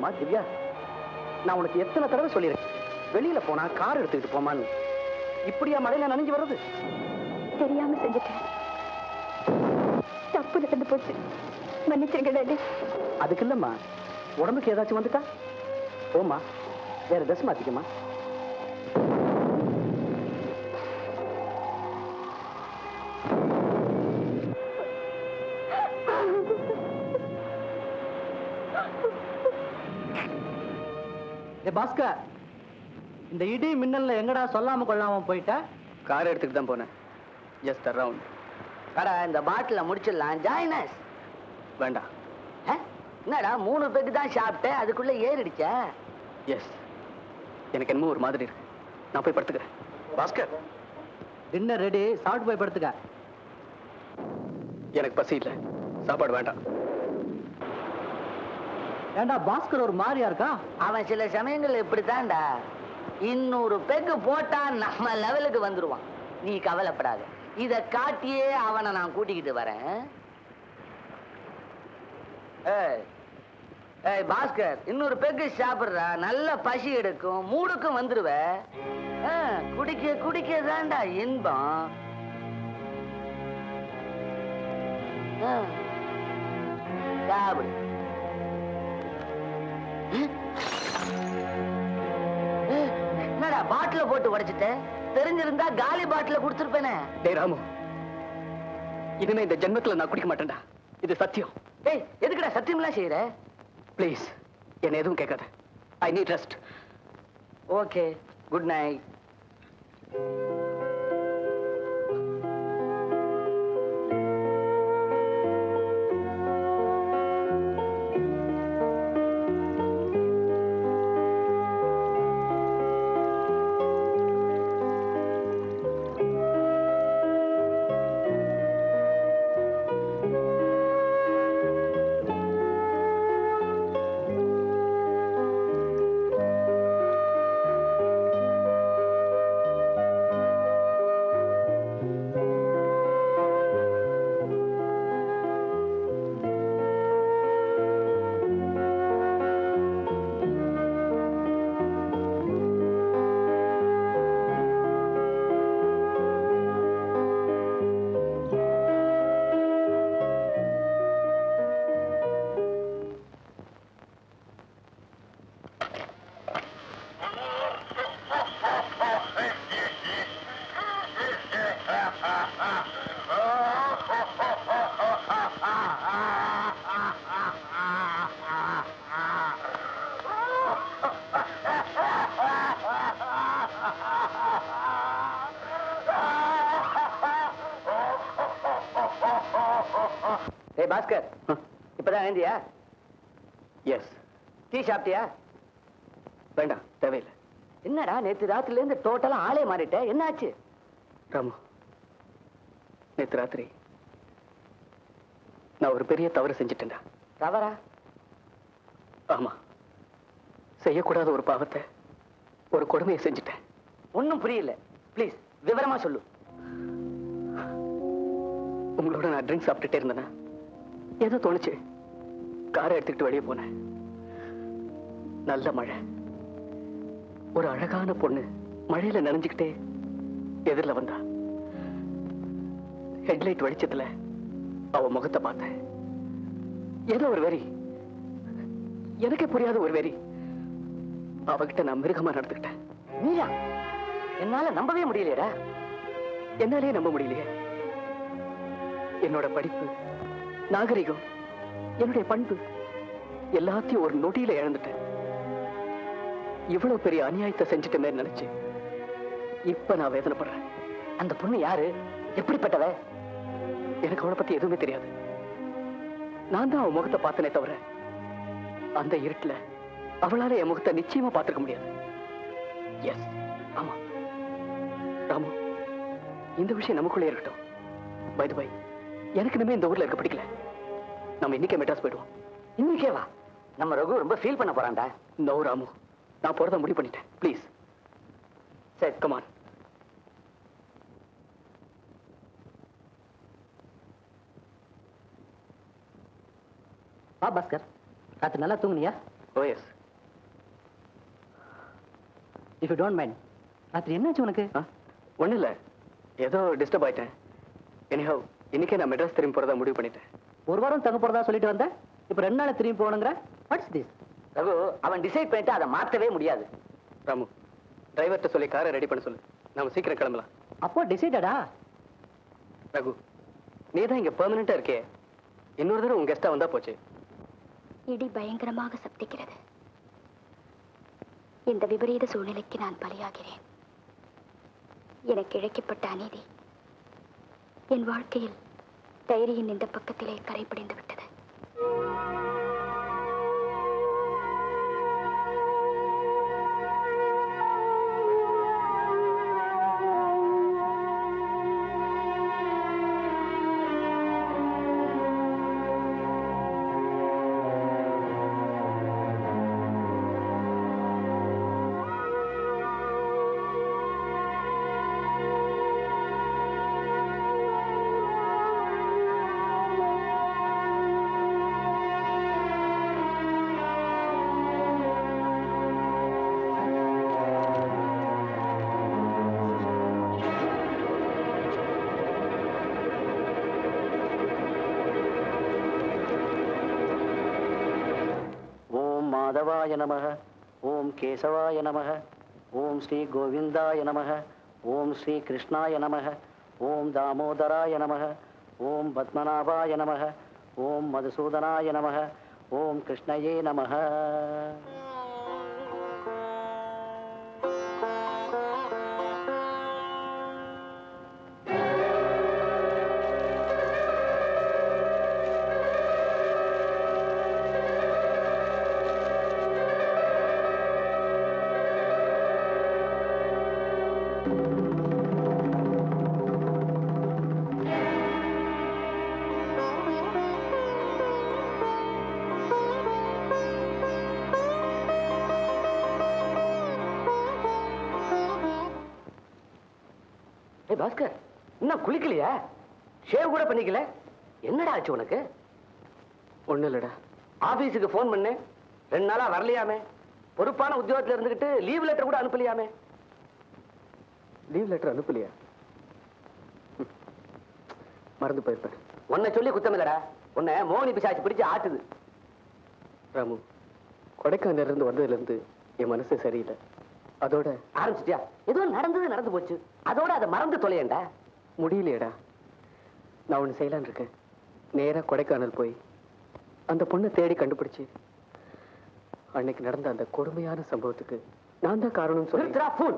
அம்மா திவ்யா, நான் உனக்கு எத்தனை தடவை சொல்லியிருக்கேன், வெளியில போனா கார் எடுத்துக்கிட்டு போமான்னு. இப்படியா மழையில நனைஞ்சு வர்றது? தெரியாம செஞ்சுட்டேன். தப்பு நடந்து போச்சு, மன்னிச்சிருங்க டாடி. அதுக்கு இல்லம்மா, உடம்புக்கு ஏதாச்சும் வந்துட்டா போமா, வேற ட்ரெஸ் மாத்திக்கமா. பாஸ்கர், இந்த இடி மின்னல்ல எங்கடா சொல்லாம கொள்ளாம போயிட்ட? கார் எடுத்துட்டு தான் போனேன். Just around. கடா இந்த பாட்டில முடிச்சிடலாம். Join us. வேண்டாம். என்னடா 3 பேருக்கு தான் சாப்பிட்டேன், அதுக்குள்ள ஏறிடுச்ச? எஸ், எனக்கு என்னமோ ஒரு மாதிரி இருக்கு. நான் போய் படுத்துக்கிறேன். பாஸ்கர், டின்னர் ரெடி, சாப்பிட்டு போய் படுத்துக்க. எனக்கு பசி இல்லை, சாப்பாடு வேண்டாம். ஏண்டா பாஸ்கர் ஒரு மாதிரியா இருக்கா? அவன் சில சமயங்கள் இப்படித்தான்டா. 200 பெக்கு போட்டா நம்ம லெவலுக்கு வந்துருவான். நீ கவலைப்படாத, இத காட்டியே அவனை நான் கூட்டிக்கிட்டு வரேன். ஏய் பாஸ்கர், 200 பெக்கு சாப்பிடுறா, நல்ல பசி எடுக்கும், மூடுக்கும் வந்துருவ. குடிக்க குடிக்க தான்டா இன்பம். சாப்பிடு. என்னடா பாட்டில போட்டு உடைச்சிட்ட? தெரிஞ்சிருந்தா காலி பாட்டில குடுத்திருப்பேனே. டேய் ராமு, இனிமே இந்த ஜென்மத்துல நான் குடிக்க மாட்டேன்டா, இது சத்தியம். டேய் எதுக்குடா சத்தியம்லாம் செய்யற? ப்ளீஸ் என்ன எதுவும் கேட்காத. I need rest. Okay, good night. ஏய் பாஸ்கர், இப்பதான் எழுந்தியா? எஸ். டீ சாப்பிட்டியா? வேண்டாம், தேவையில்லை. என்னடா நேத்து ராத்திரில இருந்து டோட்டலா ஆளே மாறிட்ட, என்னாச்சு? ராமு, நேத்து ராத்திரி நான் ஒரு பெரிய தவறு செஞ்சிட்டேன்டா. தவறா? ஆமா, செய்யக்கூடாத ஒரு பாவத்தை, ஒரு கொடுமையை செஞ்சிட்டேன். ஒன்னும் புரியல, ப்ளீஸ் விவரமா சொல்லு. உங்களோட நான் ட்ரிங்க் சாப்பிட்டுட்டே இருந்தேனா, ஏதோ தோணுச்சு, காரை எடுத்துக்கிட்டு வெளியே போனேன். நல்ல மழை, ஒரு அழகான பொண்ணு மழையில நனைஞ்சுக்கிட்டே எதிரில் வந்தா. ஹெட்லைட் வெளிச்சத்துல அவ முகத்தை பார்த்தேன். ஏதோ ஒரு வெறி, எனக்கே புரியாத ஒரு வெறி. அவகிட்ட நான் மிருகமா நடந்துக்கிட்டேன். நீயா? என்னால நம்பவே முடியலையடா. என்னாலேயே நம்ப முடியலையே. என்னோட படிப்பு, நாகரிகம், என்னுடைய பண்பு எல்லாத்தையும் ஒரு நொடியில இழந்துட்டேன். இவ்வளவு பெரிய அநியாயத்தை செஞ்சுட்டமே நினைச்சு இப்ப நான் வேதனைப்படுறேன். அந்த பொண்ணு யாரு? எப்படிப்பட்டவ? எனக்கு அவளை பத்தி எதுவுமே தெரியாது. நான் தான் அவன் முகத்தை பார்த்தனே தவிர, அந்த இருட்டுல அவளால என் முகத்தை நிச்சயமா பார்த்திருக்க முடியாது. எஸ், ஆமா ராமு, இந்த விஷயம் நமக்குள்ளே இருக்கட்டும். பை தி பை, எனக்கு இனிமே இந்த ஊர்ல இருக்க பிடிக்கல. நம்ம இன்னைக்கே மெட்ராஸ் போயிடுவோம். இன்னைக்கே வா. நம்ம ரகு ரொம்ப ஃபீல் பண்ண போறான்டா. நோ ராமு, நான் போறத முடிவு பண்ணிட்டேன். ப்ளீஸ். சரி, கம் ஆன். வா பாஸ்கர், ராத்திரி நல்லா தூங்குனியா? Oh yes. If you don't mind. ராத்திரி என்னாச்சு உனக்கு? ஒன்றும் இல்லை, ஏதோ டிஸ்டர்ப் ஆயிட்டேன். எனிஹவ் இன்னைக்கே நான் மெட்ராஸ் திரும்பி போறதா முடிவு பண்ணிட்டேன். ஒரு வாரம் தங்க போறதா சொல்லிட்டு வந்தேன், இப்போ 2 நாள் திரும்பி போகணுங்கிற. Watts this? ரகு, அவன் டிசைட் பண்ணிட்டு அதை மாற்றவே முடியாது. ராமு, டிரைவர்கிட்ட சொல்லி காரை ரெடி பண்ண சொல்லு, நாம சீக்கிரம் கிளம்பலாம். அப்போ டிசைடடா? ரகு, நீ தான் இங்க பெர்மனண்டா இருக்கே, இன்னொரு தடவை உங்க கெஸ்டா வந்தா போச்சு. இடி பயங்கரமாக சப்திக்கிறது. இந்த விபரீத சூழ்நிலைக்கு நான் பலியாகிறேன். எனக்கு இழைக்கப்பட்ட அநீதி என் வாழ்க்கையில் டைரியின் இந்த பக்கத்திலே கரைபிடிந்து விட்டது. மாதவாய நமः, ஓம் கேசவாய நமः, ஓம் ஸ்ரீ கோவிந்தாய நமः, ஓம் ஸ்ரீ கிருஷ்ணாய நமः, ஓம் தாமோதராய நமः, ஓம் பத்மநாபாய நமः, ஓம் மதுசூதனாய நமः, ஓம் கிருஷ்ணயே நமः. பாஸ்கர், இன்னும் குளிக்கலையா? ஷேவ் கூட பண்ணிக்கல? என்னடா ஆச்சு உனக்கு? ஒண்ணு இல்லடா. ஆபீஸுக்கு போன் பண்ணு, 2 நாளா வரலையாமே. பொறுப்பான உத்தியோகத்துல இருந்துகிட்டு லீவ் லெட்டர் கூட அனுப்பலையாமே. Leave letter அனுப்பலையா? மறந்து போயிருப்பேன். உன்னை சொல்லி குத்தம் இல்லடா, உன்னை மோகினி பிசாசு பிடிச்சு ஆட்டுது. ராமு, கொடைக்கானல்ல இருந்து வந்ததுல இருந்து என் மனசு சரியில்லை. அதோட ஆரம்பிச்சிட்டியா? ஏதோ நடந்தது நடந்து போச்சு, அதோட அதை மறந்து தொலையண்டா. முடியலையடா. நான் ஒண்ணு செய்யலான்னு இருக்கேன். நேரா கொடைக்கானல் போய் அந்த பொண்ணை தேடி கண்டுபிடிச்சு அன்னைக்கு நடந்த அந்த கொடுமையான சம்பவத்துக்கு நான் தான் காரணம் சொல்லி.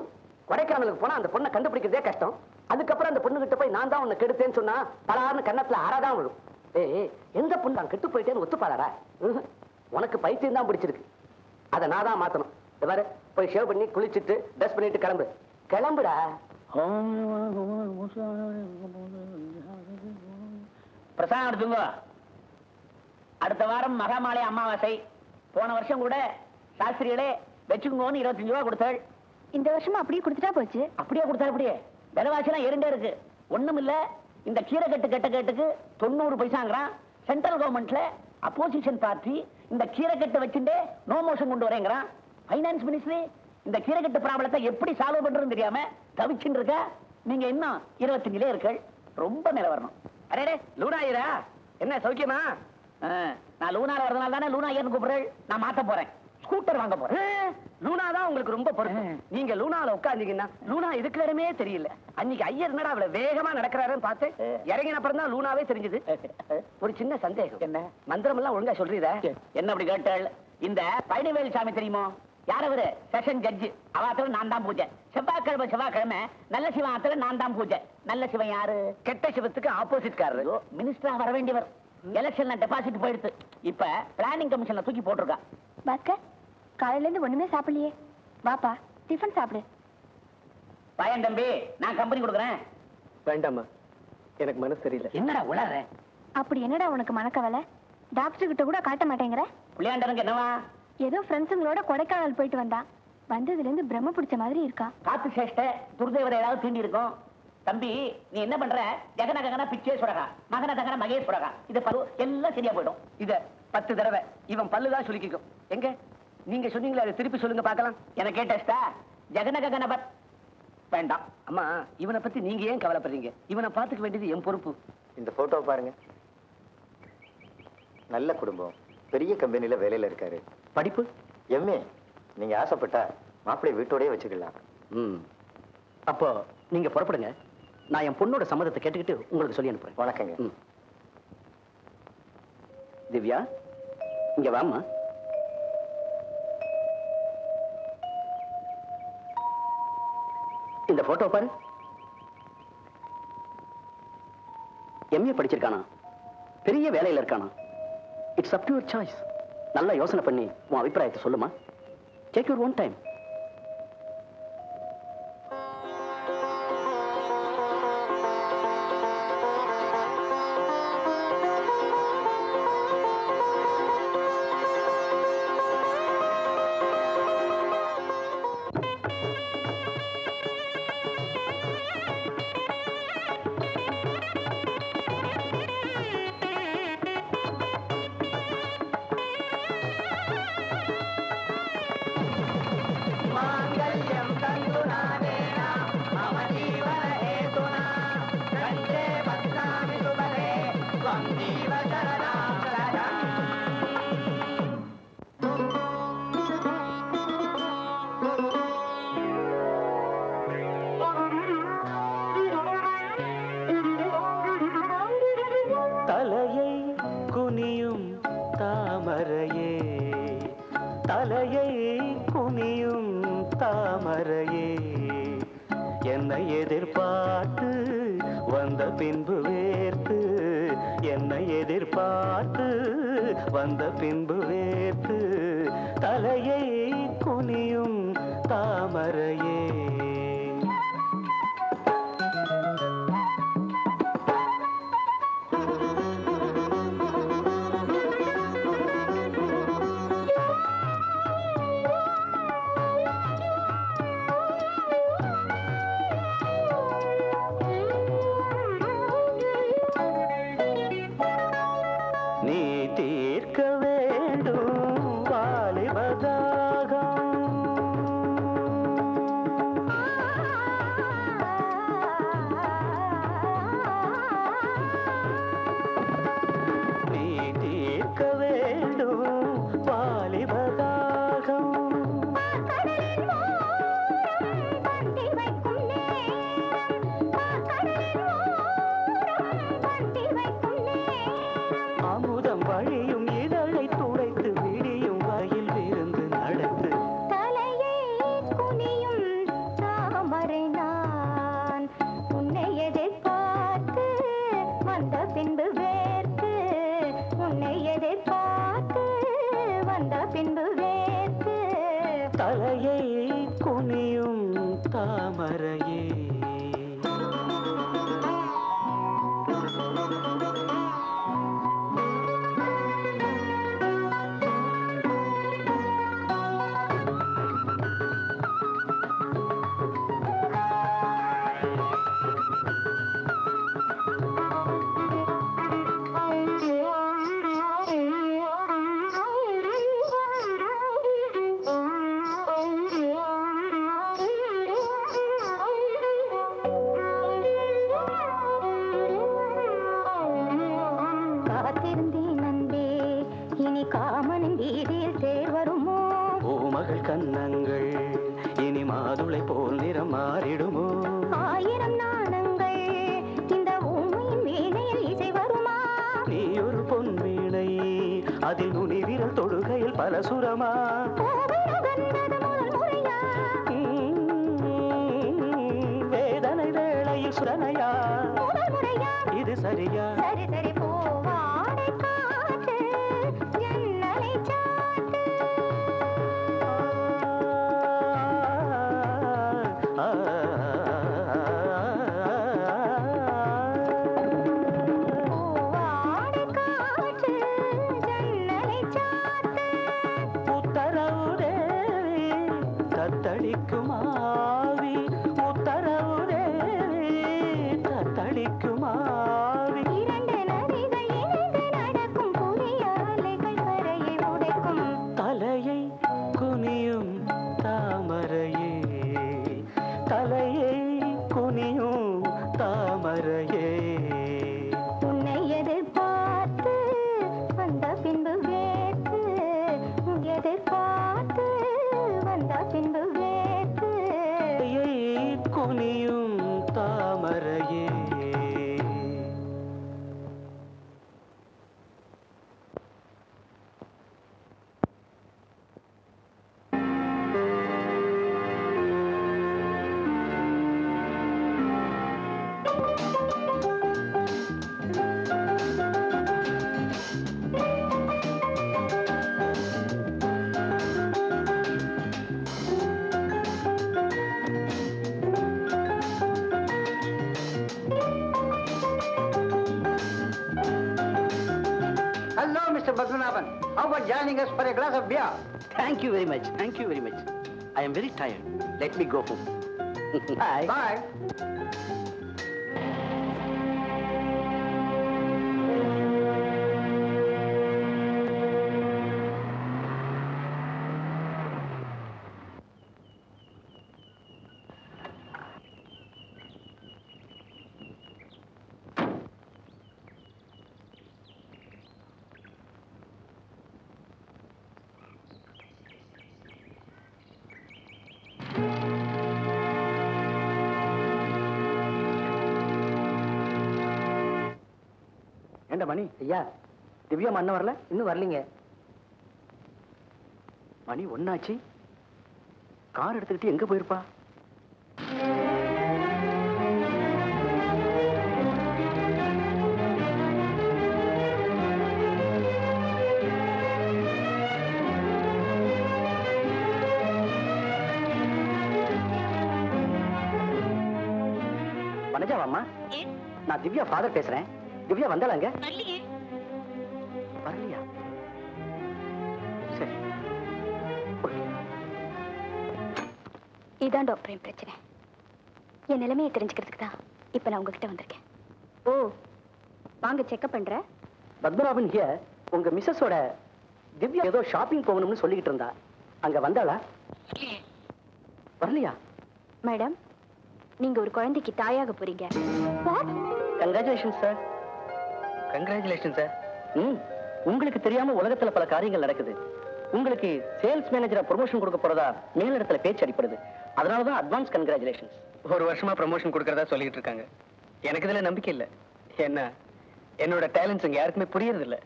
கொடைக்கானலுக்கு போனா அந்த பொண்ணை கண்டுபிடிக்கிறதே கஷ்டம். அதுக்கப்புறம் அந்த பொண்ணு கிட்ட போய் நான் தான் உன்னை கெடுத்தேன்னு சொன்னா பலாருன்னு கன்னத்துல அறதான் விழும். ஏய், எந்த பொண்ணு நான் கெட்டு போயிட்டேன்னு ஒத்துப்பாளரா? உனக்கு பைத்தியம் தான் பிடிச்சிருக்கு. அதை நான் தான் மாத்தணும். பாரு, போய் ஷேவ் பண்ணி குளிச்சுட்டு ட்ரெஸ் பண்ணிட்டு கிளம்பு. கிளம்புடா. பிரசாதம் எடுத்துங்க. அடுத்த வாரம் மகாமாலை அமாவாசை. போன வருஷம் கூட சாஸ்திரிகளே வச்சுக்கோன்னு 25 ரூபா கொடுத்தாள். இந்த வருஷமா அப்படியே கொடுத்துட்டா போச்சு. அப்படியே கொடுத்தா? அப்படியே விலைவாசிலாம் ஏறிண்டே இருக்கு. ஒண்ணும் இல்ல, இந்த கீரைக்கட்டு கட்டுக்கு 90 பைசாங்கிறான். சென்ட்ரல் கவர்மெண்ட்ல அப்போசிஷன் பார்ட்டி இந்த கீரைக்கட்டு வச்சுட்டே நோ மோஷன் கொண்டு வரேங்கிறான். பைனான்ஸ் மினிஸ்ட்ரி இந்த கீரைக்கட்டு ப்ராப்ளத்தை எப்படி சால்வ் பண்றதுன்னு தெரியாம தவிச்சுட்டு இருக்க. நீங்க இன்னும் 25 இருக்கள். ரொம்ப மேல வரணும். அரே லூனாயிரா, என்ன சௌக்கியமா? நான் லூனால வரதுனால தானே லூனா ஏன்னு கூப்பிடுறேன். நான் மாத்த போறேன், ஸ்கூட்டர் வாங்க போறேன். லூனா தான் உங்களுக்கு ரொம்ப பொறுப்பு. நீங்க லூனால உட்காந்தீங்கன்னா லூனா இருக்கிற இடமே தெரியல. அன்னைக்கு ஐயர் என்னடா அவ்வளவு வேகமா நடக்கிறாருன்னு பார்த்து இறங்கின அப்புறம் தான் லூனாவே தெரிஞ்சது. ஒரு சின்ன சந்தேகம். என்ன? மந்திரம் எல்லாம் ஒழுங்கா சொல்றீதா? என்ன அப்படி கேட்டாள்? இந்த பழனிவேல் சாமி தெரியுமோ? யார் அவரு? செஷன் ஜட்ஜி. அவாத்துல நான் தான் பூஜை. செவ்வாய்க்கிழமை நல்ல சிவன் ஆத்துல நான் தான் பூஜை. நல்ல சிவன் யாரு? கெட்ட சிவத்துக்கு ஆப்போசிட் காரர். மினிஸ்டரா வர வேண்டியவர். எலெக்ஷன்ல டெபாசிட் போயிடுத்து. இப்ப பிளானிங் கமிஷன்ல தூக்கி போட்டிருக்கா. பாஸ்கர், காலையில இருந்து ஒண்ணுமே சாப்பிடலையே. வாப்பா, டிஃபன் சாப்பிடு. பையன் தம்பி, நான் கம்பெனி கொடுக்குறேன். வேண்டாமா, எனக்கு மனசு சரியில்லை. என்னடா உளற? அப்படி என்னடா உனக்கு மனக்கவலை? டாக்டர் கிட்ட கூட காட்ட மாட்டேங்கிற. புள்ளியாண்டனுக்கு என்னவா? ஏதோ ஃப்ரெண்ட்ஸுங்களோட கொடைக்கானல் போயிட்டு வந்தான். வந்ததுல இருந்து பிரம்ம பிடிச்ச மாதிரி இருக்கா. காத்து சேஷ்ட துர்தேவரை ஏதாவது தீண்டி இருக்கும். தம்பி, நீ என்ன பண்ற? ஜெகன ககன பிச்சே சுடகா, மகன தகன மகேஷ் சுடகா. இது எல்லாம் சரியா போயிடும். இத 10 தடவை இவன் பல்லுதான் சுலுக்கிக்கும். எங்க நீங்க சொன்னீங்களா? அதை திருப்பி சொல்லுங்க பார்க்கலாம். எனக்கு டெஸ்டா? ஜெகனகனபத் வேண்டாம். அம்மா, இவனை பத்தி நீங்க ஏன் கவலைப்படுறீங்க? இவனை பாத்துக்க வேண்டியது என் பொறுப்பு. இந்த போட்டோ பாருங்க. நல்ல குடும்பம், பெரிய கம்பெனில வேலையில இருக்காரு. படிப்பு எம்ஏ. நீங்க ஆசைப்பட்டா மாப்பிள்ளை வீட்டோடய வச்சுக்கலாம். அப்போ நீங்க புறப்படுங்க. நான் என் பொண்ணோட சம்மதத்தை கேட்டுக்கிட்டு உங்களுக்கு சொல்லி அனுப்புறேன். வணக்கங்க. திவ்யா, இங்க வாம்மா. இந்த போட்டோ பாரு. எம்ஏ படிச்சிருக்கானா, பெரிய வேலையில இருக்கானா. It's up to your choice. நல்லா யோசனை பண்ணி உன் அபிப்பிராயத்தை சொல்லுமா. Take your own time. தலையை குனியும் தாமரையே, தலையை குனியும் தாமரையே, என்னை எதிர்பார்த்து வந்த பின்பு வேர்த்து, என்னை எதிர்பார்த்து வந்த பின்பு வேர்த்து, தலையை குனியும் தாமரையே. நீ தீர்க்க வேண்டும் வாலிபதாகம், நீ தீர்க்க வேண்டும் வாலிபதாகம். அமுதம் வழியும் இதழை துடைத்து விடியும் வயல் விருந்து நடத்து. தலையை குனியும் தாமரை நான், உன்னை எதிர்பார்த்து வந்த பின்பு வேர்த்து, உன்னை எதிர்பார்த்து வந்த பின்பு வேர்த்து, தலையை குனியும் தாமரையே. காத்திருந்தேன் அன்பே, இனி காமனின் வீதியில் தேர் வருமோ? பூமகள் கன்னங்கள் இனி மாதுளை போல் நிறம் மாறிடுமோ? ஆயிரம் நாணங்கள் இந்த ஊமையின் வீணையில் இசை வருமா? நீ ஒரு பொன் வீணை, அதில் நுனி விரல் தொடுகையில் பல சுரமா? கோவை நுகர்ந்தது முதல் முறையா? வேதனை வேளையில் சுரனையா? முதல் முறையா? இது சரியா? சரி சரி, பூவாடை காற்று ஜன்னலை சாத்து. பூவாடை காற்று ஜன்னலை சாத்து. உத்தரவு தேவி தத்தளிக்கும் ஆவி, உத்தரவு தேவி தத்தளிக்கும் ஆவி. இரண்டு நதி தலையை குனியும் தாமரையே உன்னை எதிர்பார்த்து வந்த பின்பு வேற்று எதிர்பார்த்து வந்த பின்பு வேற்று தலையை குனியும் தாமரையே. Hello, Mr. Padmanabhan. How about joining us for a glass of beer? Thank you very much. Thank you very much. I am very tired. Let me go home. Bye. Bye. ஏண்டா மணி? ஐயா, திவ்யா அண்ணன் வரல? இன்னும் வரலீங்க. மணி ஒன்னாச்சு. கார் எடுத்துக்கிட்டு எங்க போயிருப்பா? வனஜாவாம்மா, நான் Divya father பேசுறேன். திவ்யா வந்தாளாங்க? வரலையா? சரி. இதான் டாக்டர் பிரச்சனை. என் நிலைமையை தெரிஞ்சுக்கிறதுக்கு தான் இப்ப நான் உங்ககிட்ட வந்திருக்கேன். ஓ, வாங்க செக்அப் பண்ற. பத்மநாபன் ஹியர். உங்க மிஸ்ஸஸோட திவ்யா ஏதோ ஷாப்பிங் போகணும்னு சொல்லிக்கிட்டு இருந்தா. அங்க வந்தாளா? வரலையா? மேடம், நீங்க ஒரு குழந்தைக்கு தாயாக போறீங்க. Congratulation sir. Congratulation sir. உங்களுக்கு தெரியாம உலகத்துல பல காரியங்கள் நடக்குது. உங்களுக்கு சேல்ஸ் மேனேஜரா ப்ரமோஷன் கொடுக்க போறதா மேலிடத்துல பேச்சு அடிப்படுது. அதனாலதான் அட்வான்ஸ் கங்க்ராச்சுலேஷன்ஸ். ஒரு வருஷமா ப்ரமோஷன் கொடுக்கறதா சொல்லிட்டு இருக்காங்க. எனக்கு இதுல நம்பிக்கை இல்ல. என்ன, என்னோட டேலண்ட்ஸ் இங்க யாருக்குமே புரியறது இல்ல.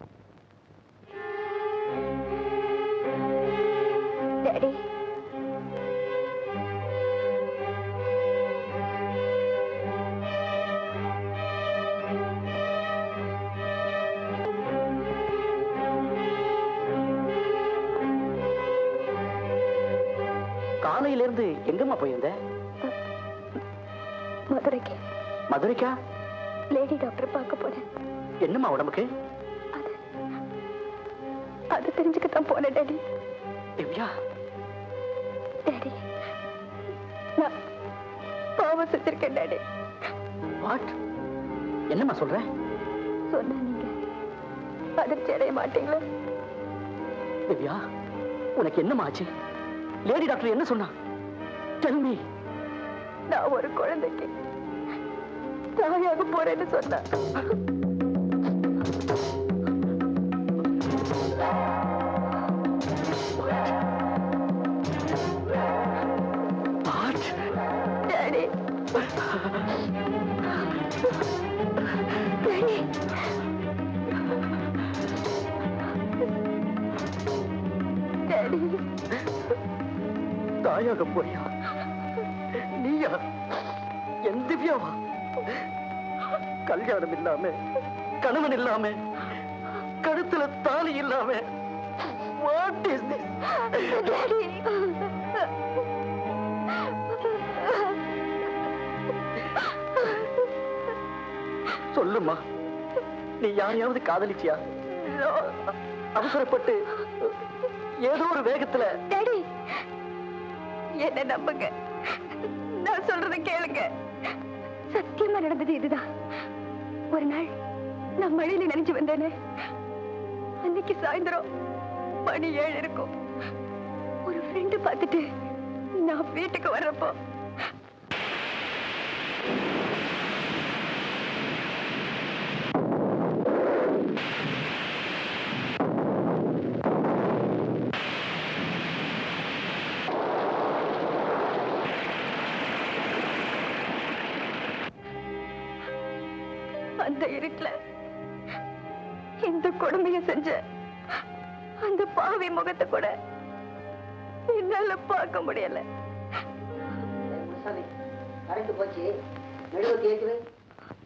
டாடி, காலையில இருந்து எங்கம்மா போயிருந்த? மதுரைக்கு. மதுரைக்கா? லேடி டாக்டர் பார்க்க போறேன். என்னம்மா உடம்புக்கு? அது தெரிஞ்சுக்கத்தான் போனேன் டாடி. திவ்யா, டாடி, நான் பாவம் செஞ்சிருக்கேன் டாடி. வாட்? என்னம்மா சொல்ற? சொன்னா நீங்க அதிர்ச்சி அடைய மாட்டீங்களா? திவ்யா, உனக்கு என்னம்மா ஆச்சு? லேடி டாக்டர் என்ன சொன்னா? Tell me. நான் ஒரு குழந்தைக்கு தாயாக போறேன்னு சொன்னா. டாடி, டாடி, டாடி, தாயாக போறியா? நீயா? என் திவ்யாவா? கல்யாணம் இல்லாம, கணவன் இல்லாம, கழுத்துல தாலி இல்லாம, வாட் இஸ் திஸ்? டாடி. சொல்லுமா, நீ யாரையாவது காதலிச்சியா? அவசரப்பட்டு ஏதோ ஒரு வேகத்துல. டாடி, என்ன நம்புங்க, நான் சொல்றத கேளுங்க. சத்தியமா நடந்தது இதுதான். ஒரு நாள் நான் மழையில நினைச்சு வந்தேனே, அன்னைக்கு சாயந்தரம் மணி 7 இருக்கும். ஒரு ஃப்ரெண்டு பார்த்துட்டு நான் வீட்டுக்கு வர்றப்போ அந்த இருட்டுல இந்த கொடுமையை செஞ்ச அந்த பாவி முகத்தை கூட என்னால பார்க்க முடியல.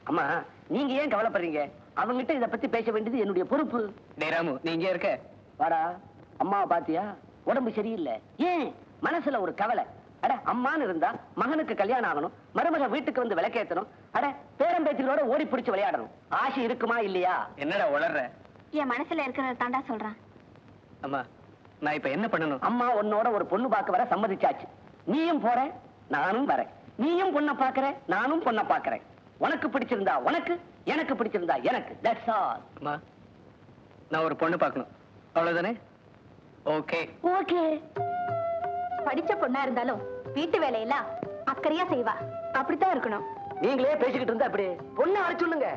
அம்மா, நீங்க ஏன் கவலைப்படுறீங்க? அவங்கிட்ட இத பத்தி பேச வேண்டியது என்னுடைய பொறுப்பு. ராமு, நீ இங்கே இருக்க. வாடா, அம்மாவை பாத்தியா? உடம்பு சரியில்லை. ஏன்? மனசுல ஒரு கவலை. அட, அம்மான்னு இருந்தா மகனுக்கு கல்யாணம் ஆகணும், மருமக வீட்டுக்கு வந்து விளக்கேத்தணும், அட பேரம்பேத்திகளோட ஓடி பிடிச்சு விளையாடணும். ஆசை இருக்குமா இல்லையா? என்னடா உளர்ற? என் மனசுல இருக்கிறத தாண்டா சொல்றான். அம்மா, நான் இப்ப என்ன பண்ணணும்? அம்மா உன்னோட ஒரு பொண்ணு பார்க்க வர சம்மதிச்சாச்சு. நீயும் போற, நானும் வரேன். நீயும் பொண்ணை பாக்குற, நானும் பொண்ணை பாக்குறேன். உனக்கு பிடிச்சிருந்தா உனக்கு, எனக்கு பிடிச்சிருந்தா எனக்கு. That's all. அம்மா, நான் ஒரு பொண்ணு பார்க்கணும், அவ்வளவுதானே? ஓகே. ஓகே. படிச்ச பொண்ணா இருந்தாலும் வீட்டு வேலையெல்லாம் அக்கறையா செய்வா. அப்படித்தான் இருக்கணும். நீங்களே பேசிக்கிட்டு இருந்தா அப்படி பொண்ணை வர சொல்லுங்க.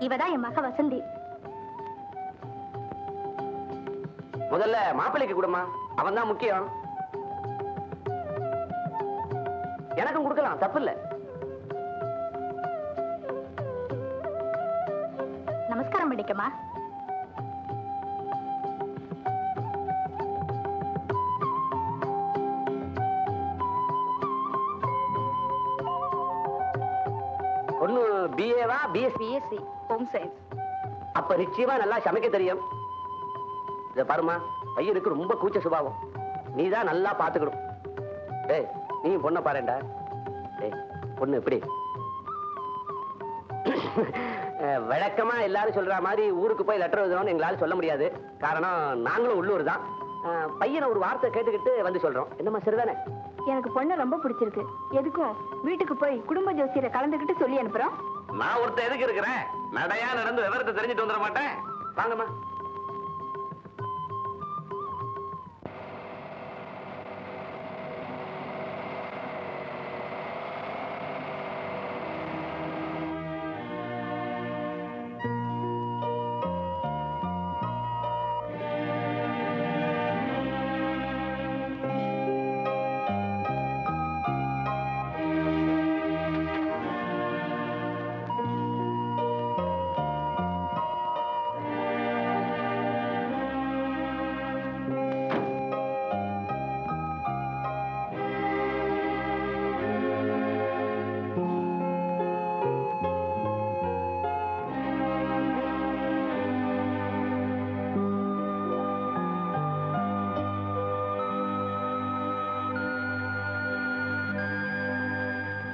இவதான் என் மக வசந்தி. முதல்ல மாப்பிள்ளைக்கு கொடுமா, அவன் தான் முக்கியம். எனக்கும் கொடுக்கலாம், தப்பு இல்ல. நமஸ்காரம் பண்ணிக்கமா. பொண்ணு பிஏவா பிஎஸ்சி? BSc home science. அப்ப நிச்சயமா நல்லா சமைக்க தெரியும். இத பாருமா, பையனுக்கு ரொம்ப கூச்ச சுபாவம். நீதான் நல்லா பாத்துக்கணும். டேய், நீ பொண்ணை பாருண்டா. டேய், பொண்ணு எப்படி? வழக்கமா எல்லாரும் சொல்ற மாதிரி ஊருக்கு போய் லெட்டர் எழுதணும்னு எங்களால சொல்ல முடியாது. காரணம் நாங்களும் உள்ளூர் தான். பையனை ஒரு வார்த்தை கேட்டுக்கிட்டு வந்து சொல்றோம். என்னம்மா, சரிதானே? எனக்கு பொண்ணு ரொம்ப பிடிச்சிருக்கு. எதுக்கும் வீட்டுக்கு போய் குடும்ப ஜோசியரை கலந்துக்கிட்டு சொல்லி அனுப்புறோம். நான் ஒருத்தர் எதுக்கு இருக்கிறேன்? நடையா நடந்து விவரத்தை தெரிஞ்சுட்டு வந்துட மாட்டேன். வாங்கம்மா.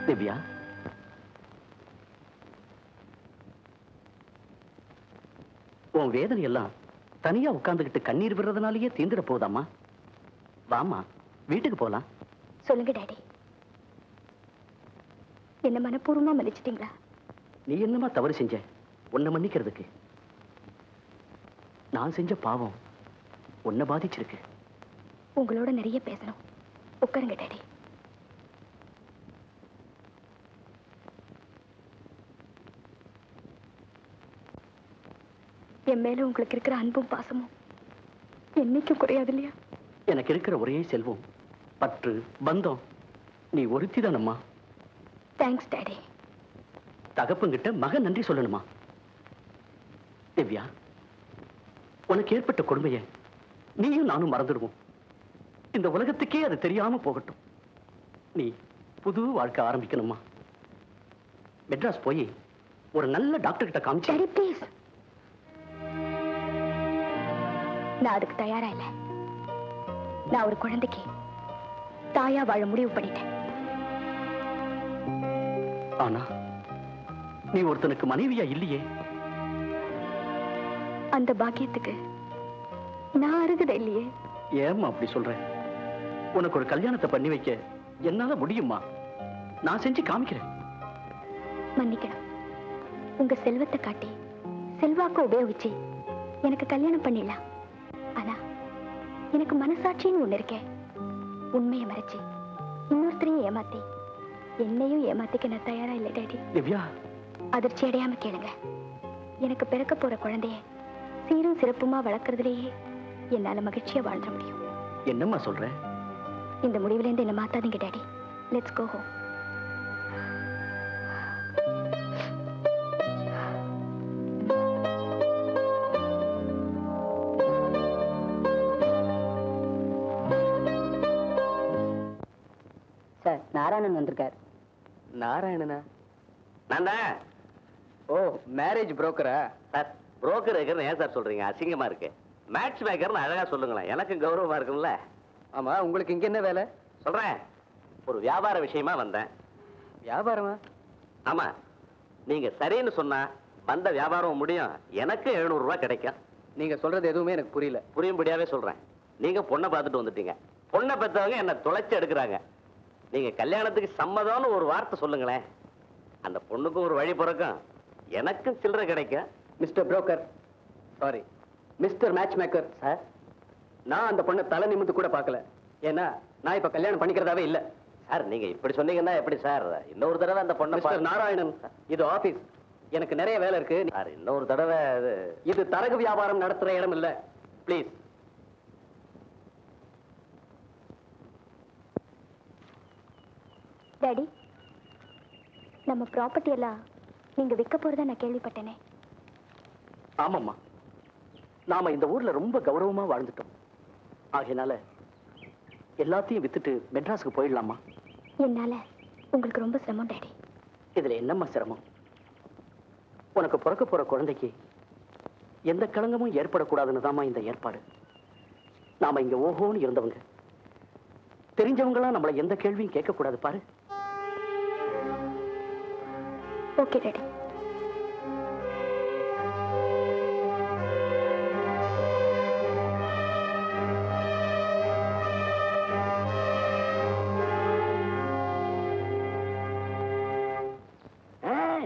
திவ்யா, உன் வேதனை எல்லாம் தனியா உட்கார்ந்துகிட்டு கண்ணீர் விடுறதுனாலயே தீந்துட போதாமா? வாமா, வீட்டுக்கு போலாம். சொல்லுங்க டாடி, என்ன மனப்பூர்வமா மன்னிச்சிட்டீங்களா? நீ என்னமா தவறு செஞ்ச? உன்னை மன்னிக்கிறதுக்கு நான் செஞ்ச பாவம் உன்னை பாதிச்சிருக்கு. உங்களோட நிறைய பேசணும். உட்காருங்க டாடி. என் மேல உங்களுக்கு இருக்கிற அன்பும் பாசமும் என்னைக்கும் குறையாது இல்லையா? எனக்கு இருக்கிற ஒரே செல்வம் பற்று பந்தம் நீ ஒருத்தி தானம்மா. Thanks daddy. தகப்பங்கிட்ட மகன் நன்றி சொல்லணுமா? திவ்யா, உனக்கு ஏற்பட்ட கொடுமையை நீயும் நானும் மறந்துடுவோம். இந்த உலகத்துக்கே அது தெரியாம போகட்டும். நீ புது வாழ்க்கை ஆரம்பிக்கணுமா? மெட்ராஸ் போய் ஒரு நல்ல டாக்டர் கிட்ட காமிச்சு. Daddy please. நான் அதுக்கு தயாரா இல்ல. நான் ஒரு குழந்தைக்கு தாயா வாழ முடிவு பண்ணிட்டேன். ஆனா நீ ஒருத்தனுக்கு மனைவியா இல்லையே. அந்த பாக்கியத்துக்கு நான் அருகதை இல்லையே. ஏம்மா அப்படி சொல்றேன்? உனக்கு ஒரு கல்யாணத்தை பண்ணி வைக்க என்னால முடியுமா? நான் செஞ்சு காமிக்கிறேன். மன்னிக்கணும். உங்க செல்வத்தை காட்டி செல்வாக்க உபயோகிச்சு எனக்கு கல்யாணம் பண்ணிடலாம். ஆனா எனக்கு மனசாட்சின்னு ஒண்ணு இருக்கே. உண்மையை மறைச்சு இன்னொருத்தரையும் ஏமாத்தி என்னையும் ஏமாத்திக்க நான் தயாரா இல்லை டாடி. திவ்யா, அதிர்ச்சி அடையாம கேளுங்க. எனக்கு பிறக்க போற குழந்தைய சீரும் சிறப்புமா வளர்க்கறதுலயே என்னால மகிழ்ச்சியா வாழ்ந்துட முடியும். என்னம்மா சொல்ற? இந்த முடிவுல இருந்து என்ன மாத்தாதீங்க daddy. Let's go home. Sir Narayanan வந்திருக்கார். நாராயணனா? நான் தான். ஓ, மேரேஜ் புரோக்கரா? சார் புரோக்கர் இருக்கிறது ஏன் சார் சொல்றீங்க? அசிங்கமா இருக்கு. மேட்ச் மேக்கர்னு அழகா சொல்லுங்களேன், எனக்கு கௌரவமா இருக்கும்ல. ஆமா, உங்களுக்கு இங்க என்ன வேலை? சொல்றேன், ஒரு வியாபார விஷயமா வந்தேன். வியாபாரமா? ஆமா, நீங்க சரின்னு சொன்னா வந்த வியாபாரம் முடியும், எனக்கு 700 ரூபாய் கிடைக்கும். நீங்க சொல்றது எதுவுமே எனக்கு புரியல. புரியும்படியாவே சொல்றேன். நீங்க பொண்ணை பார்த்துட்டு வந்துட்டீங்க, பொண்ணை பெற்றவங்க என்ன தொலைச்சு எடுக்கிறாங்க. நீங்க கல்யாணத்துக்கு சம்மதம்னு ஒரு வார்த்தை சொல்லுங்களேன், அந்த பொண்ணுக்கும் ஒரு வழி பிறக்கும், எனக்கும் சில்லறை கிடைக்கும். Mister broker, sorry mister match maker sir, நான் அந்த பொண்ணை தலை நிமிந்து கூட பார்க்கல. ஏன்னா நான் இப்ப கல்யாணம் பண்ணிக்கிறதாவே இல்ல. சார் நீங்க இப்படி சொன்னீங்கன்னா எப்படி சார்? இன்னொரு தடவை அந்த பொண்ணை மிஸ்டர் நாராயணன், இது ஆபீஸ், எனக்கு நிறைய வேலை இருக்கு. சார் இன்னொரு தடவை இது தரகு வியாபாரம் நடத்துற இடம் இல்ல, ப்ளீஸ். டாடி, நம்ம ப்ராப்பர்ட்டி எல்லாம் நீங்க விற்க போறதா நான் கேள்விப்பட்டேனே. ஆமாம்மா, நாம இந்த ஊர்ல ரொம்ப கௌரவமா வாழ்ந்துட்டோம். ஆகையினால எல்லாத்தையும் வித்துட்டு மெட்ராஸுக்கு போயிடலாமா? என்னால உங்களுக்கு ரொம்ப சிரமம் டாடி. இதுல என்னம்மா சிரமம்? உனக்கு பிறக்க போற குழந்தைக்கு எந்த களங்கமும் ஏற்படக்கூடாதுன்னு தாம்மா இந்த ஏற்பாடு. நாம இங்க ஓஹோன்னு இருந்தவங்க, தெரிஞ்சவங்களா நம்மள எந்த கேள்வியும் கேட்க கூடாது பாரு. Okay daddy.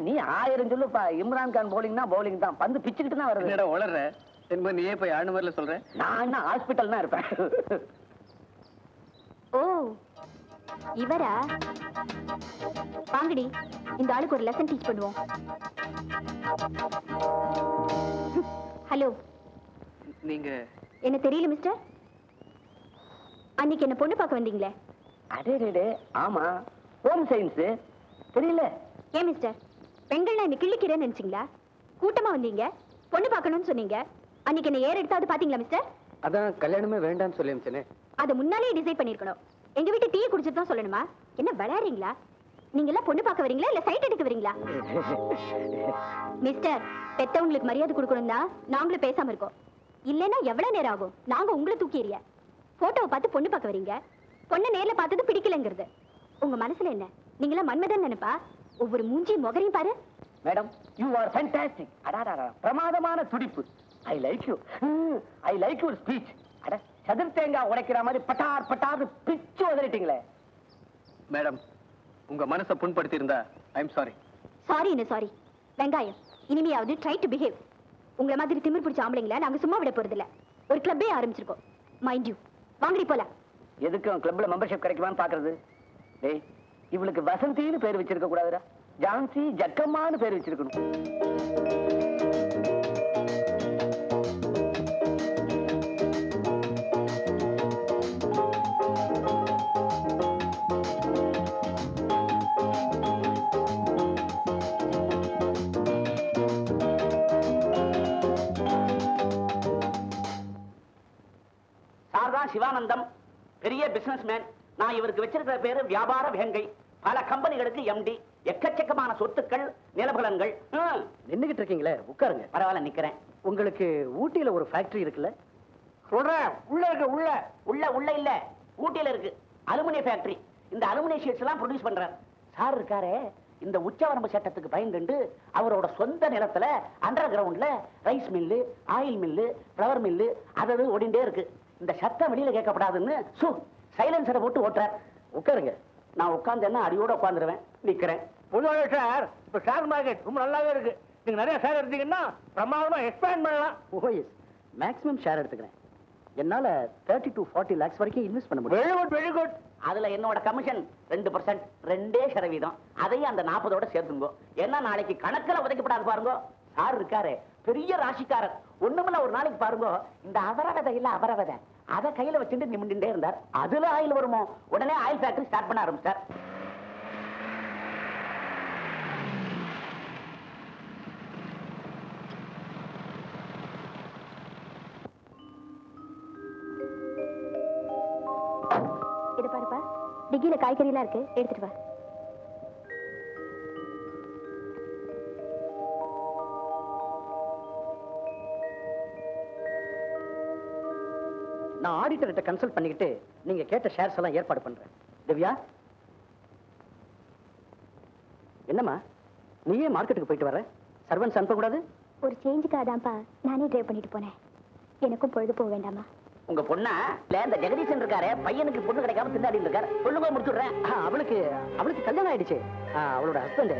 நீ 1000 சொல்லுப்பா. இம்ரான் கான் போலிங்னா பவுலிங் தான், பந்து பிச்சுக்கிட்டு தான் வருது. என்னடா உளற? என்ன நீயே போய் ஆண்டு மாதிரில சொல்ற? நான் என்ன ஹாஸ்பிட்டல் தான் இருப்பேன். ஓ, இவரா? வாங்கடி, இந்த ஆளுக்கு ஒரு லெசன் டீச் பண்ணுவோம். ஹலோ, நீங்க என்ன தெரியல மிஸ்டர்? அன்னைக்கு என்ன பொண்ணு பார்க்க வந்தீங்களே? அடே ஆமா, ஹோம் சயின்ஸ் தெரியல. ஏன் மிஸ்டர், பெண்கள் என்ன கிள்ளிக்கிறேன்னு நினைச்சீங்களா? கூட்டமா வந்தீங்க, பொண்ணு பார்க்கணும்னு சொன்னீங்க. அன்னைக்கு என்ன ஏர் எடுத்தாவது பாத்தீங்களா மிஸ்டர்? அதான் கல்யாணமே வேண்டாம்னு சொல்லி அனுப்பிச்சேனே. அதை முன்னாலே டிசைட் பண்ணிருக்கணும். எங்க வீட்டு டீ குடிச்சிட்டு தான் சொல்லணுமா? என்ன விளையாடுறீங்களா? நீங்க எல்லாம் பொண்ணு பார்க்க வரீங்களா இல்ல சைட் எடுக்க வரீங்களா? மிஸ்டர், பெத்தவங்களுக்கு மரியாதை கொடுக்கணும் தான் நாங்களும் பேசாம இருக்கோம். இல்லைன்னா எவ்வளவு நேரம் ஆகும் நாங்க உங்களை தூக்கி எறிய? போட்டோவை பார்த்து பொண்ணு பார்க்க வரீங்க, பொண்ணை நேர்ல பார்த்தது பிடிக்கலங்கிறது. உங்க மனசுல என்ன? நீங்களா மன்மதன் நினைப்பா? ஒவ்வொரு மூஞ்சி முகரையும் பாரு. Madam, you are fantastic. அடாடா, பிரமாதமான துடிப்பு. ஐ like you. I like your speech. அட, சதுர் தேங்காய் உடைக்கிற மாதிரி பட்டார் பட்டார் பிச்சு உதறிட்டீங்களே. மேடம், உங்க மனசை புண்படுத்தி இருந்தா ஐ எம் சாரி. சாரி என்ன சாரி? வெங்காயம், இனிமையாவது ட்ரை டு பிஹேவ். உங்களை மாதிரி திமிர் பிடிச்ச ஆம்பளைங்கள நாங்க சும்மா விட போறது இல்ல. ஒரு கிளப்பே ஆரம்பிச்சிருக்கோம். மைண்ட் யூ, வாங்கடி போலாம். எதுக்கும் கிளப்ல மெம்பர்ஷிப் கிடைக்குமான்னு பாக்குறது. டேய், இவளுக்கு வசந்தின்னு பேர் வச்சிருக்க கூடாதுடா, ஜான்சி ஜக்கம்மான்னு பேர் வச்சிருக்கணும். சார்தான் சிவானந்தம், பெரிய பிசினஸ் மேன். நான் இவருக்கு வச்சிருக்கிற பேரு வியாபார வேங்கை. பல கம்பெனிகளுக்கு எம்டி, எக்கச்சக்கமான சொத்துக்கள், நிலபலன்கள். நின்னுகிட்டு இருக்கீங்களே, உட்காருங்க. பரவாயில்ல, நிக்கிறேன். உங்களுக்கு ஊட்டியில ஒரு ஃபேக்டரி இருக்குல்ல? சொல்றேன், உள்ள இருக்கு. உள்ள இல்ல, ஊட்டியில இருக்கு அலுமினிய ஃபேக்டரி. இந்த அலுமினிய ஷீட்ஸ் எல்லாம் ப்ரொடியூஸ் பண்றார். சார் இருக்காரே, இந்த உச்சவரம்பு சட்டத்துக்கு பயந்துண்டு அவரோட சொந்த நிலத்துல அண்டர் கிரவுண்ட்ல rice mill, oil mill, flower mill அது ஓடிண்டே இருக்கு. இந்த சத்தம் வெளியில கேட்கப்படாதுன்னு சைலன்சரை போட்டு ஓட்டுறார். உட்காருங்க. நான் உட்கார்ந்தேன்னா அடியோட உட்கார்ந்துருவேன். நிக்கிறேன். பொதுவாக சார், இப்ப ஷேர் மார்க்கெட் ரொம்ப நல்லாவே இருக்கு. நீங்க நிறைய ஷேர் எடுத்தீங்கன்னா பிரமாதமா எக்ஸ்பேண்ட் பண்ணலாம். ஓஎஸ், மேக்ஸிமம் ஷேர் எடுத்துக்கிறேன். என்னால 30 to 40 lakhs வரைக்கும் இன்வெஸ்ட் பண்ண முடியும். Very good, very good. அதுல என்னோட கமிஷன் 2%, 2%. அதையும் அந்த 40ஓட சேர்த்துங்க. ஏன்னா நாளைக்கு கணக்குல உதைக்கப்படாது பாருங்க. சார் இருக்காரு, பெரிய ராசிக்காரர். ஒண்ணுமில்ல, ஒரு நாளைக்கு பாருங்க, இந்த அவரவதை இல்ல அவரவதை அதை கையில வச்சுட்டு நிமிண்டே இருந்தார். அதுல ஆயில் வருமோ, உடனே ஆயில் ஃபேக்டரி ஸ்டார்ட் பண்ண ஆரம்பிச்சார். இது பாருப்பா, டிக்கில காய்கறி எல்லாம் இருக்கு, எடுத்துட்டு வா. நான் ஆடிட்டர்கிட்ட கன்சல்ட் பண்ணிக்கிட்டு நீங்க கேட்ட ஷேர்ஸ் எல்லாம் ஏற்பாடு பண்றேன். திவ்யா, என்னம்மா நீயே மார்க்கெட்டுக்கு போயிட்டு வர? சர்வன்ஸ் அனுப்பக்கூடாது? ஒரு சேஞ்சுக்காக தான்ப்பா நானே டிரைவ் பண்ணிட்டு போனேன். எனக்கும் பொழுது போக வேண்டாமா? உங்க பொண்ணா இல்ல இந்த ஜெகதீசன் இருக்காரு, பையனுக்கு பொண்ணு கிடைக்காம திண்டாடி இருக்காரு. சொல்லுங்க, முடிச்சுடுறேன். அவளுக்கு கல்யாணம் ஆயிடுச்சு. அவளோட ஹஸ்பண்ட்.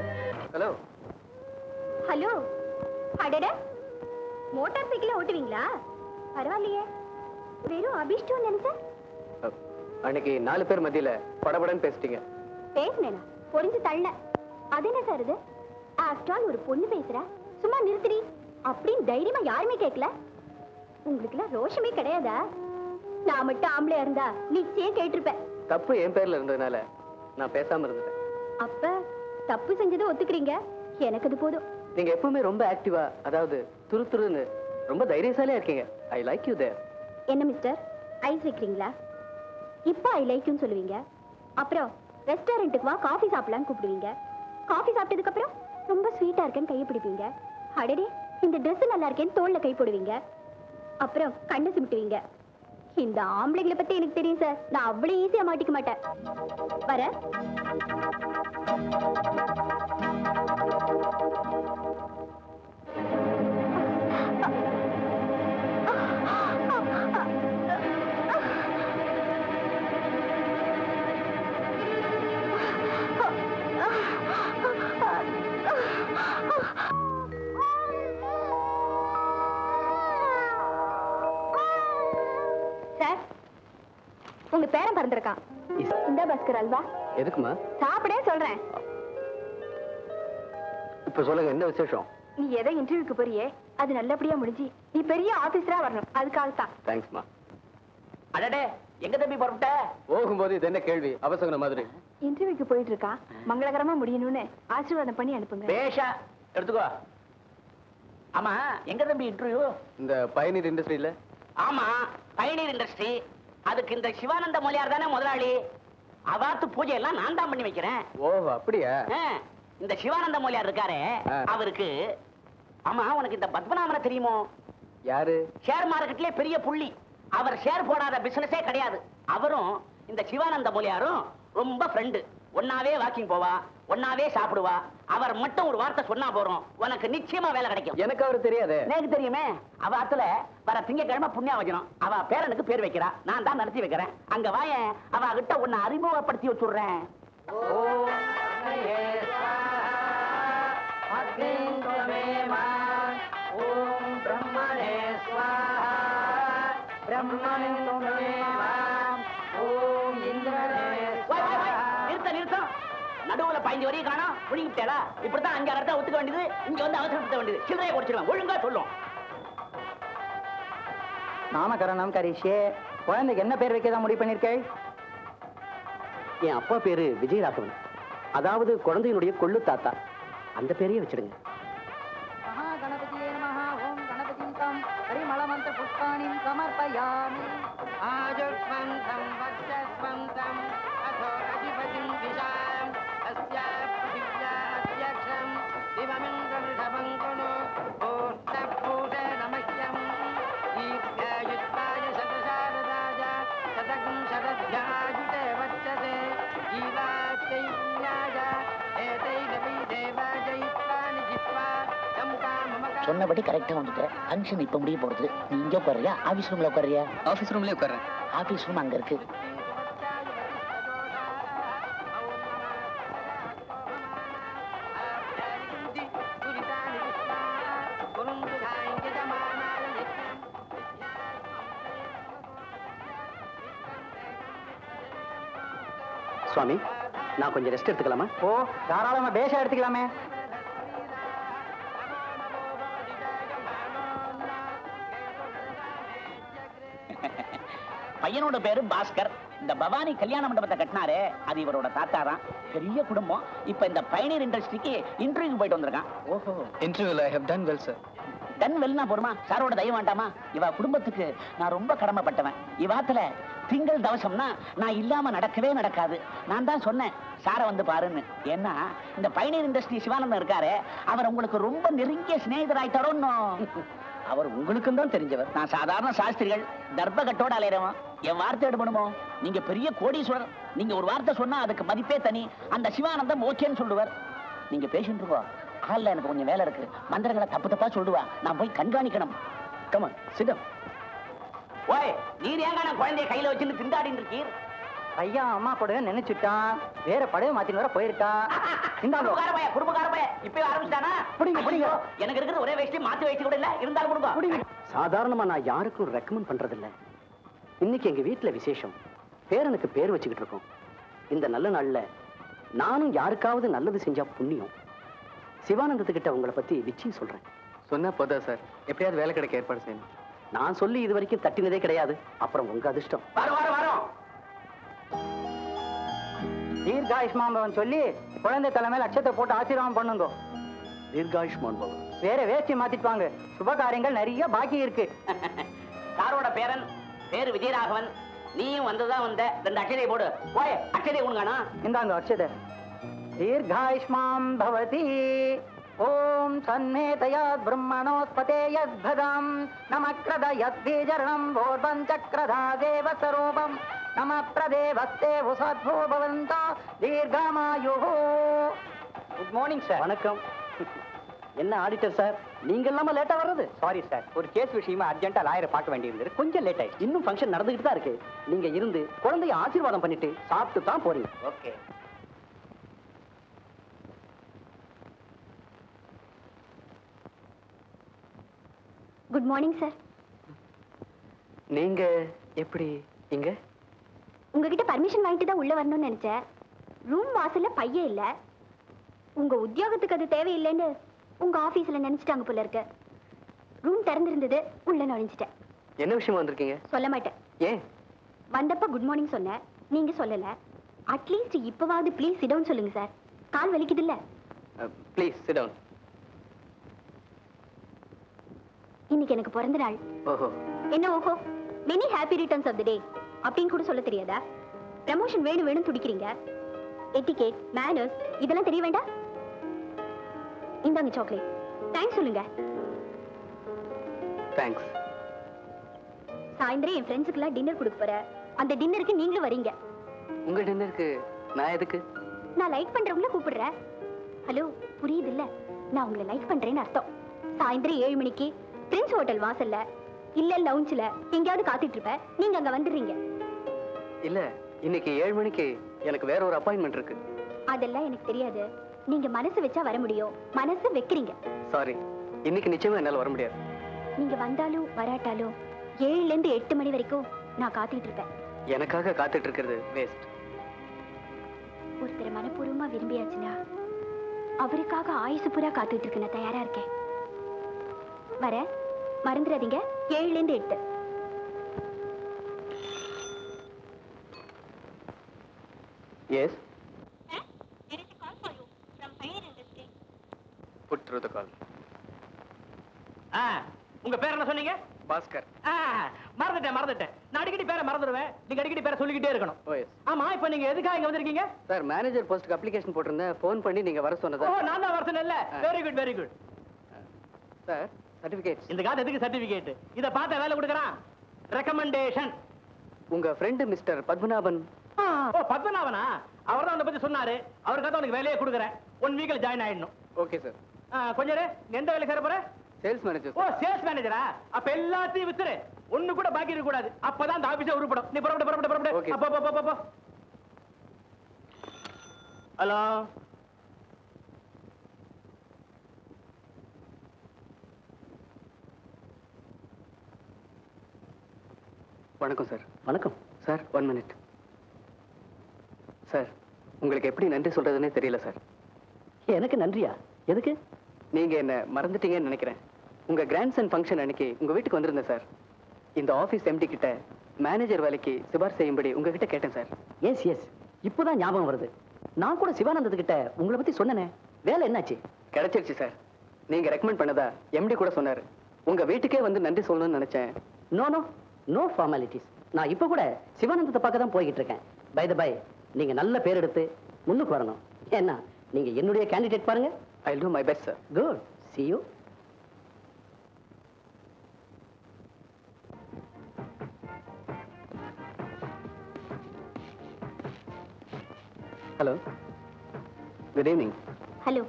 ஹலோ ஹலோ, அடட, மோட்டார் சைக்கிள ஓட்டுவீங்களா? பரவாயில்லையே, வெறும் அபிஷ்டம் நினைச்சேன். அன்னைக்கு 4 பேர் மத்தியில படபடன்னு பேசிட்டீங்க. பேசுனேனா? பொறிஞ்சு தள்ள. அது என்ன சார் இது? ஆஃப்டர் ஆல் ஒரு பொண்ணு பேசுற, சும்மா நிறுத்திடி அப்படின்னு தைரியமா யாருமே கேட்கல. உங்களுக்குலாம் ரோஷமே கிடையாதா? நான் மட்டும் ஆம்பளையா இருந்தா நிச்சயம் கேட்டிருப்பேன். தப்பு என் பேர்ல இருந்ததுனால நான் பேசாம இருந்துட்டேன். அப்ப தப்பு செஞ்சதை ஒத்துக்கிறீங்க, எனக்கு அது போதும். நீங்க எப்பவுமே ரொம்ப ஆக்டிவா, அதாவது துருதுருன்னு ரொம்ப தைரியசாலியா இருக்கீங்க. I like you there. என்ன மிஸ்டர், ஐஸ் வைக்கிறீங்களா? இப்ப ஐ லைக் யூன்னு சொல்லுவீங்க, அப்புறம் ரெஸ்டாரண்ட்டுக்கு வா காஃபி சாப்பிடலான்னு கூப்பிடுவீங்க. காஃபி சாப்பிட்டதுக்கு அப்புறம் ரொம்ப ஸ்வீட்டா இருக்கேன்னு கையை பிடிப்பீங்க. அடடே இந்த Dress நல்லா இருக்கேன்னு தோல்ல கை போடுவீங்க. அப்புறம் கண்ணை சிமிட்டுவீங்க. இந்த ஆம்பளைங்களை பத்தி எனக்கு தெரியும் சார், நான் அவ்வளவு ஈஸியா மாட்டிக்க மாட்டேன். வர சார், உங்க பேரன் பிறந்திருக்கான். இந்த பாஸ்கர் அல்வா எதுக்குமா? சாப்பிடே சொல்றேன். இப்ப சொல்லுங்க, என்ன விசேஷம்? நீ எதை இன்டர்வியூக்கு போறியே அது நல்லபடியா முடிஞ்சு நீ பெரிய ஆபீசரா வரணும், அதுக்காகத்தான். தேங்க்ஸ்மா. அடடே, எங்க தம்பி புறப்பட்ட? போகும்போது இது என்ன கேள்வி, அவசர மாதிரி. இன்டர்வியூக்கு போயிட்டு இருக்கா, மங்களகரமா முடியணும்னு ஆசீர்வாதம் பண்ணி அனுப்புங்க. பேஷா எடுத்துக்கோ. ஆமா, எங்க தம்பி இன்டர்வியூ? இந்த பயனீர் இண்டஸ்ட்ரியில. ஆமா, பயனீர் இண்டஸ்ட்ரி. அதுக்கு இந்த சிவானந்த மொழியார் தானே முதலாளி. அவாத்து பூஜை எல்லாம் நான் தான் பண்ணி வைக்கிறேன். ஓஹோ, அப்படியா? இந்த சிவானந்த மொழியார் இருக்காரு, அவருக்கு. ஆமா, உனக்கு இந்த பத்மநாபனை தெரியுமோ? யாரு? ஷேர் மார்க்கெட்லயே பெரிய புள்ளி. அவர் ஷேர் போடாத பிசினஸே கிடையாது. அவரும் இந்த சிவானந்த மொழியாரும் ரொம்ப ஃப்ரெண்டு. ஒன்னாவே வாக்கிங் போவா, ஒன்னாவே சாப்பிடுவா. அவர் மட்டும் ஒரு வார்த்தை சொன்னா போறோம், உனக்கு நிச்சயமா வேலை கிடைக்கும். எனக்கு அவரு தெரியாது. எனக்கு தெரியுமே. அவ ஆத்துல வர திங்கக்கிழமை புண்ணியா வச்சணும். அவ பேரனுக்கு பேர் வைக்கிறா, நான் தான் நடத்தி வைக்கிறேன். அங்க வாய, அவ கிட்ட உன்னை அறிமுகப்படுத்தி வச்சுடுறேன். நிறுத்தம். நடுவுல 15 வரையும் காணோம், புடிங்கிட்டேடா. இப்படித்தான் 5 இடத்த ஒத்துக்க வேண்டியது, இங்க வந்து அவசரப்படுத்த வேண்டியது. சில்லறையை குடிச்சிருவேன், ஒழுங்கா சொல்லும். நாமகரணம் கரிஷே. குழந்தைக்கு என்ன பேர் வைக்கதான் முடிவு பண்ணிருக்கேள்? என் அப்பா பேரு விஜயராகவன், அதாவது குழந்தையினுடைய கொள்ளு தாத்தா. அந்த பேரையே வச்சிடுங்க. மகாகணபதியே நமஹ. ஓம் கணபதிம் தம் பரிமளமந்திர புஷ்பாணிம் சமர்ப்பயாமி. ஆஜுஷ்மந்தம் வர்ச்சஸ்வந்தம் அதோ அதிபதிம் விஷாம் அஸ்யா பிருத்திவ்யா அத்யக்ஷம் திவமிந்திரமிஷபம் குணு பூர்ணபூஷே நமஹ்யம். ஈர்யாயுஷ்மாய சதசாரதாய சதகம் சதத்யாயுதே வச்சதே ஜீவாத்யை புண்ணியாய ஏதைன வை தேவாஜயித்வானி ஜித்வா சம்காமமகா. சொன்னபடி கரெக்டா வந்துட்டு ஃபங்க்ஷன் இப்ப முடிய போறது. நீ இங்க உட்காரியா, ஆபீஸ் ரூம்ல உட்காரியா? ஆபீஸ் ரூம்லயே உட்கார்றேன். ஆபீஸ் ரூம் அங்க இருக்கு. சுவாமி, நான் கொஞ்சம் ரெஸ்ட் எடுத்துக்கலாமா? ஓ, தாராளமா பேஷா எடுத்துக்கலாமே. பையனோட பேரு பாஸ்கர். இந்த பவானி கல்யாண மண்டபத்தை கட்டினாரு, அது இவரோட தாத்தா தான். பெரிய குடும்பம். இப்ப இந்த பயனீர் இண்டஸ்ட்ரிக்கு இன்டர்வியூ போயிட்டு வந்திருக்கான். ஓஹோ, இன்டர்வியூல I have done well sir. Done வெல்னா போருமா? சாரோட தயவு வேண்டாமா? இவ குடும்பத்துக்கு நான் ரொம்ப கடமைப்பட்டவன். இவாத்துல திங்கள் தவசம்னா நான் இல்லாம நடக்கவே நடக்காது. நான் தான் சொன்னேன் சாரை வந்து பாருன்னு. ஏன்னா இந்த பைனியர் இண்டஸ்ட்ரி சிவானந்தம் இருக்காரு, அவர் உங்களுக்கு ரொம்ப நெருங்கிய சிநேகிதராயிட்டாரோன்னு. அவர் உங்களுக்கும் தான் தெரிஞ்சவர். நான் சாதாரண சாஸ்திரிகள், தர்பகட்டோட அலையறவன். என் வார்த்தை எடுபடுமோ? நீங்க பெரிய கோடீஸ்வரர். நீங்க ஒரு வார்த்தை சொன்னா அதுக்கு மதிப்பே தனி. அந்த சிவானந்தம் ஓகேன்னு சொல்லுவார். நீங்க பேசிட்டு இருக்கோ, ஹால்ல எனக்கு கொஞ்சம் வேலை இருக்கு. மந்திரங்களை தப்பு தப்பா சொல்லுவா, நான் போய் கண்காணிக்கணும். கமன் சிதம். ஓய், நீர் ஏங்க நான் குழந்தைய கையில வச்சுன்னு திண்டாடிட்டு இருக்கீர்? பையன் அம்மா கூட நினைச்சுட்டான், வேற படவை மாத்தின்னு வர போயிருக்கான். குடும்பக்கார பைய இப்பவே ஆரம்பிச்சிட்டானா? எனக்கு இருக்கிற ஒரே வயசுல மாத்தி வயசு கூட இல்ல, இருந்தாலும் கொடுங்க. சாதாரணமா நான் யாருக்கும் ரெக்கமெண்ட் பண்றதில்ல. இன்னைக்கு எங்க வீட்டுல விசேஷம். பேரனுக்கு பேர் வச்சுக்கிட்டு இருக்கோம். இந்த நல்ல நாள்ல நானும் யாருக்காவது நல்லது செஞ்சா புண்ணியம். சிவானந்தத்துக்கிட்ட உங்களை பத்தி நிச்சயம் சொல்றேன். சொன்னா போதா சார், எப்படியாவது வேலை கிடைக்க ஏற்பாடு செய்யணும். நான் சொல்லி இது வரைக்கும் தட்டினதே கிடையாது. அப்புறம் உங்க அதிர்ஷ்டம். வரோம். தீர்காயுஷ்மான் சொல்லி குழந்தை தலைமையில் அட்சத்தை போட்டு ஆசீர்வாதம் பண்ணுங்க. தீர்காயுஷ்மான் பவன். வேற வேஷ்டி மாத்திட்டு வாங்க, சுப காரியங்கள் நிறைய பாக்கி இருக்கு. சாரோட பேரன் பேரு விஜயராகவன். நீயும் வந்ததான் வந்த. 2 அட்சதை போடு. போய் அட்சதை உண்கானா? இந்தாங்க அட்சதை. தீர்காயுஷ்மாம் பவதி. ஓம் சன்மேதயாத் பிரம்மணோஸ்பதே யத்பதம் நமக்ரத யத்பீஜரணம் போர்வம் சக்ரதா தேவ ஸ்வரூபம் நம பிரதேவஸ்தே உசத்போ பவந்தா தீர்காமாயுः. Good morning sir. வணக்கம். என்ன ஆடிட்டர் சார், நீங்க இல்லாம லேட்டா வர்றது? சாரி சார், ஒரு கேஸ் விஷயமா அர்ஜென்ட்டா லாயரை பார்க்க வேண்டியிருந்தது, கொஞ்சம் லேட் ஆயிடுச்சு. இன்னும் ஃபங்க்ஷன் நடந்துகிட்டு தான் இருக்கு. நீங்க இருந்து குழந்தைய ஆசீர்வாதம் பண்ணிட்டு சாப்பிட்டு தான் போறீங்க. ஓகே. Good morning sir. நீங்க எப்படி இங்க? உங்ககிட்ட பர்மிஷன் வாங்கிட்டு தான் உள்ள வரணும்னு நினைச்சேன். ரூம் வாசல்ல பையன் இல்ல. உங்க உத்தியோகத்துக்கு அது தேவையில்லைன்னு உங்க ஆபீஸ்ல நினைச்சிட்டாங்க போல இருக்கு. ரூம் திறந்திருந்தது, உள்ள நுழைஞ்சிட்டேன். என்ன விஷயமா வந்திருக்கீங்க? சொல்ல மாட்டேன். ஏன்? வந்தப்ப குட் மார்னிங் சொன்னேன், நீங்க சொல்லல. அட்லீஸ்ட் இப்பவாவது ப்ளீஸ் சிட் டவுன் சொல்லுங்க சார். கால் வலிக்குது இல்ல? Please sit down. இன்னைக்கு எனக்கு பிறந்த நாள். ஓஹோ. என்ன ஓஹோ? Many happy returns of the day அப்படின்னு கூட சொல்ல தெரியாதா? ப்ரமோஷன் வேணும் துடிக்கிறீங்க. எட்டிகேட், மேனர்ஸ் இதெல்லாம் தெரிய வேண்டாம்? இந்தாங்க சாக்லேட். தேங்க்ஸ் சொல்லுங்க. தேங்க்ஸ். சாயந்தரம் என் ஃப்ரெண்ட்ஸுக்குலாம் டின்னர் கொடுக்க போறேன். அந்த டின்னருக்கு நீங்களும் வரீங்க. உங்க டின்னருக்கு நான் எதுக்கு? நான் லைக் பண்றவங்கள கூப்பிடுறேன். ஹலோ, புரியுது இல்ல? நான் உங்களை லைக் பண்றேன்னு அர்த்தம். சாயந்தரம் 7 மணிக்கு பிரின்ஸ் ஹோட்டல் வாசல்ல இல்ல லவுஞ்சில எங்கேயாவது காத்துட்டு இருப்பேன். நீங்க அங்க வந்துடுறீங்க. இல்ல, இன்னைக்கு 7 மணிக்கு எனக்கு வேற ஒரு அப்பாயின்மெண்ட் இருக்கு. அதெல்லாம் எனக்கு தெரியாது. நீங்க மனசு வச்சா வர முடியும். மனசு வைக்கிறீங்க. சாரி, இன்னைக்கு நிச்சயமா என்னால வர முடியாது. நீங்க வந்தாலும் வராட்டாலும் 7ல இருந்து 8 மணி வரைக்கும் நான் காத்துட்டு இருப்பேன். எனக்காக காத்துட்டு இருக்கிறது வேஸ்ட். ஒருத்தர் மனப்பூர்வமா விரும்பியாச்சுன்னா அவருக்காக ஆயுசு பூரா காத்துட்டு இருக்க நான் தயாரா இருக்கேன். வர மறந்துடாதீங்க. 7ல இருந்து 8. Yes. There is a call for you from Pioneer Industry. Put through the call. உங்க பேர் என்ன சொன்னீங்க? பாஸ்கர். மறந்துட்டேன். நான் அடிக்கடி பேரை மறந்துடுவேன். நீங்க அடிக்கடி பேரை சொல்லிக்கிட்டே இருக்கணும். ஓ எஸ். ஆமா, இப்போ நீங்க எதுக்காக இங்க வந்திருக்கீங்க? சார், மேனேஜர் போஸ்ட்க்கு அப்ளிகேஷன் போட்டிருந்தேன். ஃபோன் பண்ணி நீங்க வர சொன்னதா? ஓ, நான் தான் வரேன் இல்ல. Very good very good. Sir, certificate. இந்த காலத்து எதுக்கு சர்டிபிகேட்? இத பார்த்த வேலை கொடுக்கறான். ரெக்கமெண்டேஷன். உங்க ஃப்ரெண்ட் மிஸ்டர் பத்மநாபன். ஓ, பத்மநாபனா? அவர்தான் உன்னை பத்தி சொன்னாரு. அவருக்காக உனக்கு வேலையே கொடுக்கறேன். 1 வீக்ல ஜாயின் ஆயிடணும். Okay sir. கொஞ்சம் இரு. நீ எந்த வேலை சேர போற? Sales manager. ஓ, சேல்ஸ் மேனேஜரா? அப்ப எல்லாத்தையும் வித்துரு. ஒண்ணு கூட பாக்கி இருக்க கூடாது. அப்பதான் அந்த ஆபீஸே உருப்படும். நீ புறப்படு. Okay. அப்போ. ஹலோ. வணக்கம் சார். வணக்கம் சார், 1 மினிட். சார், உங்களுக்கு எப்படி நன்றி சொல்றதுன்னே தெரியல சார். எனக்கு நன்றியா? எதுக்கு? நீங்க என்ன மறந்துட்டீங்கன்னு நினைக்கிறேன். உங்க கிராண்ட்சன் ஃபங்க்ஷன் அன்னைக்கு உங்க வீட்டுக்கு வந்திருந்தேன் சார். இந்த ஆபீஸ் எம்டி கிட்ட மேனேஜர் வேலைக்கு சிபாரிசு செய்யும்படி உங்ககிட்ட கேட்டேன் சார். எஸ் இப்போதான் ஞாபகம் வருது. நான் கூட சிவானந்தத்துக்கிட்ட உங்களை பத்தி சொன்னேனே. வேலை என்னாச்சு? கிடைச்சிருச்சு சார். நீங்க ரெக்கமெண்ட் பண்ணதா எம்டி கூட சொன்னாரு. உங்க வீட்டுக்கே வந்து நன்றி சொல்லணும்னு நினைச்சேன். No no no formalities. நான் இப்ப கூட சிவானந்தத்தை பார்க்க தான் போய்கிட்டு இருக்கேன். பை த பை, நீங்க நல்ல பேர் எடுத்து முன்னுக்கு வரணும். ஏன்னா நீங்க என்னுடைய கேண்டிடேட் பாருங்க. I will do my best sir. Good, see you. Hello, good evening. Hello.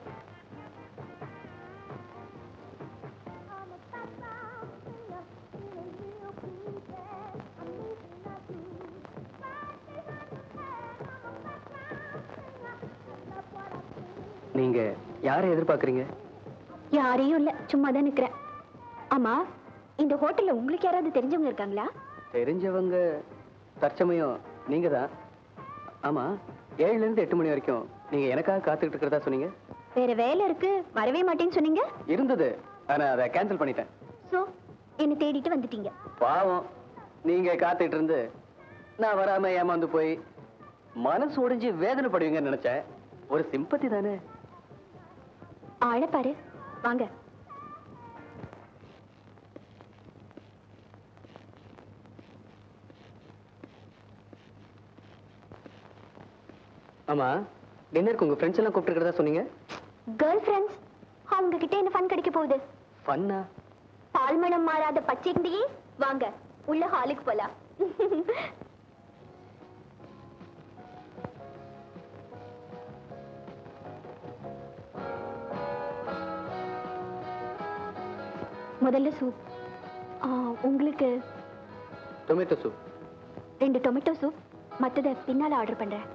நீங்க யாரை எதிர்பார்க்கறீங்க? யாரையும் இல்ல, சும்மா தான் நிக்கிறேன். ஆமா, இந்த ஹோட்டல்ல உங்களுக்கு யாராவது தெரிஞ்சவங்க இருக்காங்களா? தெரிஞ்சவங்க தற்சமயம் நீங்க தான். ஆமா, 7ல இருந்து 8 மணி வரைக்கும் நீங்க எனக்காக காத்துக்கிட்டு இருக்கிறதா சொன்னீங்க. வேற வேலை இருக்கு, வரவே மாட்டேன்னு சொன்னீங்க. இருந்தது, ஆனா அதை கேன்சல் பண்ணிட்டேன். சோ என்ன தேடிட்டு வந்துட்டீங்க. பாவம், நீங்க காத்துட்டு இருந்து நான் வராம ஏமாந்து போய் மனசு ஒடிஞ்சு வேதனைப்படுவீங்கன்னு நினைச்சேன். ஒரு சிம்பத்தி தானே. ஆள பாரு, வாங்க. ஆமா, டின்னருக்கு உங்க ஃப்ரெண்ட்ஸ் எல்லாம் கூப்பிட்டுருக்கிறதா சொன்னீங்க. Girl friends? அவங்க கிட்ட என்ன ஃபன் கிடைக்க போகுது? ஃபன்னா? பால்மணம் மாறாத பச்சைந்தியே. வாங்க, உள்ள ஹாலுக்கு போலாம். முதல்ல சூப். உங்களுக்கு டொமேட்டோ சூப். 2 tomato soup. மத்தத பின்னால ஆர்டர் பண்றேன்.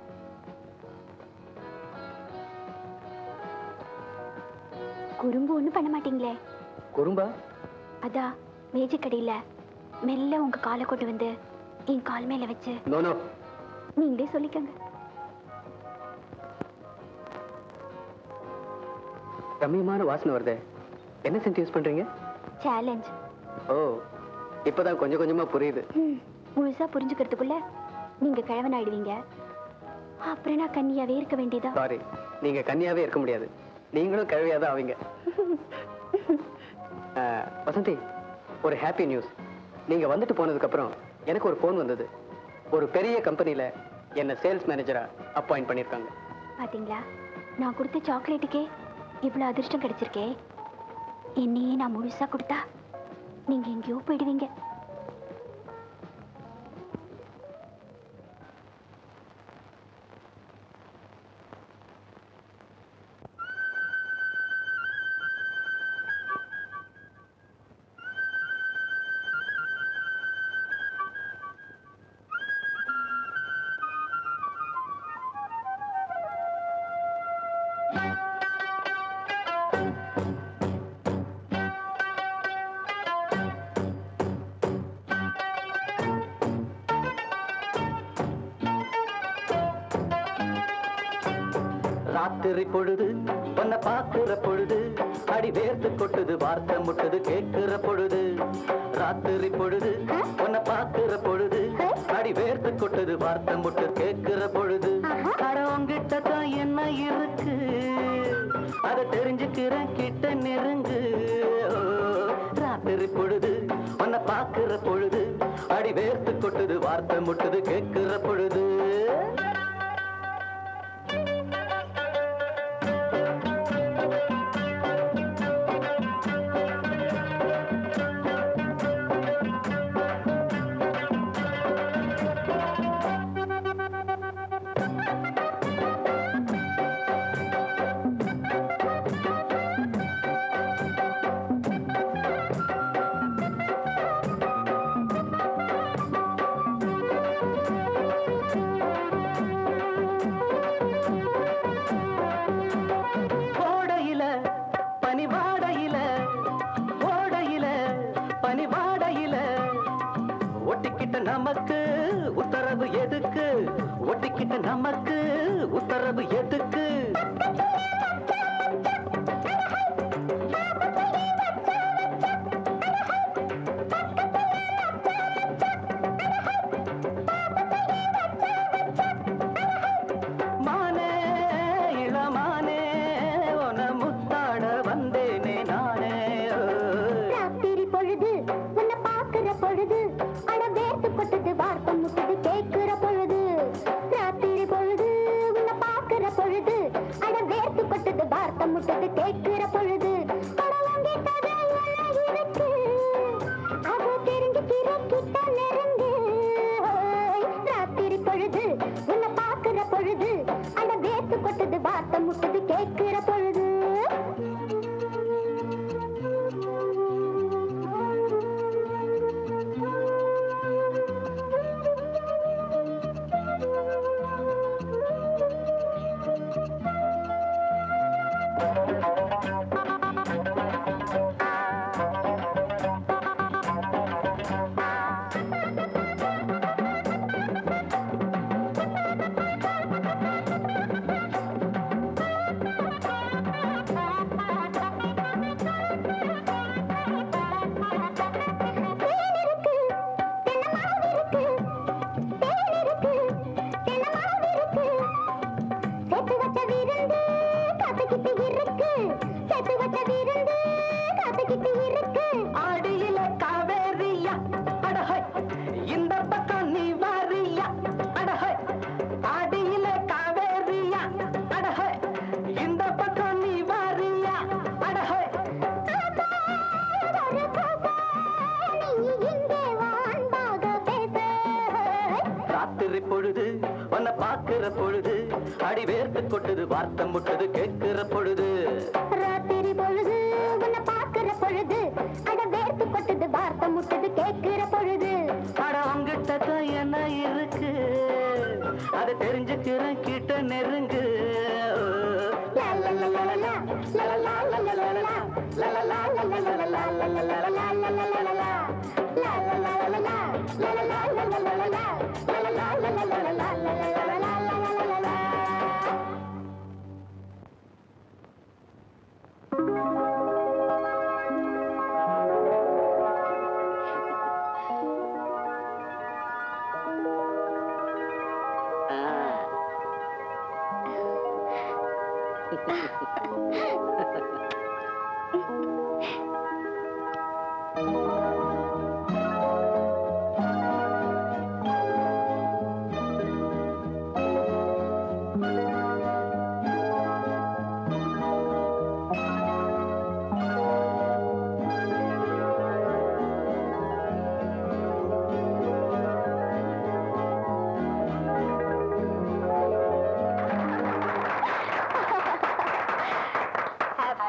குறும்பு ஒண்ணும் பண்ண மாட்டீங்களே? குறும்பா? அதான் மேஜை கடையில மெல்ல உங்க காலை கொண்டு வந்து என் கால் மேல வச்சு. நோ நோ, நீங்களே சொல்லிக்கங்க. ரம்மியமான வாசனை வருதே. என்ன சென்ட் யூஸ் பண்றீங்க? சேலஞ்ச். ஓ, இப்பதான் கொஞ்சம் கொஞ்சமா புரியுது. முழுசா புரிஞ்சுக்கிறதுக்குள்ள நீங்க கிழவன் ஆயிடுவீங்க. அப்புறம் நான் கன்னியாவே இருக்க வேண்டியதா? சாரி, நீங்க கன்னியாவே இருக்க முடியாது. நீங்களும் கிழவியாதான் ஆவீங்க. வசந்தி, ஒரு ஹாப்பி நியூஸ். நீங்க வந்துட்டு போனதுக்கு அப்புறம் எனக்கு ஒரு போன் வந்தது. ஒரு பெரிய கம்பெனில என்ன சேல்ஸ் மேனேஜரா அப்பாயிண்ட் பண்ணிருக்காங்க. பாத்தீங்களா, நான் கொடுத்த சாக்லேட்டுக்கே இவ்வளவு அதிர்ஷ்டம் கிடைச்சிருக்கே. என்னையே நான் முழுசா கொடுத்தா நீங்க எங்கேயோ போயிடுவீங்க. ராத்திரி பொழுது உன்னை பார்க்கிற பொழுது அடி வேர்த்து கொட்டுது, வார்த்தை முட்டுது கேட்கிற பொழுது. ராத்திரி பொழுது உன்னை பார்க்கிற பொழுது அடி வேர்த்து கொட்டுது, வார்த்தை முட்டு கேட்கிற பொழுது. கடவுங்கிட்ட தான் என்ன இருக்கு அதை தெரிஞ்சுக்கிறேன், கிட்ட நெருங்கு. ராத்திரி பொழுது உன்னை பார்க்கிற பொழுது அடி வேர்த்து கொட்டுது, வார்த்தை முட்டுது கேட்கிற பொழுது. நமக்கு உத்தரவு எதுக்கு? ஒட்டிக்கிட்ட நமக்கு உத்தரவு எதுக்கு? மானே இளமானே உன முத்தாட வந்தேனே நானே. ராத்திரி வார்த்தை முட்டது கேட்கிற பொழுது படவங்கே கதை இருக்கு அது தெரிஞ்சுக்கிற கிட்ட நெருங்கு ராத்திரி பொழுது உன்னை பார்க்கிற பொழுது அந்த வேத்து கொட்டது வார்த்தை முட்டது கேட்கிற பொழுது அடி வேர்த்து கொட்டது வார்த்தை முட்டது கேட்கிற பொழுது ராத்திரி பொழுது உன்னை பார்க்கிற பொழுது அட வேர்த்து கொட்டது வார்த்தை முட்டது கேட்கிற பொழுது அட உங்கிட்ட என்ன இருக்கு அதை தெரிஞ்சுக்கிற கிட்ட நெருங்கு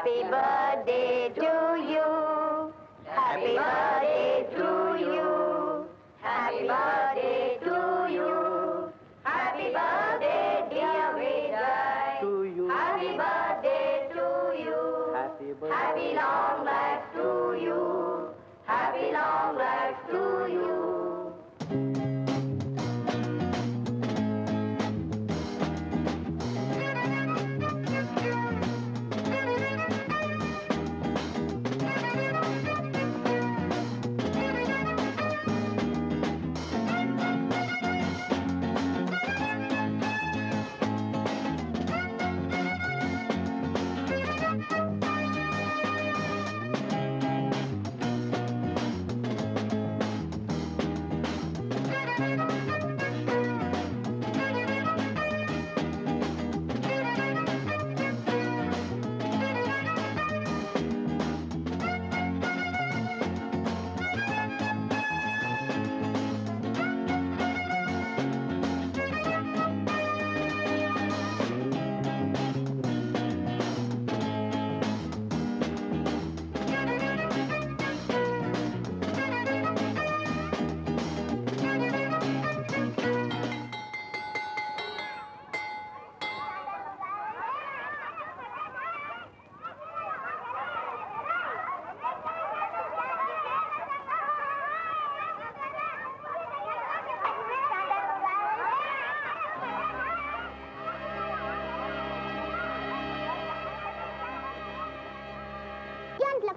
Happy birthday to you. Happy birthday to you. Happy birthday to you. Happy birthday, dear Vijay. To you. Happy birthday to you. Happy birthday. Happy long life to you. Happy long life to you.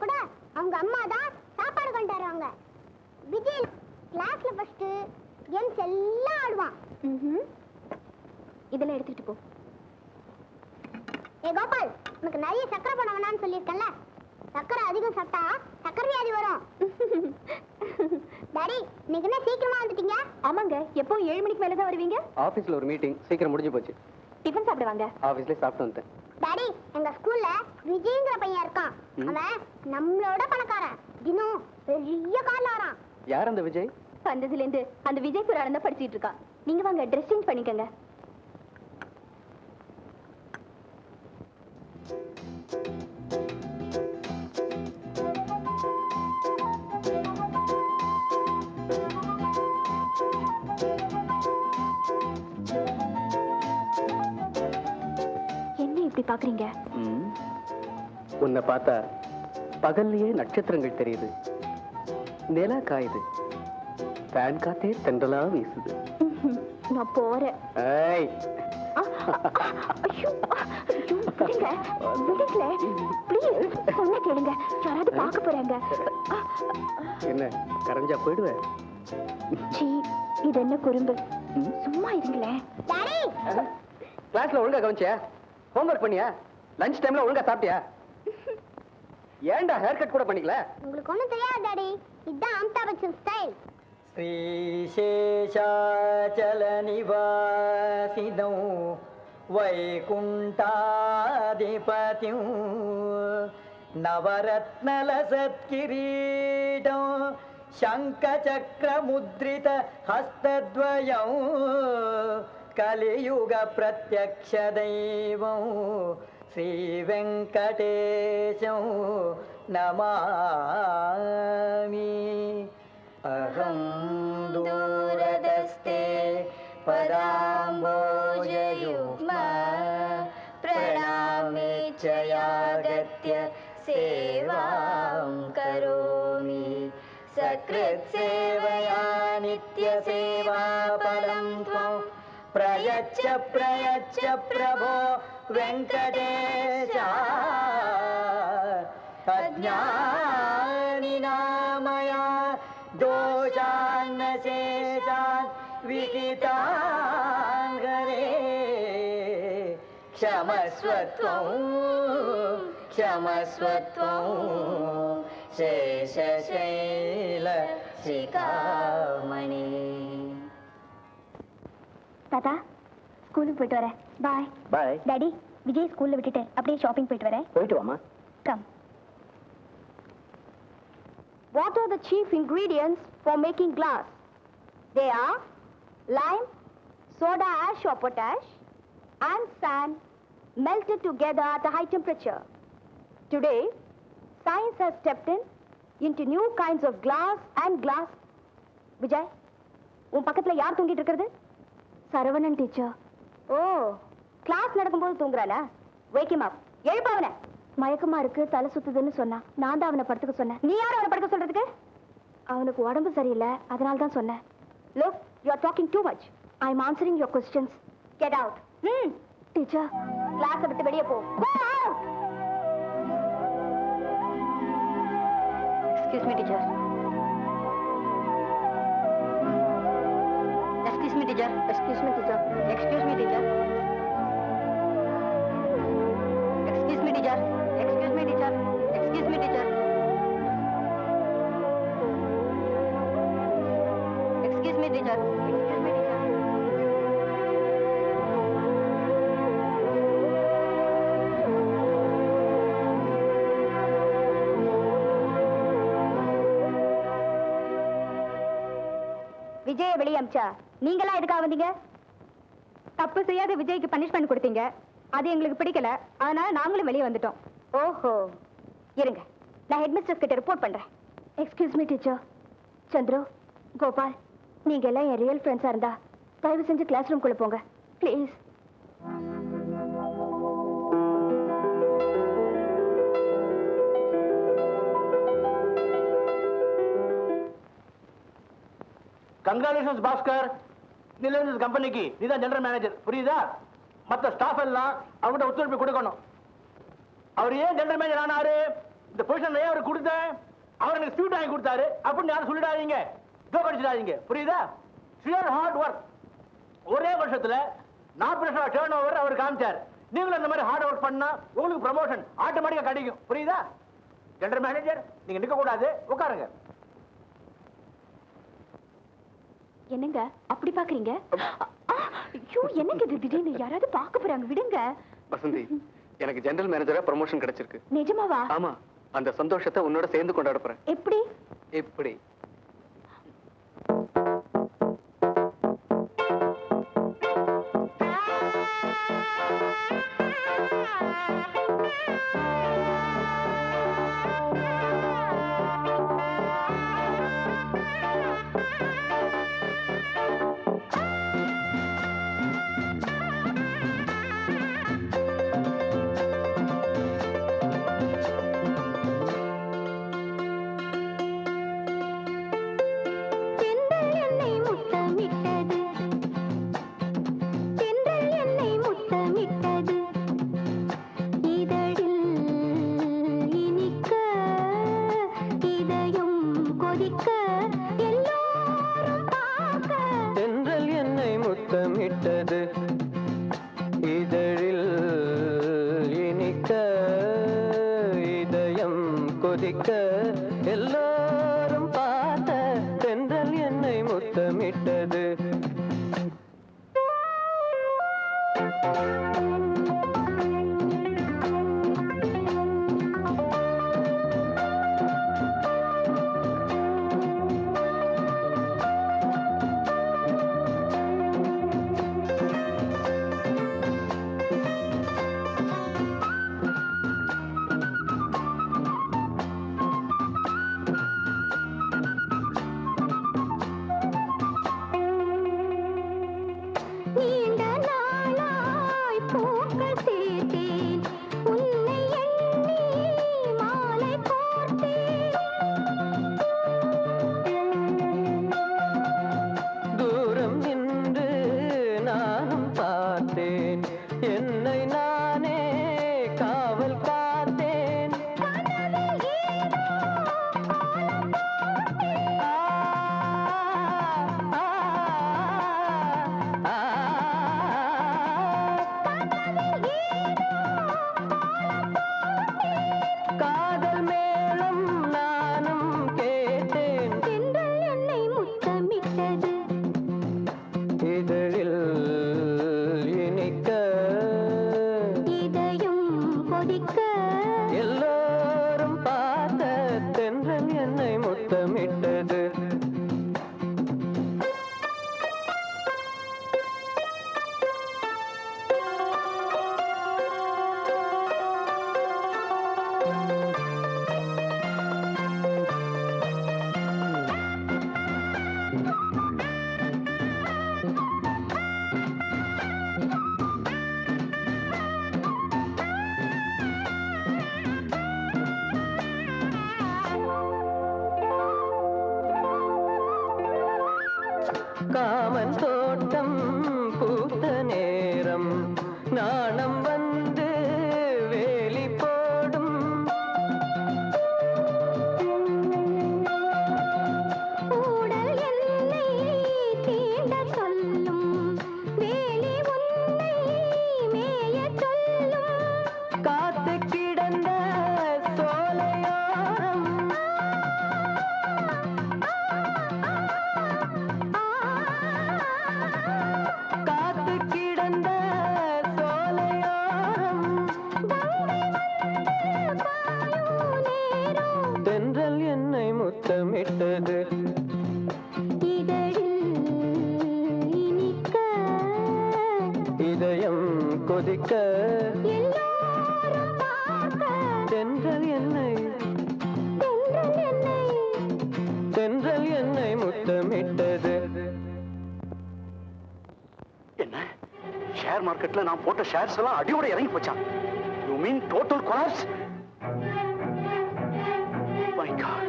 கூட அவங்க அம்மா தான் சாப்பாடு கொண்டு வருவாங்க. விஜய் கிளாஸ்ல first games எல்லாம் ஆடுவான். இதெல்லாம் எடுத்துட்டு போ. ஏ கோபால், உனக்கு நிறைய சக்கரை போட வேணாம்னு சொல்லியிருக்கேன்ல. சக்கரை அதிகம் சாப்பிட்டா சக்கரை வியாதி வரும். டாடி, இன்னைக்கு என்ன சீக்கிரமா வந்துட்டீங்க? ஆமாங்க, எப்போ 7 மணிக்கு மேல தான் வருவீங்க? ஆபீஸ்ல ஒரு மீட்டிங், சீக்கிரம் முடிஞ்சு போச்சு. டிஃபன் சாப்பிடுவாங்க. ஆபீஸ்ல சாப்பிட்டு வந்துட்டேன். டாடி எங்க ஸ்கூல்ல விஜய்ங்கிற பையன் இருக்கான். அவன் நம்மளோட பணக்காரன். தினம் பெரிய கார்ல வரான். யார் அந்த விஜய்? வந்ததுல இருந்து அந்த விஜய் புராணம் தான் படிச்சிட்டு இருக்கான். நீங்க வாங்க ட்ரெஸ் சேஞ்ச் பண்ணிக்கங்க. என்ன இப்படி பாக்குறீங்க? உன்னை பார்த்தா பகல்லையே நட்சத்திரங்கள் தெரியுது, நிலா காயுது, ஃபேன் காத்தே தென்றலா வீசுது. நான் போறேன். ஏய், ஐயோ, ஐயோ, விடுங்க, விடுங்களே. ப்ளீஸ், சொன்னா கேளுங்க. யாராவது பார்க்க போறாங்க. என்ன கரைஞ்சா போயிடுவேன்? சீ, இது என்ன குறும்பு? சும்மா இருங்களேன். டாடி கிளாஸ்ல ஒழுங்கா கவனிச்சியா? ஹோம்வொர்க் பண்ணியா? லஞ்ச் டைம்ல ஒழுங்கா சாப்பிட்டியா? ஏன்டா ஹேர் கட் கூட பண்ணிக்கல? உங்களுக்கு ஒண்ணும் தெரியாது டாடி. இதுதான் அமிதாப் பச்சன் ஸ்டைல். श्रीशेषाचलनिवासिनौ वैकुण्ठाधिपतिं नवरत्नलसत्किरीटं शङ्खचक्रमुद्रितहस्तद्वयं कलियुगप्रत्यक्षदैवं श्रीवेङ्कटेशं नमामि। अहं दूरदस्ते पदाम्बोजयुग्मा प्रणामे च यागत्य सेवां करोमि। सकृत्सेवया नित्यसेवाफलं त्वं प्रयच्छ प्रयच्छ प्रभो वेङ्कटेश। अज्ञानिनामया दोषान्न शेषान् विहितान् हरे। क्षमस्वत्वं क्षमस्वत्वं शेषशैलशिखामणि। தாத்தா, ஸ்கூலுக்கு போயிட்டு வரேன். பாய். பாய். டாடி, விஜய் ஸ்கூல்ல விட்டுட்டு அப்படியே ஷாப்பிங் போயிட்டு வரேன். போயிட்டு வாமா. Come. What are the chief ingredients for making glass? They are lime, soda ash or potash, and sand melted together at a high temperature. Today, science has stepped in into new kinds of glass and glass. Vijay, உன் பக்கத்துல யார் தூங்கிட்டு இருக்கிறது? Saravanan teacher. ஓ, class நடக்கும்போது தூங்குறானா? Wake him up. எழுப்பவன. மயக்கமா இருக்கு, தலை சுத்துதுன்னு சொன்னா. நான் தான் அவனை படுத்துக்க சொன்னேன். நீ யார் அவனை படுக்க சொல்றதுக்கு? அவனுக்கு உடம்பு சரியில்லை, அதனால தான் சொன்னேன். Look, you are talking too much. I am answering your questions. Get out. Teacher, class விட்டு வெளியே போ. Go out. Excuse me teacher. Excuse me teacher. Excuse me teacher. Excuse me teacher. Excuse me teacher. Excuse me teacher. Excuse me teacher. Excuse me teacher. Excuse me teacher. விஜய வெளியே அமிச்சா நீங்களா எதுக்காக வந்தீங்க? தப்பு செய்யாத விஜய்க்கு பனிஷ்மெண்ட் கொடுத்தீங்க, அது எங்களுக்கு பிடிக்கல, அதனால நாங்களும் வெளியே வந்துட்டோம். ஓஹோ, இருங்க, நான் ஹெட்மிஸ்டர்ஸ் கிட்ட ரிப்போர்ட் பண்றேன். Excuse me teacher. Chandru, Gopal, நீங்க எல்லாம் என் ரியல் ஃப்ரெண்ட்ஸா இருந்தா தயவு செஞ்சு கிளாஸ் ரூம்குள்ள போங்க ப்ளீஸ். கங்க்ராச்சுலேஷன்ஸ் பாஸ்கர். இதுல இருந்து கம்பெனிக்கு நீதான் ஜெனரல் மேனேஜர், புரியுதா? மற்ற ஸ்டாஃப் எல்லாம் அவங்ககிட்ட ஒத்துழைப்பு கொடுக்கணும். அவர் ஏன் ஜெனரல் மேனேஜர் ஆனாரு, இந்த பொசிஷன் ஏன் அவர் கொடுத்தேன், அவர் எனக்கு ஸ்வீட் வாங்கி கொடுத்தாரு அப்படின்னு யாரும் சொல்லிடாதீங்க, ஜோக் அடிச்சிடாதீங்க, புரியுதா? Shear hard work. ஒரே வருஷத்துல 40% டர்ன் ஓவர் அவர் காமிச்சார். நீங்களும் அந்த மாதிரி ஹார்ட் ஒர்க் பண்ணா உங்களுக்கு ப்ரமோஷன் ஆட்டோமேட்டிக்கா கிடைக்கும், புரியுதா? ஜெனரல் மேனேஜர் நீங்க நிக்க கூடாது, உட்காருங்க. என்னங்க அப்படி பாக்குறீங்க? ஐயோ, என்னங்க இது திடீர்னு? யாராவது பார்க்க போறாங்க, விடுங்க. வசந்தி, எனக்கு ஜெனரல் மேனேஜரா ப்ரமோஷன் கிடைச்சிருக்கு. நிஜமாவா? ஆமா, அந்த சந்தோஷத்தை உன்னோட சேர்ந்து கொண்டாட போறேன். எப்படி? எப்படி? எல்லாரும் பார்த்த தென்றல் என்னை முத்தமிட்டது. எல்லாரும் பார்த்த தென்றல் என்னை முத்தமிட்டது. காமன் தோட்டம் பூத்த நேரம் நாணம் வந்து வேலி போடும். ஊடல் என்னை தீண்ட சொல்லும், வேலி உன்னை மேய சொல்லும். காத்து கிடந்த சோலையோரம் காத்து கிடந்த சோலையோரம் தென்றல் என்னை முத்தமிட்டது. இதழில் இனிக்க இதயம் கொதிக்க எல்லோரும் பார்க்க தென்றல் என்னை தென்றல் என்னை முத்தமிட்டது. என்ன ஷேர் மார்க்கெட்ல நான் போட்ட ஷேர்ஸ் எல்லாம் அடியோட இறங்கி போச்சான். You mean total collapse? My god.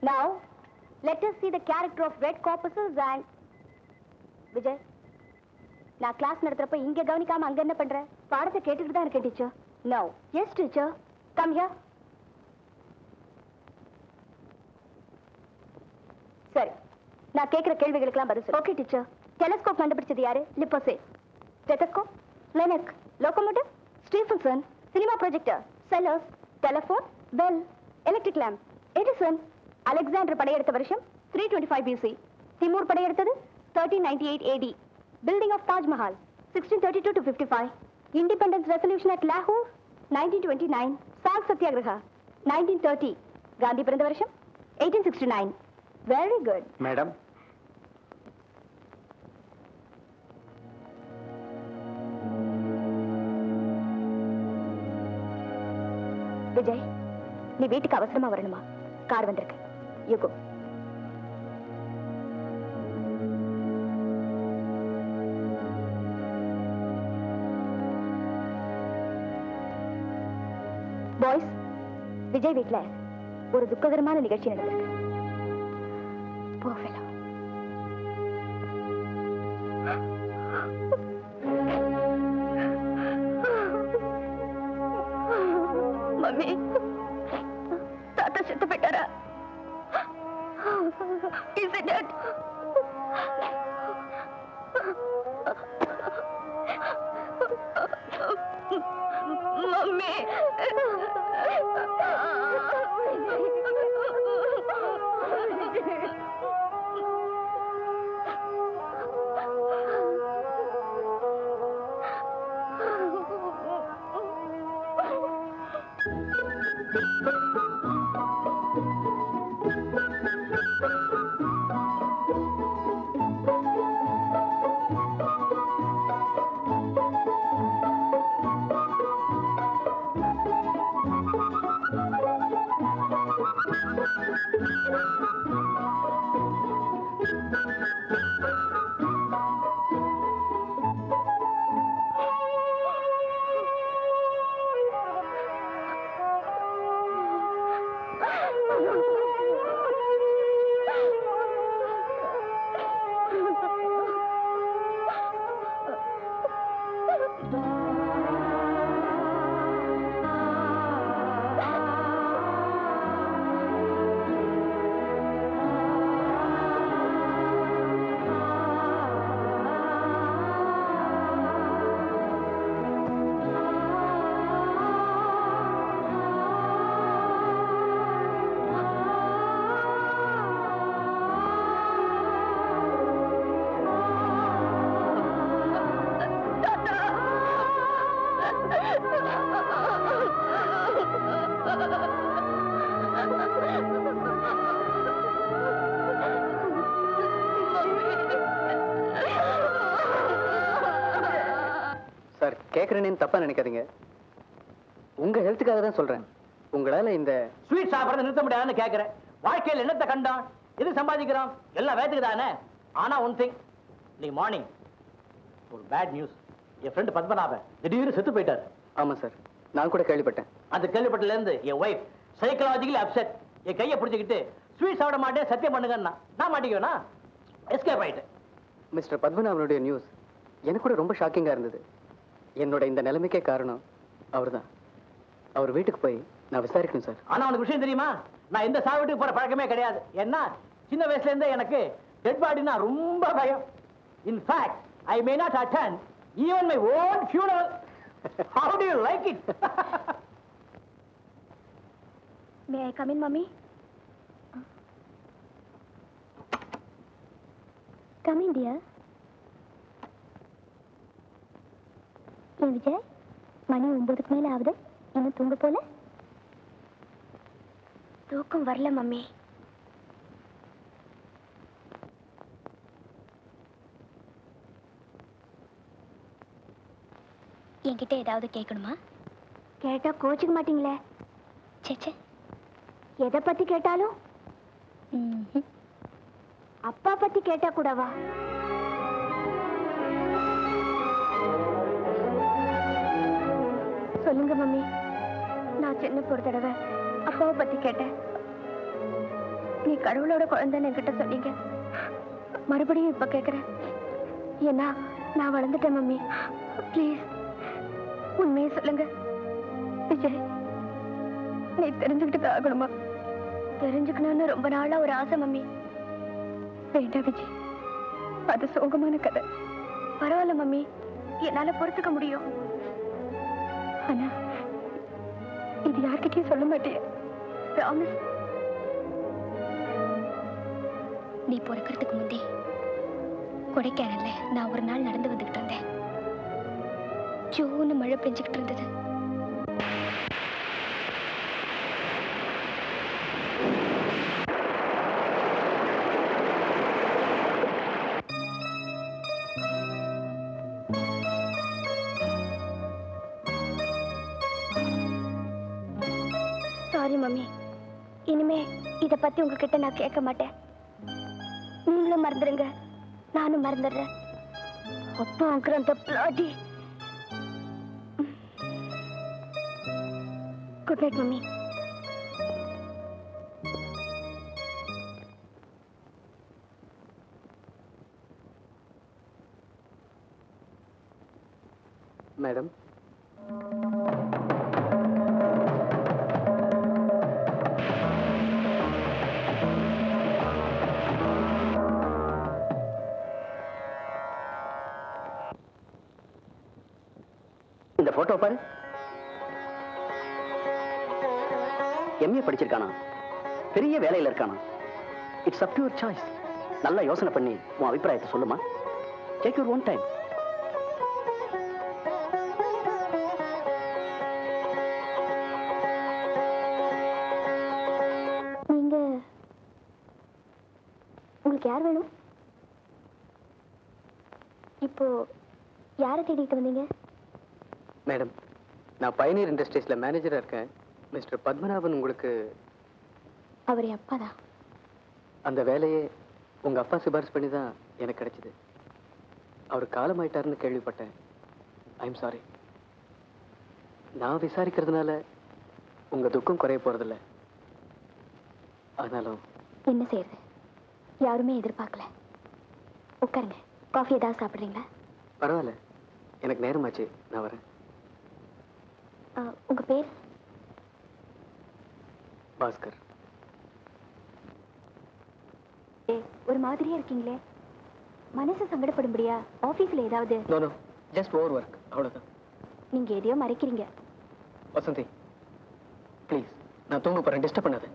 Now, let us see the character of red corpuscles and... Vijay, நான் கிளாஸ் நடத்துறப்ப இங்க கவனிக்காம அங்க என்ன பண்ற? பாடத்தை கேட்டுக்கிட்டு தான் இருக்கேன் teacher. No. Yes, teacher. Come here. சரி, நான் கேட்கிற கேள்விகளுக்கெல்லாம் பதில் சொல்லு. Okay teacher. டெலஸ்கோப் கண்டுபிடிச்சது யாரு? லிப்போசே. Stethoscope? Laennec. Locomotive? Stephenson, cinema projector, cellars, telephone, bell, electric lamp. Edison, Alexander படையெடுத்த வருஷம் 325 BC. Timur படையெடுத்தது 1398 AD. Building of Taj Mahal 1632 to 55. Independence Resolution at Lahore 1929. Salt Satyagraha 1930. Gandhi பிறந்த வருஷம் 1869. Very good. Madam, Vijay, நீ வீட்டுக்கு அவசரமா வரணுமா? Car வந்திருக்கு. You go. Boys, Vijay வீட்ல ஒரு துக்ககரமான நிகழ்ச்சி நடந்திருக்கு. Poor fellow. மம்மி, தாத்தா செத்து போயிட்டாரா? Is he dead? Mummy, sir, கேட்கறேன்னு தப்பா நினைக்காதீங்க. உங்க ஹெல்த்துக்காக தான் சொல்றேன். உங்களால இந்த ஸ்வீட் சாப்பிடறத நிறுத்த முடியாதுன்னு கேட்கிறேன். வாழ்க்கையில் என்னத்தை கண்டான், எது சம்பாதிக்கிறோம், எல்லாம் வேத்துக்கு தானே. ஆனா ஒன் திங், இன்னைக்கு மார்னிங் ஒரு பேட் நியூஸ். என் ஃப்ரெண்ட் பத்மநாபன் திடீர்னு செத்து போயிட்டார். ஆமா சார், நான் கூட கேள்விப்பட்டேன். அந்த கேள்விப்பட்டதுல இருந்து என் ஒய்ஃப் சைக்கலாஜிக்கலி அப்செட். என் கையை பிடிச்சிக்கிட்டு ஸ்வீட் சாப்பிட மாட்டேன், சத்தியம் பண்ணுங்கன்னா நான் மாட்டிக்குவேனா, எஸ்கேப் ஆயிட்டேன். மிஸ்டர் பத்மநாபனுடைய நியூஸ் எனக்கு கூட ரொம்ப ஷாக்கிங்கா இருந்தது. என்னோட இந்த நிலைமைக்கே காரணம் அவர்தான். அவர் வீட்டுக்கு போய் நான் விசாரிக்கணும் சார். ஆனா உனக்கு விஷயம் தெரியுமா, நான் எந்த சாவு வீட்டுக்கு போற பழக்கமே கிடையாது. ஏன்னா சின்ன வயசுல இருந்தே எனக்கு டெட் பாடினா ரொம்ப பயம். In fact I may not attend even my own funeral. How do you like it? May I come in, Mummy? Come in, dear. ஏன் விஜய், மணி 9க்கு மேல ஆகுது, இன்னும் தூங்க போல? தூக்கம் வரல மம்மி. என்கிட்ட ஏதாவது கேட்கணுமா? கேட்டா கோச்சிக்க மாட்டீங்களே? சேச்சே, எதை பத்தி கேட்டாலும் அப்பா பத்தி கேட்டா கூடவா? சொல்லுங்க மம்மி. நான் சின்ன ஒரு தடவை அப்பாவை பத்தி கேட்டேன். நீ கடவுளோட குழந்தைன்னு என்கிட்ட சொன்னீங்க. மறுபடியும் இப்ப கேக்குறேன். ஏன்னா நான் வளர்ந்துட்டேன் மம்மி. ப்ளீஸ் உண்மையை சொல்லுங்க. விஜய், நீ தெரிஞ்சுக்கிட்டு ஆகணுமா? தெரிஞ்சுக்கணும்னு ரொம்ப நாளா ஒரு ஆசை மம்மி. வேண்டாம் விஜய், அது சோகமான கதை. பரவாயில்ல மம்மி, என்னால பொறுத்துக்க முடியும். ஆனா இது யார்கிட்டயும் சொல்ல மாட்டேன். ப்ராமிஸ். நீ பிறக்கிறதுக்கு முந்தி கொடைக்கானல்ல நான் ஒரு நாள் நடந்து வந்துகிட்டு இருந்தேன். ஜூன்னு மழை பெஞ்சுக்கிட்டு இருந்தது. சாரி மம்மி, இனிமே இத பத்தி உங்ககிட்ட நான் கேட்க மாட்டேன். நீங்களும் மறந்துடுங்க, நானும் மறந்துடுறேன். அப்பா அந்த bloody. Good night mummy. Madam, இந்த போட்டோ பாரு. எம்ஏ படிச்சிருக்கானா, பெரிய வேலையில இருக்கானா. It's up to your choice. நல்லா யோசனை பண்ணி உன் அபிப்பிராயத்தை சொல்லுமா. Take your own time. நீங்க உங்களுக்கு யார் வேணும்? இப்போ யாரை தேடிட்டு வந்தீங்க? மேடம், நான் பயனீர் இண்டஸ்ட்ரீஸ்ல மேனேஜரா இருக்கேன். மிஸ்டர் பத்மநாபன் உங்களுக்கு அவர் என் அப்பா தான். அந்த வேலையே உங்க அப்பா சிபாரிசு பண்ணி தான் எனக்கு கிடைச்சது. அவர் காலமாயிட்டாருன்னு கேள்விப்பட்டேன். I'm sorry. நான் விசாரிக்கிறதுனால உங்க துக்கம் குறைய போறதில்ல. ஆனாலும் என்ன செய்யறது, யாருமே எதிர்பார்க்கல. உட்காருங்க. காஃபி ஏதாவது சாப்பிடுறீங்களா? பரவாயில்ல, எனக்கு நேரமாச்சு, நான் வரேன். உங்க பேர்? பாஸ்கர். ஒரு மாதிரியா இருக்கீங்களே, மனசு சங்கடப்படும்படியா? ஆபீஸ்ல ஏதாவது? No no, just over work, அவ்வளவுதான். நீங்க எதையோ மறைக்கிறீங்க. வசந்தி, ப்ளீஸ், நான் தூங்க போறேன், டிஸ்டர்ப் பண்ணாத.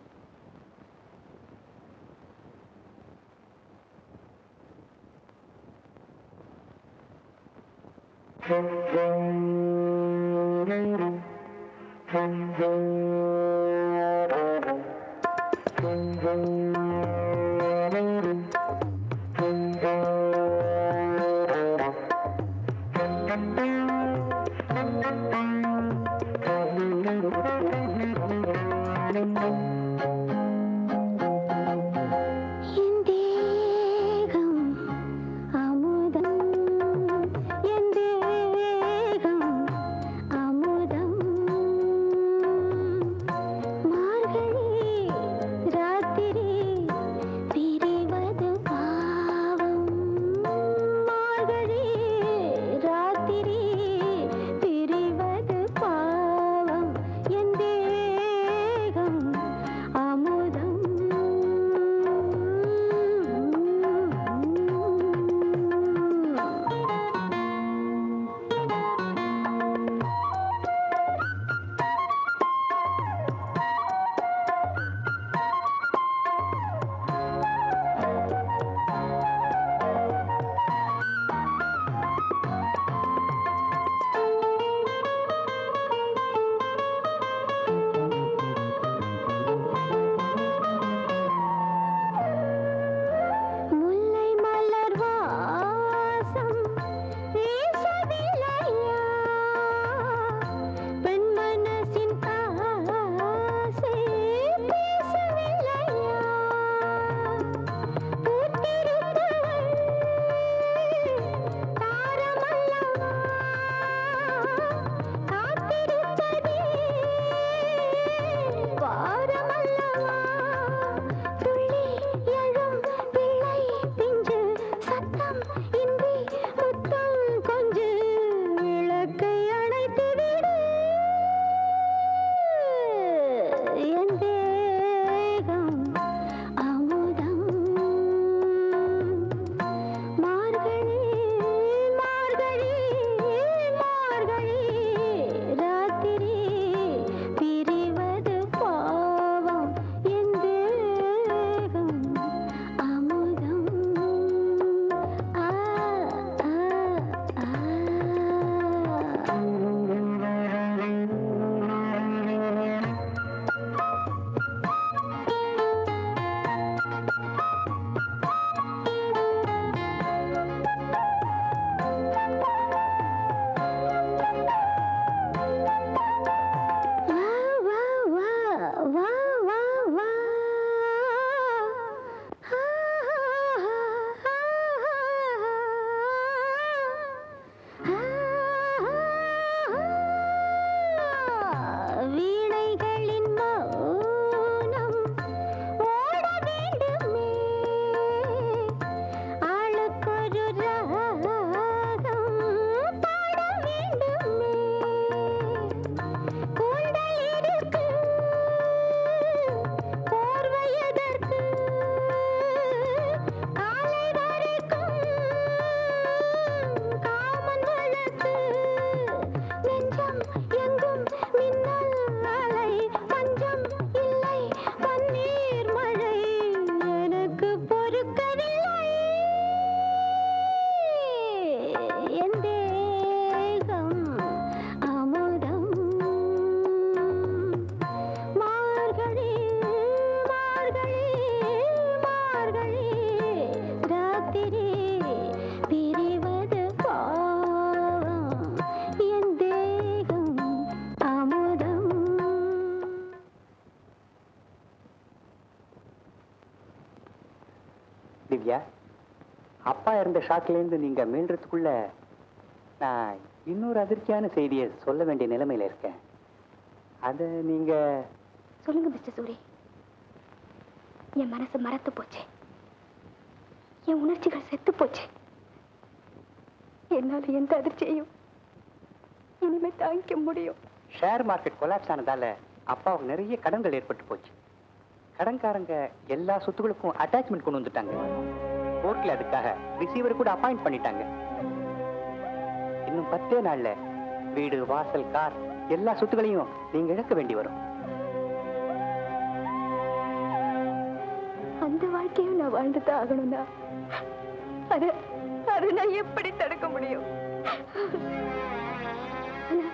பிரிவது ஐயா, அப்பா இருந்த ஷாக்லேருந்து நீங்க மீள்றதுக்குள்ள நான் இன்னொரு அதிர்ச்சியான செய்தியை சொல்ல வேண்டிய நிலைமையில இருக்கேன். அதை நீங்க சொல்லுங்க மிஸ்டர் சூரி. என் மனசு மறத்து போச்சு, என் உணர்ச்சிகள் செத்து போச்சு. என்னால எந்த அதிர்ச்சியையும் இனிமே தாங்கிக்க முடியும். ஷேர் மார்க்கெட் கொலாப்ஸ் ஆனதால அப்பாவுக்கு நிறைய கடன்கள் ஏற்பட்டு போச்சு. கடன்காரங்க எல்லா சொத்துக்களுக்கும் அட்டாச்மெண்ட் கொண்டு வந்துட்டாங்க. கோர்ட்ல அதுக்காக ரிசீவர் கூட அப்பாயிண்ட் பண்ணிட்டாங்க. இன்னும் 10 நாள்ல வீடு, வாசல், கார் எல்லா சொத்துக்களையும் நீங்க இழக்க வேண்டி வரும். அந்த வாழ்க்கையும் நான் வாழ்ந்துதான் ஆகணும்னா அதை நான் எப்படி தடுக்க முடியும்? ஆனா,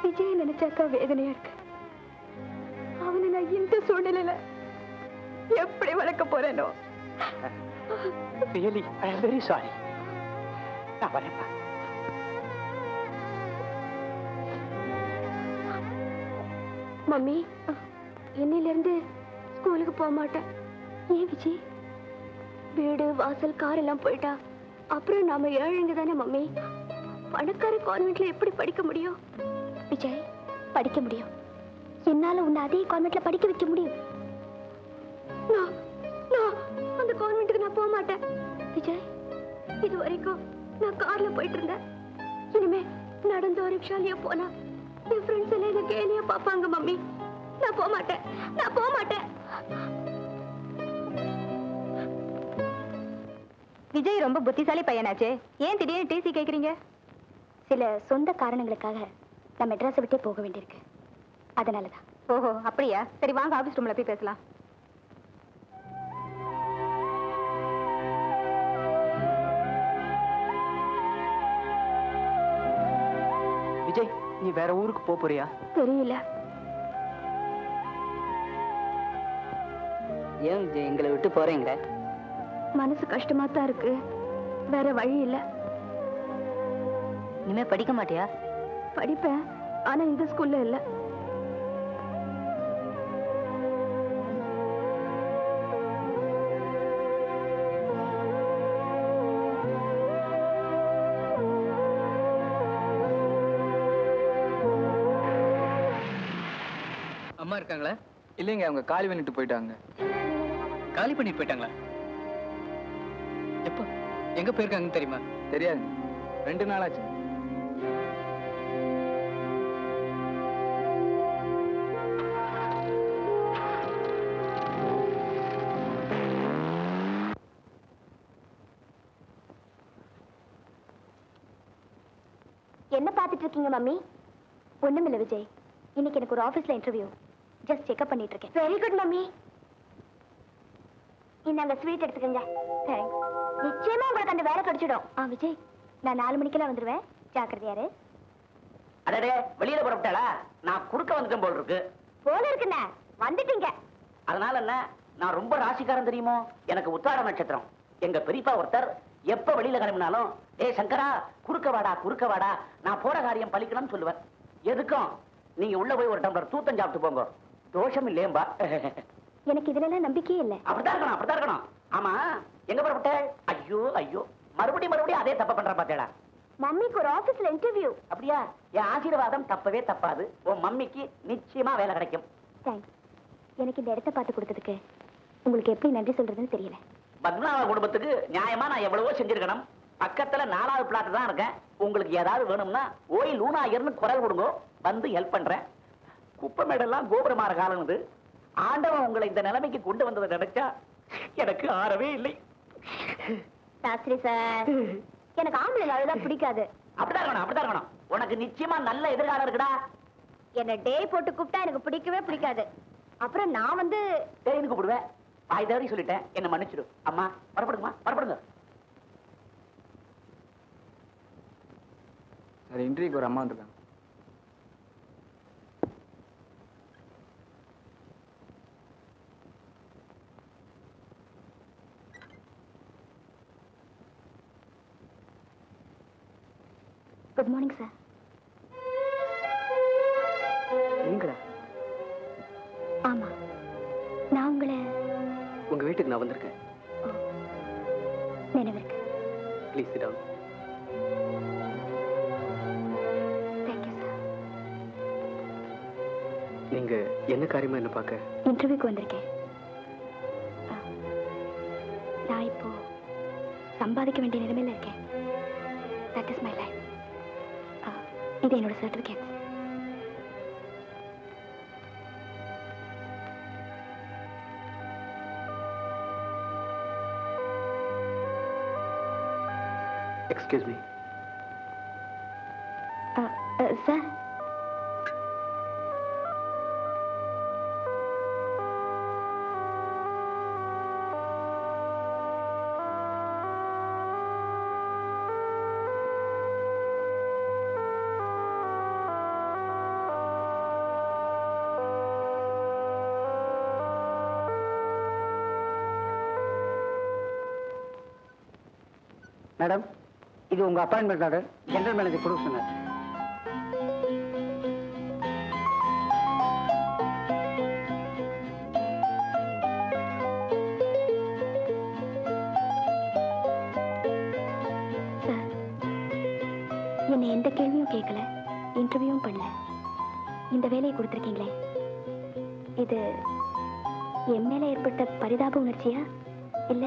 விஜய் நினைச்சாக்கா வேதனையா இருக்கு. அவனை நான் இந்த சூழ்நிலையில எப்படி வளர்க்க போறேனோ. Really, I am very sorry. நான் வரேன்ப்பா. மம்மி, இன்னையில இருந்து ஸ்கூலுக்கு போக மாட்டேன். ஏன் விஜய்? வீடு, வாசல், கார் எல்லாம் போயிட்டா அப்புறம் நாம ஏழைங்க தானே மம்மி. பணக்கார கான்வென்ட்ல எப்படி படிக்க முடியும்? விஜய், படிக்க முடியும். என்னால உன்னை அதே கான்வென்ட்ல படிக்க வைக்க முடியும். அந்த கான்வென்ட்டுக்கு நான் போக மாட்டேன். விஜய், இது வரைக்கும் நான் கார்ல போயிட்டு இருந்தேன். இனிமே நடந்தோ ரிக்ஷாலயோ போனா என் ஃப்ரெண்ட்ஸ் எல்லாம் என்ன கேலியா பாப்பாங்க மம்மி. நான் போக மாட்டேன், நான் போக மாட்டேன். விஜய் ரொம்ப புத்திசாலி பையனாச்சே, ஏன் திடீர்னு டிசி கேக்குறீங்க? சில சொந்த காரணங்களுக்காக நான் மெட்ராஸை விட்டே போக வேண்டியிருக்கு. அதனாலதான். ஓஹோ, அப்படியா? சரி வாங்க, ஆபீஸ் ரூம்ல போய் பேசலாம். விஜய், நீ வேற ஊருக்கு போறியா? தெரியல. ஏன் விஜய் எங்களை விட்டு போறீங்க? மனசு கஷ்டமா தான் இருக்கு, வேற வழி இல்ல. இனிமே படிக்க மாட்டியா? படிப்பேன், ஆனா இந்த ஸ்கூல்ல இல்ல. அம்மா இருக்காங்களா? இல்லைங்க, அவங்க காலி பண்ணிட்டு போயிட்டாங்க. காலி பண்ணிட்டு போயிட்டாங்களா? எப்போ, எங்க போயிருக்காங்கன்னு தெரியுமா? தெரியாது, 2 நாள் ஆச்சு. என்ன பாத்துட்டு இருக்கீங்க மம்மி? ஒண்ணுமில்ல விஜய், இன்னைக்கு எனக்கு ஒரு ஆபீஸ்ல இன்டர்வியூ. ஜஸ்ட் செக்அப் பண்ணிட்டு இருக்கேன். Very good mummy. இந்தாங்க ஸ்வீட் எடுத்துக்கங்க. தேங்க்ஸ். நிச்சயமா உங்களுக்கு அந்த வேலை கிடைச்சிடும். விஜய், நான் 4 மணிக்கெல்லாம் வந்துருவேன், ஜாக்கிரதையாரு. அடடே, வெளியில புறப்பட்டாளா? நான் குறுக்க வந்துட்டேன் போல் இருக்கு. போல இருக்குண்ணே, வந்துட்டீங்க. அதனால என்ன, நான் ரொம்ப ராசிக்காரன் தெரியுமோ. எனக்கு உத்தார நட்சத்திரம். எங்க பெரியப்பா ஒருத்தர் எப்ப வெளியில கிளம்பினாலும், ஏய் சங்கரா, குறுக்க வாடா, நான் போற காரியம் பலிக்கணும்னு சொல்லுவேன். எதுக்கும் நீங்க உள்ள போய் ஒரு டம்ளர் தூத்தம் சாப்பிட்டு போங்க, தோஷம் இல்லையேம்பா. எனக்கு இதுல நம்பிக்கையே இல்லை. அப்படிதான் இருக்கணும். ஆமா, எங்க புறப்பட்ட? ஐயோ, மறுபடியும் அதே தப்ப பண்ற பாத்தேடா. மம்மிக்கு ஒரு ஆபீஸ்ல இன்டர்வியூ. அப்படியா? என் ஆசீர்வாதம் தப்பவே தப்பாது. உன் மம்மிக்கு நிச்சயமா வேலை கிடைக்கும். தேங்க்ஸ். எனக்கு இந்த இடத்தை பார்த்து கொடுத்ததுக்கு உங்களுக்கு எப்படி நன்றி சொல்றதுன்னு தெரியல. பத்மநாப குடும்பத்துக்கு நியாயமா நான் எவ்வளவோ செஞ்சிருக்கணும். பக்கத்துல 4வது பிளாட் தான் இருக்கேன். உங்களுக்கு ஏதாவது வேணும்னா ஓய் லூனாயர்னு குரல் கொடுங்க, வந்து ஹெல்ப் பண்றேன். குப்பை மேடெல்லாம் கோபுரமாற காலம் இது. ஆண்டவன் உங்களை இந்த நிலைமைக்கு கொண்டு வந்ததை நினைச்சா எனக்கு ஆறவே இல்லை. சாஸ்திரி சார், எனக்கு ஆம்பளை அழுதான் பிடிக்காது. அப்படிதான் இருக்கணும். உனக்கு நிச்சயமா நல்ல எதிர்காலம் இருக்குடா. என்ன டே போட்டு கூப்பிட்டா எனக்கு பிடிக்கவே பிடிக்காது. அப்புறம் நான் வந்து தேன்னு கூப்பிடுவேன். வாய் தவறி சொல்லிட்டேன், என்ன மன்னிச்சிடு. அம்மா வரப்படுங்க. சரி, இன்டர்வியூக்கு ஒரு அம்மா வந்துருக்காங்க. Good morning sir. நீங்களா? ஆமா, நான் உங்களை உங்க வீட்டுக்கு நான் வந்திருக்கேன். Please sit down. Thank you sir. நீங்க என்ன காரியமா என்ன பார்க்க? இன்டர்வியூக்கு வந்திருக்கேன். நான் இப்போ சம்பாதிக்க வேண்டிய நிலைமையில இருக்கேன். That is my life. இது என்னோட certificate. Excuse me. Sir, madam, இது உங்க அப்பாயின்மெண்ட் ஆர்டர். ஜெனரல் மேனேஜர் கொடுக்க சொன்னார். சார், என்னை எந்த கேள்வியும் கேட்கல, இன்டர்வியூவும் பண்ணல. இந்த வேலையை கொடுத்துருக்கீங்களே, இது என் மேல ஏற்பட்ட பரிதாப உணர்ச்சியா இல்ல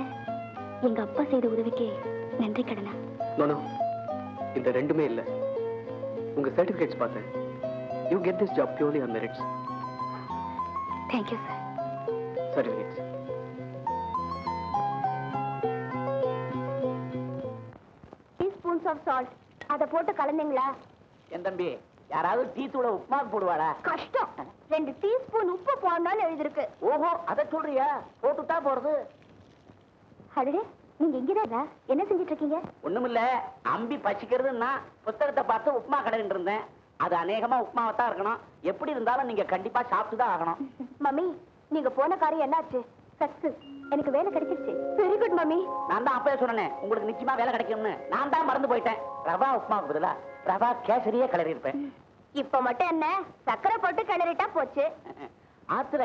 எங்க அப்பா செய்த உதவிக்கு நன்றி கடனா? நோ, இந்த ரெண்டுமே இல்ல. உங்க சர்டிபிகேட்ஸ் பார்த்தேன். You get this job purely on merits. Thank you sir. Certificates. Teaspoons of salt. அதை போட்டு கலந்தீங்களா? என் தம்பி, யாராவது டீ தூள உப்புமா போடுவாடா? கஷ்டம். 2 டீஸ்பூன் உப்பு போடணும்னு எழுதிருக்கு. ஓஹோ, அதை சொல்றியா? போட்டுட்டா போறது. அடடே, நீங்க இங்கதான் என்ன செஞ்சிட்டு இருக்கீங்க? ஒண்ணுமில்ல, அம்பி பசிக்கிறதுன்னா புத்தகத்தை பார்த்து உப்புமா கடைன்னு இருந்தேன். அது அநேகமா உப்புமாவை தான் இருக்கணும். எப்படி இருந்தாலும் நீங்க கண்டிப்பா சாப்பிட்டு தான் ஆகணும். மம்மி, நீங்க போன காரியம் என்னாச்சு? சக்சஸ். எனக்கு வேலை கிடைச்சிருச்சு. Very good mummy. நான் தான் அப்பவே சொன்னேன் உங்களுக்கு நிச்சயமா வேலை கிடைக்கும்னு. நான் தான் மறந்து போயிட்டேன். ரவா உப்புமாவுக்கு பதிலா ரவா கேசரியே கிளறி இருப்பேன். இப்ப மட்டும் என்ன, சக்கரை போட்டு கிளறிட்டா போச்சு. ஆத்துல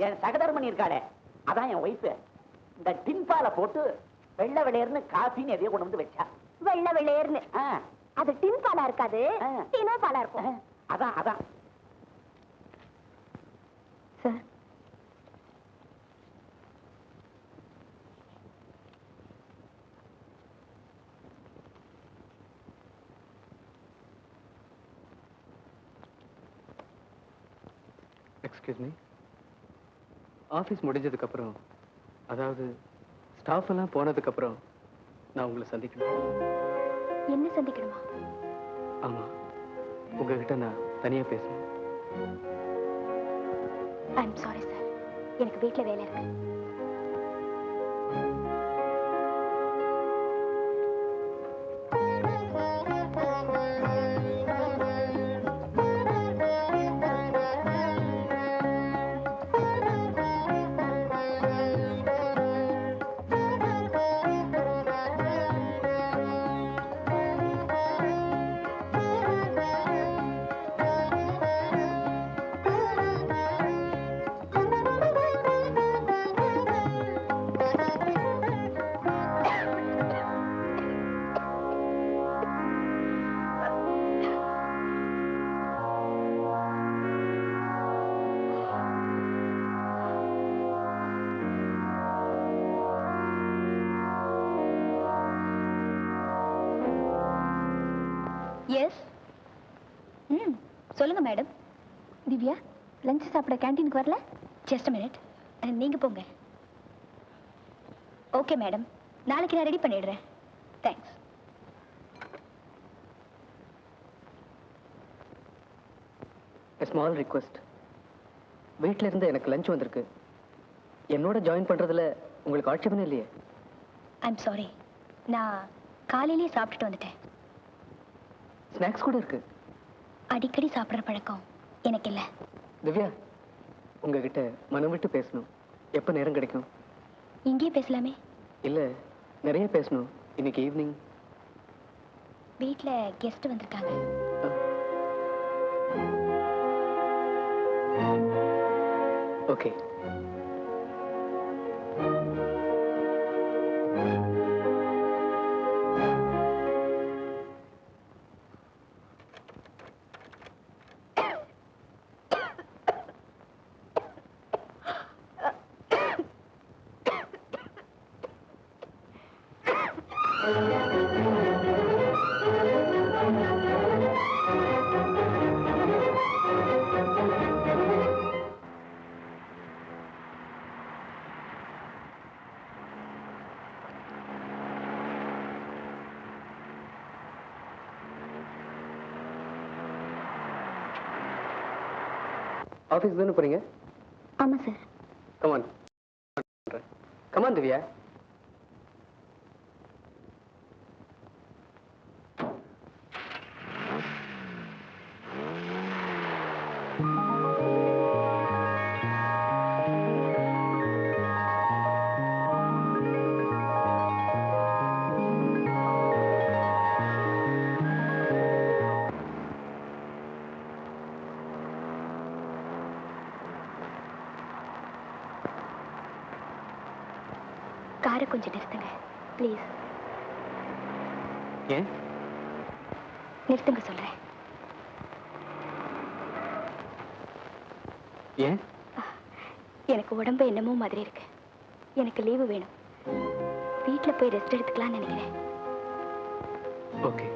என் சகதர்மணி இருக்காளே, அதான் என் ஒய்ஃபு. இந்த டின்பால போட்டு வெள்ளை வெளையர்னு காஃபின்னு எதையோ கொண்டு வந்து வச்சா. வெள்ளை வெள்ளையர்னு? ஆ, அது டின் பாலா இருக்காது, டீனோ பாலா இருக்கும். அதான் அதான். Sir, excuse me. ஆஃபீஸ் முடிஞ்சதுக்கு அப்புறம், அதாவது ஸ்டாஃப் எல்லாம் போனதுக்கு அப்புறம் நான் உங்களை சந்திக்கணும். என்ன சந்திக்கணுமா? ஆமா, உங்ககிட்ட நான் தனியா பேசணும். ஐம் சாரி சார், எனக்கு வீட்டுல வேலை இருக்கு. எஸ். சொல்லுங்க மேடம். திவ்யா, லஞ்ச் சாப்பிட கேண்டீனுக்கு வரல? ஜஸ்ட் மினிட், நீங்க போங்க. ஓகே மேடம், நாளைக்கு நான் ரெடி பண்ணிடுறேன். தேங்க்ஸ். Small request. வீட்டில இருந்து எனக்கு லஞ்ச் வந்திருக்கு. என்னோட ஜாயின் பண்றதுல உங்களுக்கு ஆட்சேபமே இல்லையே? ஐம் சாரி, நான் காலையிலேயே சாப்பிட்டுட்டு வந்துட்டேன். ஸ்நாக்ஸ் கூட இருக்கு. அடிக்கடி சாப்பிட்ற பழக்கம் எனக்கு இல்லை. திவ்யா, உங்ககிட்ட மனம் விட்டு பேசணும். எப்போ நேரம் கிடைக்கும்? இங்கேயே பேசலாமே. இல்லை, நிறைய பேசணும். இன்னைக்கு ஈவினிங் வீட்டில் கெஸ்ட் வந்திருக்காங்க. ஓகே. ஆஃபீஸ் தானே போறீங்க? ஆமா சார். Come on come on Divya. காரை கொஞ்சம் நிறுத்துங்க ப்ளீஸ். ஏன்? நிறுத்துங்க சொல்றேன். ஏன்? எனக்கு உடம்பு என்னமோ மாதிரி இருக்கு. எனக்கு லீவு வேணும். வீட்டில் போய் ரெஸ்ட் எடுத்துக்கலாம்னு நினைக்கிறேன். ஓகே,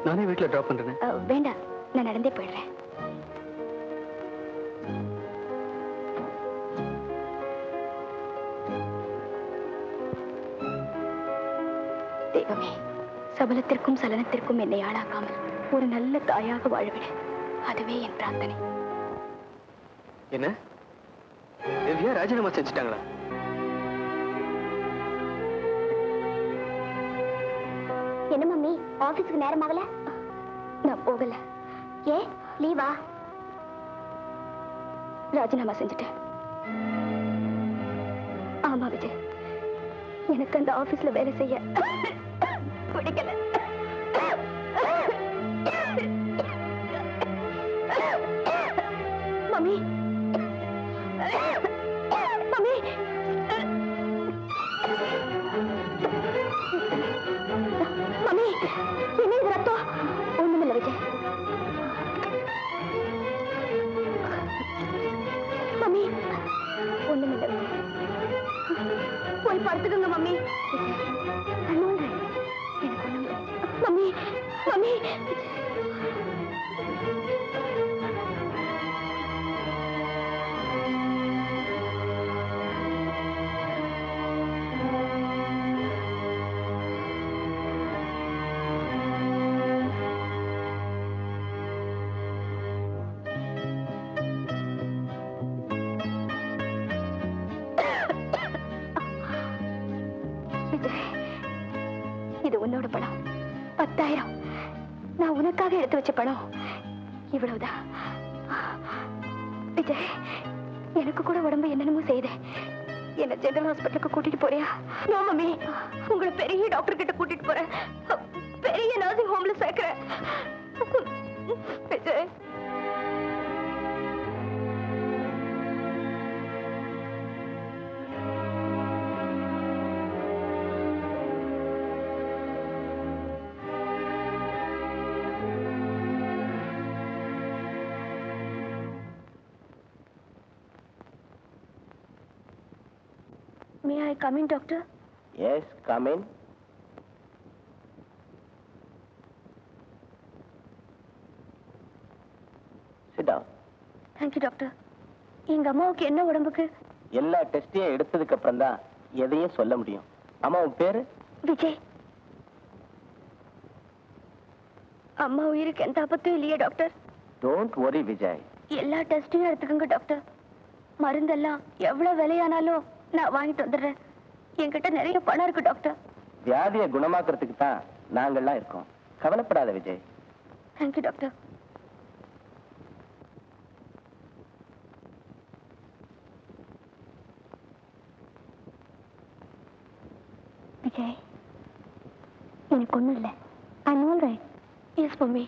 நானே வீட்டில் ட்ராப் பண்றேன். வேண்டாம், நான் நடந்தே போயிடுறேன். தெய்வமே, சபலத்திற்கும் சலனத்திற்கும் என்னை ஆளாக்காமல் ஒரு நல்ல தாயாக வாழ்விட. அதுவே என் பிரார்த்தனை. என்ன திவ்யா ராஜினாமா செஞ்சுட்டாங்களா? என்ன மம்மி, ஆபீஸ்க்கு நேரம் ஆகல? நான் போகல. ஏன் லீவா? ராஜினாமா செஞ்சுட்டேன். ஆமா விஜய், எனக்கு அந்த ஆபீஸ்ல வேலை செய்ய பிடிக்கல. மம்மி மம்மி, மம்மி, என்ன இது ரத்தம்? ஒண்ணுமில்ல விஜய். மம்மி, ஒண்ணுமில்ல விஜய். போய் படுத்துக்கோங்க மம்மி. எனக்கு ஒண்ணுமில்ல மம்மி. மம்மி, இது உன்னோட பணம். 10,000 நான் உனக்காக எடுத்து வச்ச பணம். இவ்வளவுதான். விஜய், எனக்கு கூட உடம்பு என்னென்னமோ செய்யுது. என்ன ஜெனரல் ஹாஸ்பிட்டலுக்கு கூட்டிட்டு போறியா? நோ மம்மி, உங்களை பெரிய டாக்டர் கிட்ட கூட்டிட்டு போறேன். பெரிய நர்சிங் ஹோம்ல சேர்க்கிறேன். Vijay, may I come in, doctor? Yes, come in. Sit down. Thank you, doctor. எங்க அம்மாவுக்கு என்ன உடம்புக்கு? எல்லா டெஸ்டையும் எடுத்ததுக்கு அப்புறம் தான் எதையும் சொல்ல முடியும். அம்மா, உன் பேரு? விஜய். அம்மா உயிருக்கு எந்த ஆபத்தும் இல்லையே டாக்டர்? Don't worry, Vijay. எல்லா டெஸ்டையும் எடுத்துக்கோங்க டாக்டர். மருந்தெல்லாம் எவ்வளவு விலையானாலும் நான் வாங்கிட்டு வந்துடுறேன். என்கிட்ட நிறைய பணம் இருக்கு டாக்டர். வியாதியை குணமாக்குறதுக்கு தான் நாங்கள்லாம் இருக்கோம். கவலைப்படாத விஜய். Thank you doctor. விஜய், எனக்கு ஒண்ணும் இல்லை. I'm all right. Yes, mummy,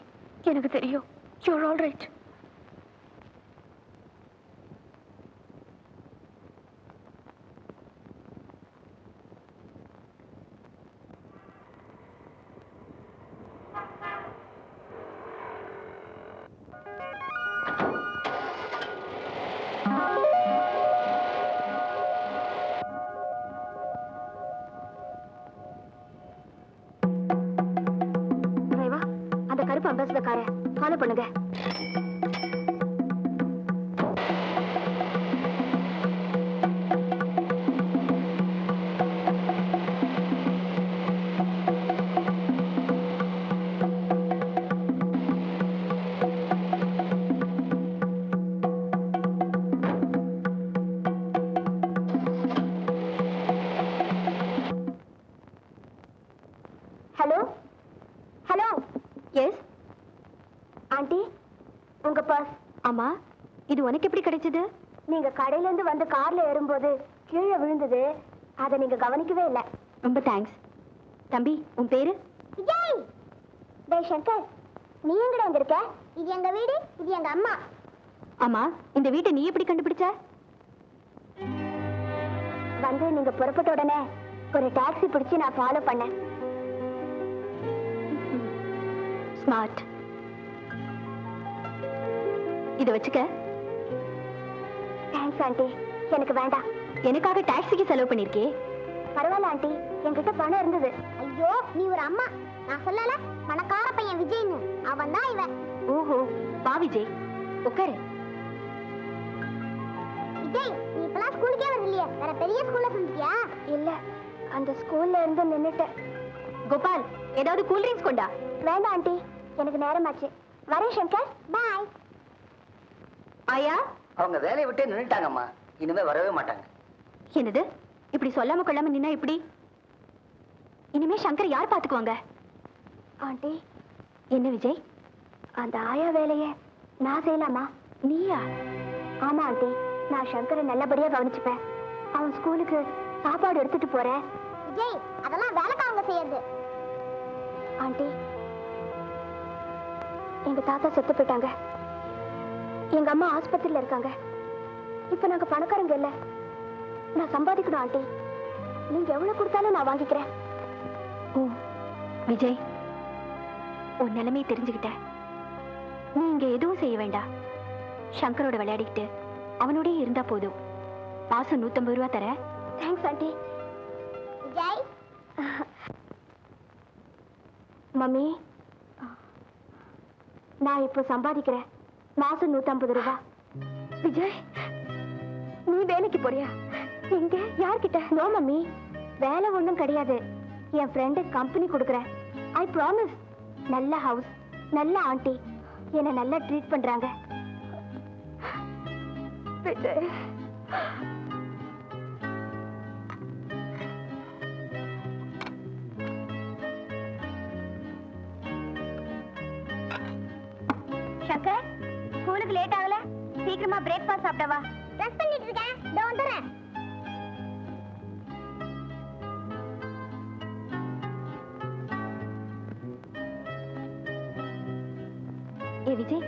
எனக்கு தெரியும். You're all right. அம்பாசிடர் காரை ஃபாலோ பண்ணுங்க. உங்க பர்ஸ். ஆமா, இது உனக்கு எப்படி கிடைச்சது? நீங்க கடையில இருந்து வந்து கார்ல ஏறும்போது கீழே விழுந்தது. அதை நீங்க கவனிக்கவே இல்லை. ரொம்ப தேங்க்ஸ். தம்பி, உன் பேரு? விஜய். டேய் சங்கர், நீ எங்கடா வந்திருக்க? இது எங்க வீடு, இது எங்க அம்மா. ஆமா, இந்த வீட்டை நீ எப்படி கண்டுபிடிச்ச? வந்து நீங்க புறப்பட்ட உடனே ஒரு டாக்ஸி பிடிச்சு நான் ஃபாலோ பண்ணேன். ஸ்மார்ட். இத வச்சுக்க. Thanks aunty. எனக்கு வேண்டாம். எனக்காக டாக்ஸிக்கு செலவு பண்ணிருக்கே. பரவாயில்ல ஆண்டி, என்கிட்ட பணம் இருந்தது. ஐயோ, நீ ஒரு அம்மா. நான் சொல்லல, பணக்கார பையன் விஜய்னு. அவன் தான் இவன். ஓஹோ, வா விஜய், உட்காரு. விஜய், நீ இப்பலாம் ஸ்கூலுக்கே வரலையே, வேற பெரிய ஸ்கூல்ல செஞ்சியா? இல்ல, அந்த ஸ்கூல்ல இருந்து நின்னுட்டேன். கோபால், ஏதாவது கூல் ட்ரிங்க்ஸ் கொண்டா. வேண்டாம் ஆண்டி, எனக்கு நேரமாச்சு. வரேன் சங்கர், பாய். ஆயா, அவங்க வேலையை விட்டே நின்னுட்டாங்கம்மா. இனிமே வரவே மாட்டாங்க. என்னது இப்படி சொல்லாம கொள்ளாம நின்னா எப்படி? இனிமே சங்கர் யார் பாத்துக்குவாங்க? ஆண்டி, என்ன விஜய்? அந்த ஆயா வேலையை நான் செய்யலாமா? நீயா? ஆமா ஆண்டி, நான் சங்கரை நல்லபடியா கவனிச்சுப்பேன். அவன் ஸ்கூலுக்கு சாப்பாடு எடுத்துட்டு போறேன். விஜய், அதெல்லாம் வேலைக்காரங்க செய்யறது. ஆண்டி, எங்க தாத்தா செத்து போயிட்டாங்க. எங்க அம்மா ஆஸ்பத்திரியில இருக்காங்க. இப்ப நாங்க பணக்காரங்க இல்ல. நான் சம்பாதிக்கணும் ஆண்டி. நீங்க எவ்வளவு கொடுத்தாலும் நான் வாங்கிக்கிறேன். ஓ விஜய், உன் நிலைமையை தெரிஞ்சுக்கிட்ட. நீ இங்க எதுவும் செய்ய வேண்டாம். சங்கரோட விளையாடிக்கிட்டு அவனோடய இருந்தா போதும். மாசம் 150 ரூபா தர. Thanks aunty. விஜய், மம்மி, நான் இப்போ சம்பாதிக்கிறேன். மாசம் 150 ரூபா. விஜய், நீ வேலைக்கு போறியா? எங்க? யார்கிட்ட? நோ மம்மி, வேலை ஒண்ணும் கிடையாது. என் ஃப்ரெண்டு கம்பெனி கொடுக்குறேன். I promise. நல்ல ஹவுஸ், நல்ல ஆண்டி, என்னை நல்லா ட்ரீட் பண்றாங்க. விஜய், சங்கர், ஸ்கூலுக்கு லேட் ஆகல? சீக்கிரமா பிரேக்ஃபாஸ்ட் சாப்பிடவா? ட்ரெஸ் பண்ணிட்டு இருக்கேன், இதோ வந்துறேன். ஏ விஜய்,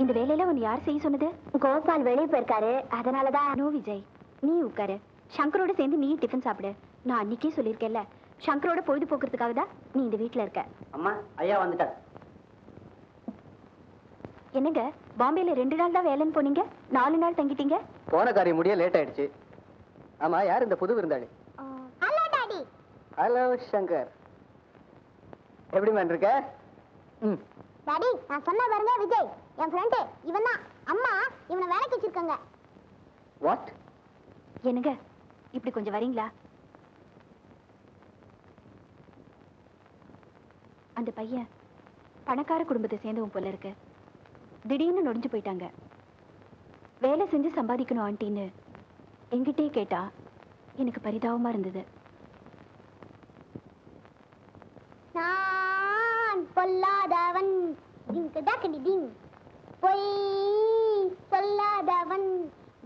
இந்த வேலையில உன்னை யார் செய்ய சொன்னது? கோபால் வெளியே போயிருக்காரு, அதனாலதான். நோ விஜய், நீ உட்காரு. சங்கரோட சேர்ந்து நீ டிஃபன் சாப்பிடு. நான் அன்னைக்கே சொல்லியிருக்கேன்ல, சங்கரோட பொழுதுபோக்குறதுக்காக தான் நீ இந்த வீட்டுல இருக்க. அம்மா, ஐயா வந்துட்டார். என்னங்க, பாம்பேல 2 நாள் தான் வேலைன்னு போனீங்க, 4 நாள் தங்கிட்டீங்க. போன காரியம் முடிய லேட் ஆயிடுச்சு. ஆமா, யார் இந்த புது விருந்தாளி? Hello daddy. ஹலோ சங்கர், எப்படி மேன் இருக்க? டாடி, நான் சொன்ன பாருங்க விஜய், என் ஃப்ரெண்டு இவன் தான். அம்மா இவனை வேலைக்கு வச்சிருக்காங்க. வாட்? என்னங்க, இப்படி கொஞ்சம் வரீங்களா? அந்த பையன் பணக்கார குடும்பத்தை சேர்ந்தவன் போல இருக்கு. திடீர்னு நொடிஞ்சு போயிட்டாங்க. வேலை செஞ்சு சம்பாதிக்கணும் ஆண்டின்னு என்கிட்டே கேட்டா எனக்கு பரிதாபமா இருந்தது. நான் பொல்லாதவன், டிங் பொய் சொல்லாதவன்,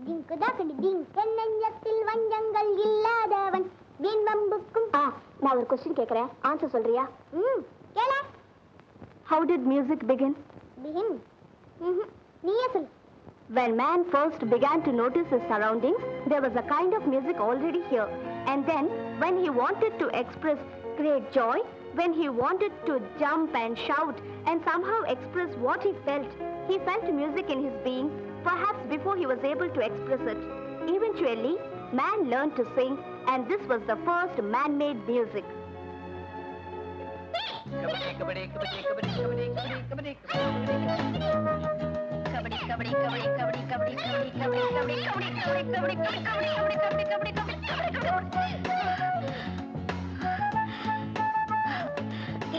டிங் நெஞ்சத்தில் வஞ்சங்கள் இல்லாதவன், வீண் வம்புக்கும். நான் ஒரு கொஸ்டின் கேக்குறேன், ஆன்சர் சொல்றியா? கேள. How did music begin? Begin? நீயே சொல்லு. When man first began to notice his surroundings, there was a kind of music already here. And then, when he wanted to express great joy, when he wanted to jump and shout and somehow express what he felt music in his being, perhaps before he was able to express it. Eventually, man learned to sing, and this was the first man-made music.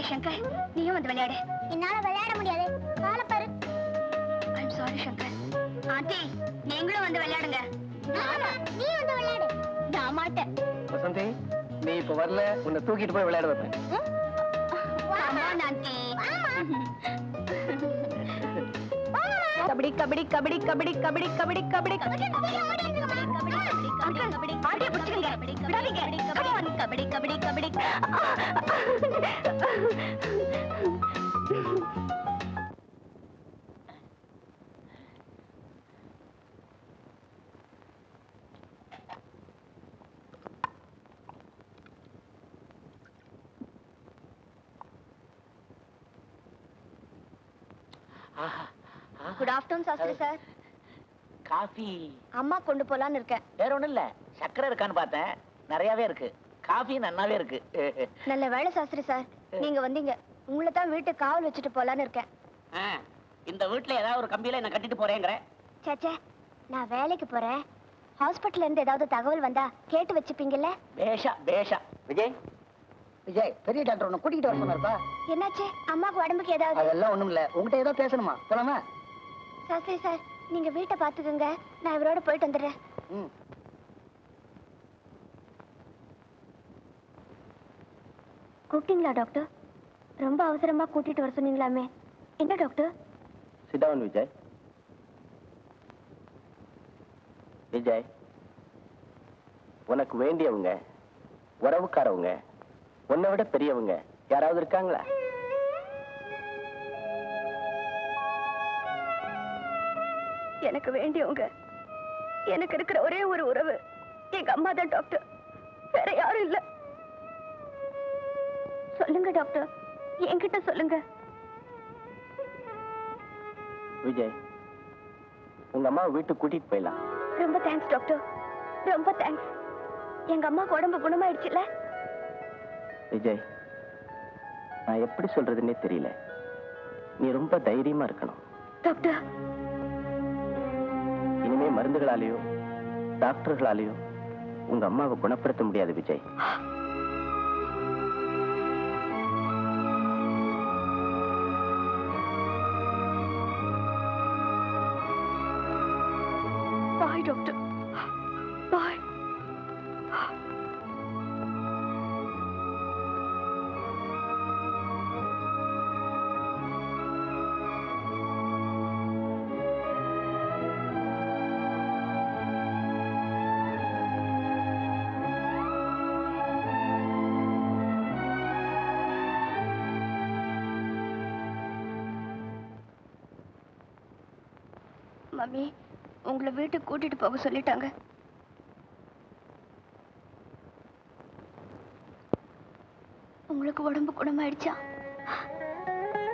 Shankar, நீயும் வந்து விளையாடு. என்னால விளையாட முடியாது, காலை பாரு. I'm sorry, Shankar. Aunty, நீங்களும் வந்து விளையாடுங்க. நீ வந்து விளையாடு. நான் மாட்டேன். வசந்தி, நீ இப்ப வரல, உன்னை தூக்கிட்டு போய் விளையாட வைப்பேன். Come on, auntie. Kabaddi kabaddi kabaddi kabaddi kabaddi kabaddi kabaddi ஆடிய பிடிச்சுங்க விடாதீங்க kabaddi kabaddi kabaddi good afternoon Shastri sir. Coffee அம்மா கொண்டு போலான்னு இருக்கேன். வேற ஒண்ணும் இல்ல, சக்கரை இருக்கான்னு பார்த்தேன், நிறையவே இருக்கு. காஃபி நன்னாவே இருக்கு. நல்ல வேலை சாஸ்திரி சார், நீங்க வந்தீங்க. உங்களை தான் வீட்டுக்கு காவல் வச்சுட்டு போலான்னு இருக்கேன். இந்த வீட்டுல ஏதாவது ஒரு கம்பியில என்ன கட்டிட்டு போறேங்கிற? சேச்சே, நான் வேலைக்கு போறேன். ஹாஸ்பிட்டல்ல இருந்து ஏதாவது தகவல் வந்தா கேட்டு வச்சுப்பீங்கல்ல? பேஷா பேஷா. விஜய் விஜய், பெரிய டாக்டர் உன்னை கூட்டிகிட்டு வர சொன்னாருப்பா. என்னாச்சு? அம்மாவுக்கு உடம்புக்கு ஏதாவது? அதெல்லாம் ஒண்ணும் இல்ல, உங்ககிட்ட ஏதோ பேசணுமா? போலாமா? சாஸ்திரி சார், நீங்க வீட்டை பாத்துக்கோங்க, நான் இவரோட போயிட்டு வந்துடுறேன். கூப்பிட்டீங்களா டாக்டர்? ரொம்ப அவசரமா கூட்டிட்டு வர சொன்னீங்களாமே, என்ன doctor? Sit down, Vijay. Vijay, உனக்கு வேண்டியவங்க, உறவுக்காரவங்க, உன்னை விட பெரியவங்க யாராவது இருக்காங்களா? எனக்கு வேண்டியவங்க, எனக்கு இருக்கிற ஒரே ஒரு உறவு எங்க அம்மா தான் டாக்டர், வேற யாரும் இல்ல. சொல்லுங்க டாக்டர், என்கிட்ட சொல்லுங்க. விஜய், உங்க அம்மா வீட்டுக்கு கூட்டிட்டு போயிடலாம். ரொம்ப தேங்க்ஸ் டாக்டர், ரொம்ப தேங்க்ஸ். எங்க அம்மாக்கு உடம்பு குணமாயிடுச்சுல? விஜய், நான் எப்படி சொல்றதுன்னே தெரியல. நீ ரொம்ப தைரியமா இருக்கணும் டாக்டர். இனிமே மருந்துகளாலேயோ டாக்டர்களாலேயோ உங்க அம்மாவை குணப்படுத்த முடியாது விஜய். பாய் டாக்டர், பாய். மம்மி, உங்களை வீட்டுக்கு கூட்டிட்டு போக சொல்லிட்டாங்க. உங்களுக்கு உடம்பு குணமாயிடுச்சா?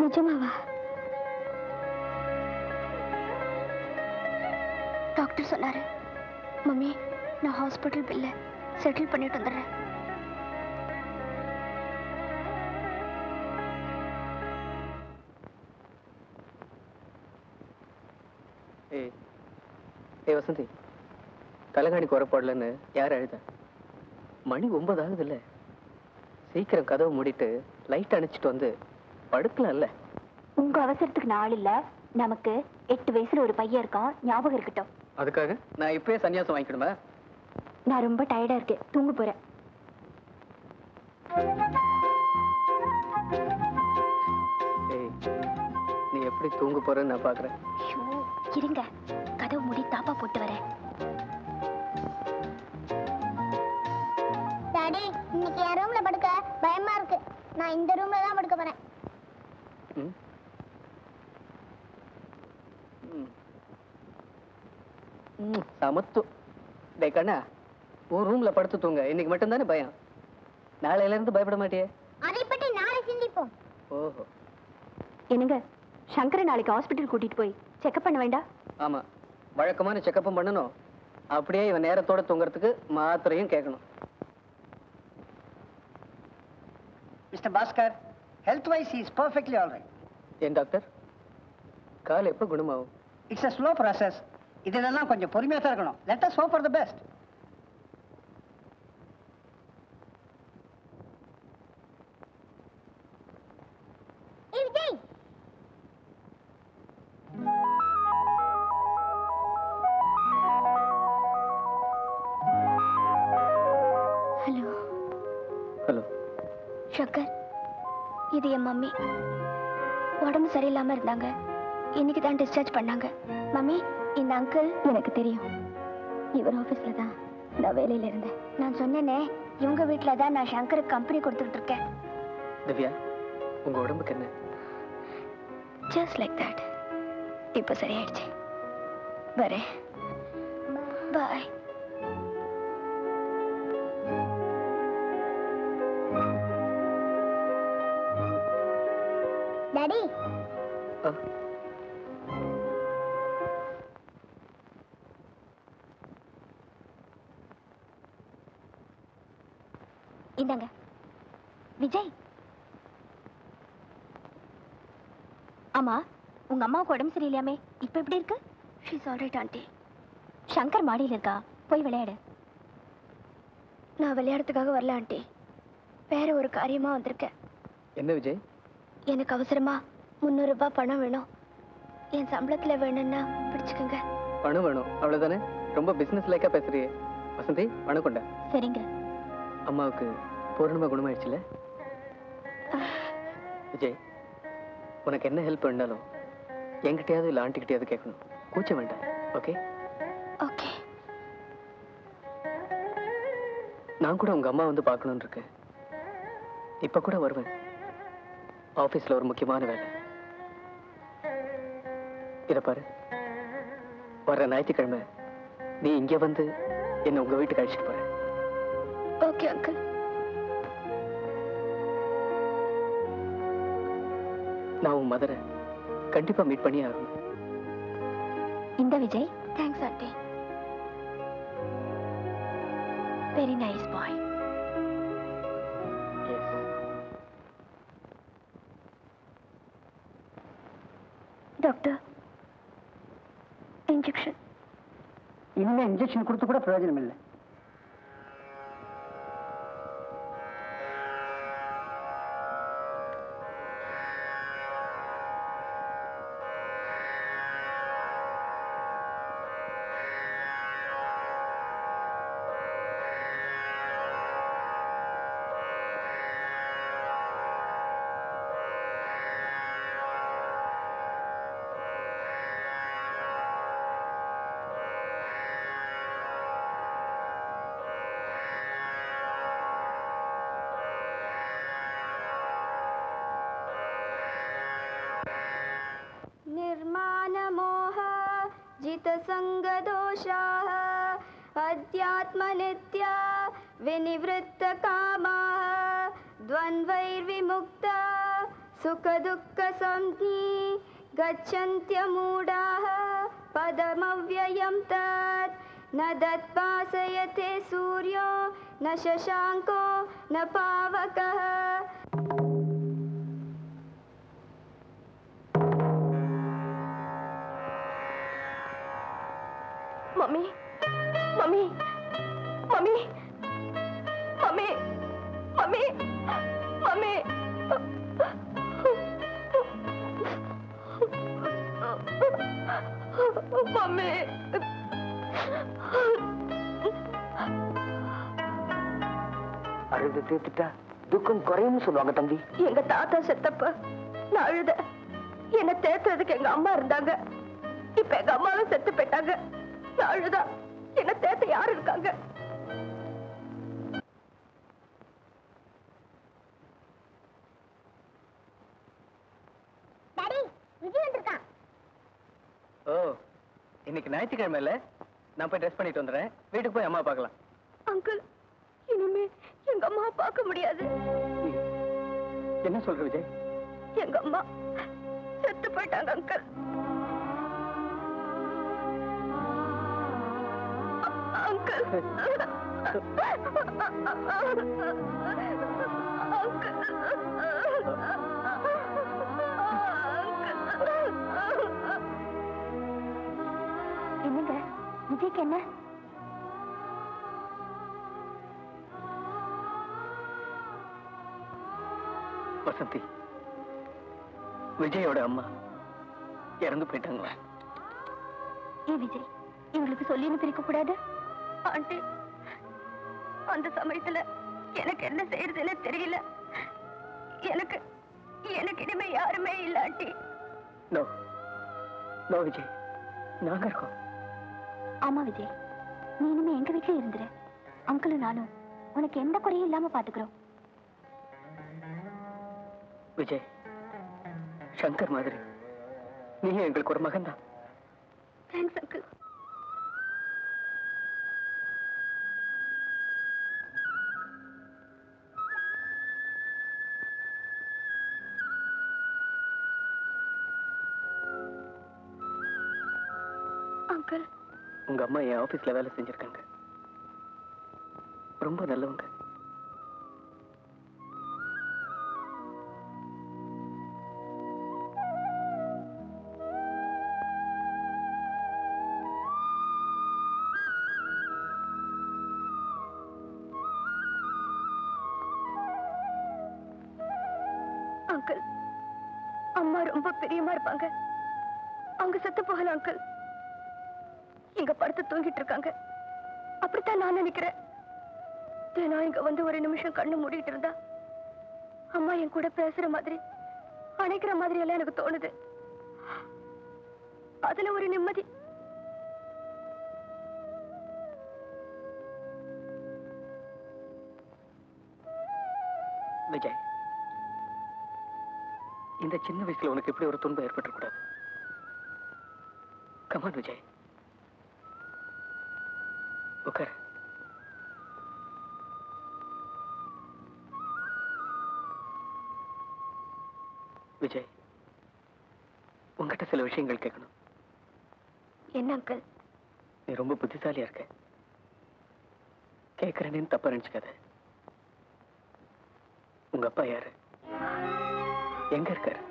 நிஜமாவா? டாக்டர் சொன்னாரு. மம்மி, நான் ஹாஸ்பிட்டல் பில்ல செட்டில் பண்ணிட்டு வந்துடுறேன். ஏய் வசந்தி, தலைகாணி குறைப்பாடலன்னு யார் அழுத? மணி 9 ஆகுது இல்ல? சீக்கிரம் கதவு மூடிட்டு லைட் அணைச்சிட்டு வந்து படுக்கலாம்ல? உங்க அவசரத்துக்கு நாள் இல்ல. நமக்கு 8 வயசுல ஒரு பையன் இருக்கான், ஞாபகம் இருக்கட்டும். அதுக்காக நான் இப்பவே சன்னியாசம் வாங்கிக்கணுமா? நான் ரொம்ப டயர்டா இருக்கேன், தூங்க போறேன். ஏய், நீ எப்படி தூங்க போறன்னு நான் பாக்குறேன். இருங்க, கதவு மூடி தாப்பா போட்டு வரேன். டாடி, இன்னைக்கு என் ரூம்ல படுக்க பயமா இருக்கு. நான் இந்த ரூம்ல தான் படுக்க போறேன். சமத்து. டே கண்ணா, ஒரு ரூம்ல படுத்து தூங்க. இன்னைக்கு மட்டும்தானே பயம், நாளையில இருந்து பயப்பட மாட்டியே? அதை பற்றி நாளை சிந்திப்போம். ஓஹோ. என்னங்க, சங்கரை நாளைக்கு ஹாஸ்பிட்டல் கூட்டிட்டு போய் செக்அப் பண்ண வேண்டாம்? ஆமா, வழக்கமான செக்கப்பும் பண்ணணும். அப்படியே இவன் நேரத்தோட தூங்குறதுக்கு மாத்திரையும் கேட்கணும். Mister Bhaskar, health wise is perfectly all right. ஏன் டாக்டர், கால் எப்போ குணமாகும்? It's a slow process. இதெல்லாம் கொஞ்சம் பொறுமையா தான் இருக்கணும். Let us hope for the best. Vijay, hello. Hello Shankar, இது என் மம்மி. உடம்பு சரியில்லாம இருந்தாங்க. இன்னைக்கு தான் டிஸ்சார்ஜ் பண்ணாங்க. மம்மி, இந்த அங்கிள் எனக்கு தெரியும். இவர் ஆபீஸ்ல தான் நான் வேலையில இருந்தேன். நான் சொன்னேனே, இவங்க வீட்டுல தான் நான் சங்கருக்கு கம்பெனி கொடுத்துட்டு இருக்கேன். திவ்யா, உங்க உடம்புக்கு என்ன? Just like that. இப்ப சரியாயிடுச்சு. வரேன். பாய். டாடி, இந்தாங்க. விஜய், ஆமா, உங்க அம்மாவுக்கு உடம்பு சரியில்லையாமே, இப்ப எப்படி இருக்கு? She's alright aunty. சங்கர் மாடியில் இருக்கா, போய் விளையாடு. நான் விளையாடுறதுக்காக வரல ஆண்டி, வேற ஒரு காரியமா வந்திருக்கேன். என்ன விஜய்? எனக்கு அவசரமா 300 ரூபாய் பணம் வேணும். என் சம்பளத்துல வேணும்னா பிடிச்சுக்கோங்க. பணம் வேணும் அவ்வளவுதானே? ரொம்ப பிசினஸ் லைக்கா பேசுறியே. வசந்தி, பணம் கொண்ட. சரிங்க. அம்மாவுக்கு பூரணமா குணமாயிடுச்சுல? விஜய், உனக்கு என்ன ஹெல்ப் வேணாலும் என்கிட்டயாவது இல்லை ஆண்டி கிட்டயாவது கேட்கணும். கூச்ச வேண்டாம். ஓகே? ஓகே. நான் கூட உங்க அம்மா வந்து பார்க்கணும்னு இருக்கேன். இப்ப கூட வருவேன். ஆபீஸ்ல ஒரு முக்கியமான வேலை. இத பாரு, வர்ற ஞாயிற்றுக்கிழமை நீ இங்க வந்து என்ன உங்க வீட்டுக்கு அழைச்சிட்டு போற. Okay uncle. நான் உன் மதரை கண்டிப்பா மீட் பண்ணி ஆகணும். இந்த Vijay. Thanks aunty. Very nice boy. Doctor, injection. இனிமே இன்ஜெக்ஷன் கொடுத்து கூட பிரயோஜனம் இல்லை. निर्माणमोह जितसङ्गदोषाः अध्यात्मनित्या विनिवृत्तकामाः द्वन्द्वैर्विमुक्ता सुखदुःखसंज्ञी गच्छन्त्यमूढाः पदमव्ययं तत् न दत्पासयते सूर्यो न शशाङ्को न पावकः. Mummy, mummy, mummy, mummy, mummy, mummy. Mummy. அழுது தீர்த்துட்டா துக்கம் குறையும்னு சொல்லுவாங்க தம்பி. எங்க தாத்தா செத்தப்ப நான் அழுத. என்ன தேத்துறதுக்கு எங்க அம்மா இருந்தாங்க. இப்ப எங்க அம்மாவும் செத்து போயிட்டாங்க. நான் அழுதா என்ன தேத்த யாரு இருக்காங்க? ஓ, இன்னைக்கு ஞாயிற்றுக்கிழமை இல்ல? நான் போய் ட்ரெஸ் பண்ணிட்டு வந்துடுறேன். வீட்டுக்கு போய் அம்மா பார்க்கலாம். அங்கிள், இனிமே எங்க அம்மா பார்க்க முடியாது. என்ன சொல்ற விஜய்? எங்க அம்மா செத்து போயிட்டாங்க அங்கிள். அங்கிள், என்னங்க விஜய்க்கு என்ன? வசந்தி, விஜயோட அம்மா இறந்து போயிட்டாங்களா? ஏ விஜய், இவங்களுக்கு சொல்லி பிரிக்க கூடாது. ஆண்டி, அந்த சமயத்துல எனக்கு என்ன செய்யறதுன்னு தெரியல. எனக்கு எனக்கு இனிமே யாருமே இல்ல ஆண்டி. நோ, நோ விஜய், நாங்க இருக்கோம். ஆமா விஜய், நீ இனிமே எங்க வீட்டுல இருந்துரு. அங்கிளும் நானும் உனக்கு எந்த குறையும் இல்லாம பாத்துக்கிறோம். விஜய், சங்கர் மாதிரி நீ எங்களுக்கு ஒரு மகன் தான். Thanks uncle. அங்கிள், உங்க அம்மா என் ஆபீஸ்ல வேலை செஞ்சிருக்காங்க. ரொம்ப நல்லவங்க. அங்கிள், அம்மா ரொம்ப பிரியமா இருப்பாங்க. அவங்க செத்து போகல அங்கிள், இங்க படுத்து தூங்கிட்டு இருக்காங்க. அப்படித்தான் நான் நினைக்கிறேன். நான் இங்க வந்து ஒரு நிமிஷம் கண்ணு மூடிட்டு இருந்தா அம்மா என் கூட பேசுற மாதிரி, அணைக்கிற மாதிரி எல்லாம் எனக்கு தோணுது. அதுல ஒரு நிம்மதி. விஜய், இந்த சின்ன வயசுல உனக்கு இப்படி ஒரு துன்பம் ஏற்பட்டுக்கூடாது. கமான் விஜய், உட்கார். விஜய், உங்ககிட்ட சில விஷயங்கள் கேட்கணும். என்ன அங்கிள்? நீ ரொம்ப புத்திசாலியா இருக்க. கேட்கறேன்னு தப்பா நினைச்சுக்காத. உங்க அப்பா யாரு? எங்க இருக்காரு?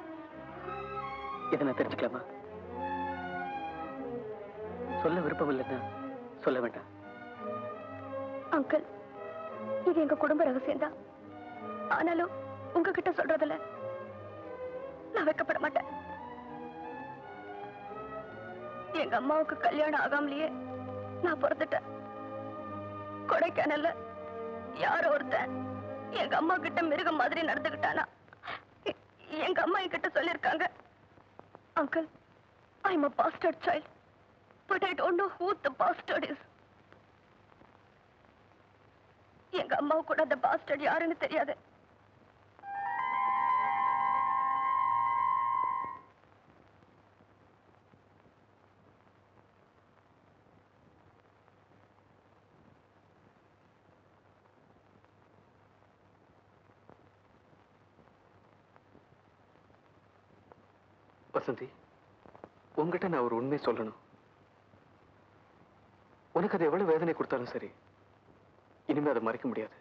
இதை நான் தெரிஞ்சுக்கலாமா? சொல்ல விருப்பம் இல்லைன்னா சொல்ல வேண்டாம். அங்கிள், இது எங்க குடும்ப ரகசியம் தான். ஆனாலும் உங்ககிட்ட சொல்றதுல நான் வைக்கப்பட மாட்டேன். எங்க அம்மாவுக்கு கல்யாணம் ஆகாமலேயே நான் பிறந்துட்டேன். கொடைக்கானல்ல யாரோ ஒருத்தன் எங்க அம்மா கிட்ட மிருகம் மாதிரி நடந்துகிட்டானா. எங்க அம்மா என்கிட்ட சொல்லிருக்காங்க, uncle, I am a bastard child, but I don't know who the bastard is. எங்க அம்மாவுக்கு கூட அந்த பாஸ்டர்ட் யாருன்னு தெரியாது. வசந்தி, உங்ககிட்ட நான் ஒரு உண்மை சொல்லணும். உனக்கு அது எவ்வளவு வேதனை கொடுத்தாலும் சரி, இனிமே அதை மறைக்க முடியாது.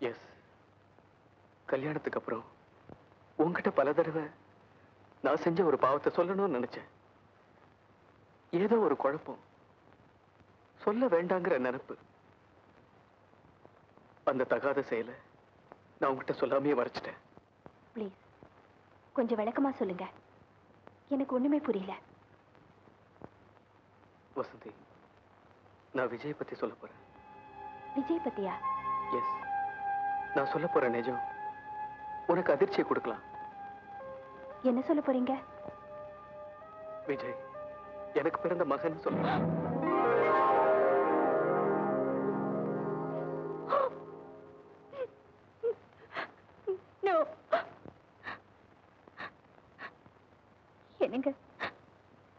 எஸ், கல்யாணத்துக்கு அப்புறம் உங்ககிட்ட பல தடவை நான் செஞ்ச ஒரு பாவத்தை சொல்லணும்னு நினைச்சேன். ஏதோ ஒரு குழப்பம், சொல்ல வேண்டாங்கிற நினைப்பு, அந்த தகாத செயலை நான் உங்ககிட்ட சொல்லாமையே மறைச்சிட்டேன். ப்ளீஸ் கொஞ்சம் விளக்கமா சொல்லுங்க, எனக்கு ஒண்ணுமே புரியல. வசந்தி, நான் விஜய் பத்தி சொல்ல போறேன். விஜய் பத்தியா? எஸ், நான் சொல்ல போற நிஜம் உனக்கு அதிர்ச்சியை கொடுக்கலாம். என்ன சொல்ல போறீங்க? விஜய் எனக்கு பிறந்த மகன் சொல்ல. என்னங்க,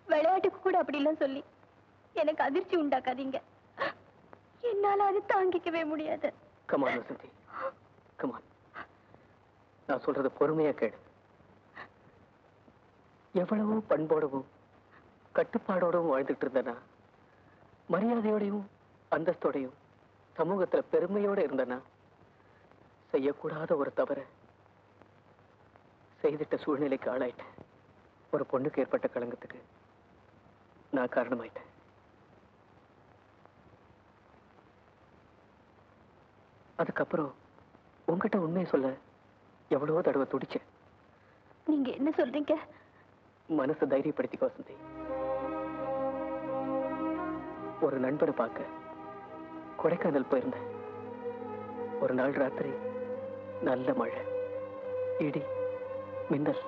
விளையாட்டுக்கு கூட அப்படி எல்லாம் சொல்லி எனக்கு அதிர்ச்சி உண்டாக்காதீங்க. என்னால அது தாங்கிக்கவே முடியாது. Come on Vasanthi, come on. நான் சொல்றத பொறுமையா கேடு. எவ்வளவோ பண்போடவும் கட்டுப்பாடோடவும் வாழ்ந்துட்டு இருந்தனா, மரியாதையோடையும் அந்தஸ்தோடையும் சமூகத்துல பெருமையோட இருந்தனா, செய்யக்கூடாத ஒரு தவற செய்திட்ட சூழ்நிலைக்கு ஆளாயிட்டேன். ஒரு பொண்ணுக்கு ஏற்பட்ட களங்கத்துக்கு நான் காரணமாயிட்டேன். அதுக்கப்புறம் உங்ககிட்ட உண்மையை சொல்ல எவ்வளவோ தடவை துடிச்சேன். நீங்க என்ன சொல்றீங்க? மனசை தைரியப்படுத்திக்க வசந்தி. ஒரு நண்பரை பார்க்க கொடைக்கானல் போயிருந்தேன். ஒரு நாள் ராத்திரி நல்ல மழை, இடி, மின்னல்.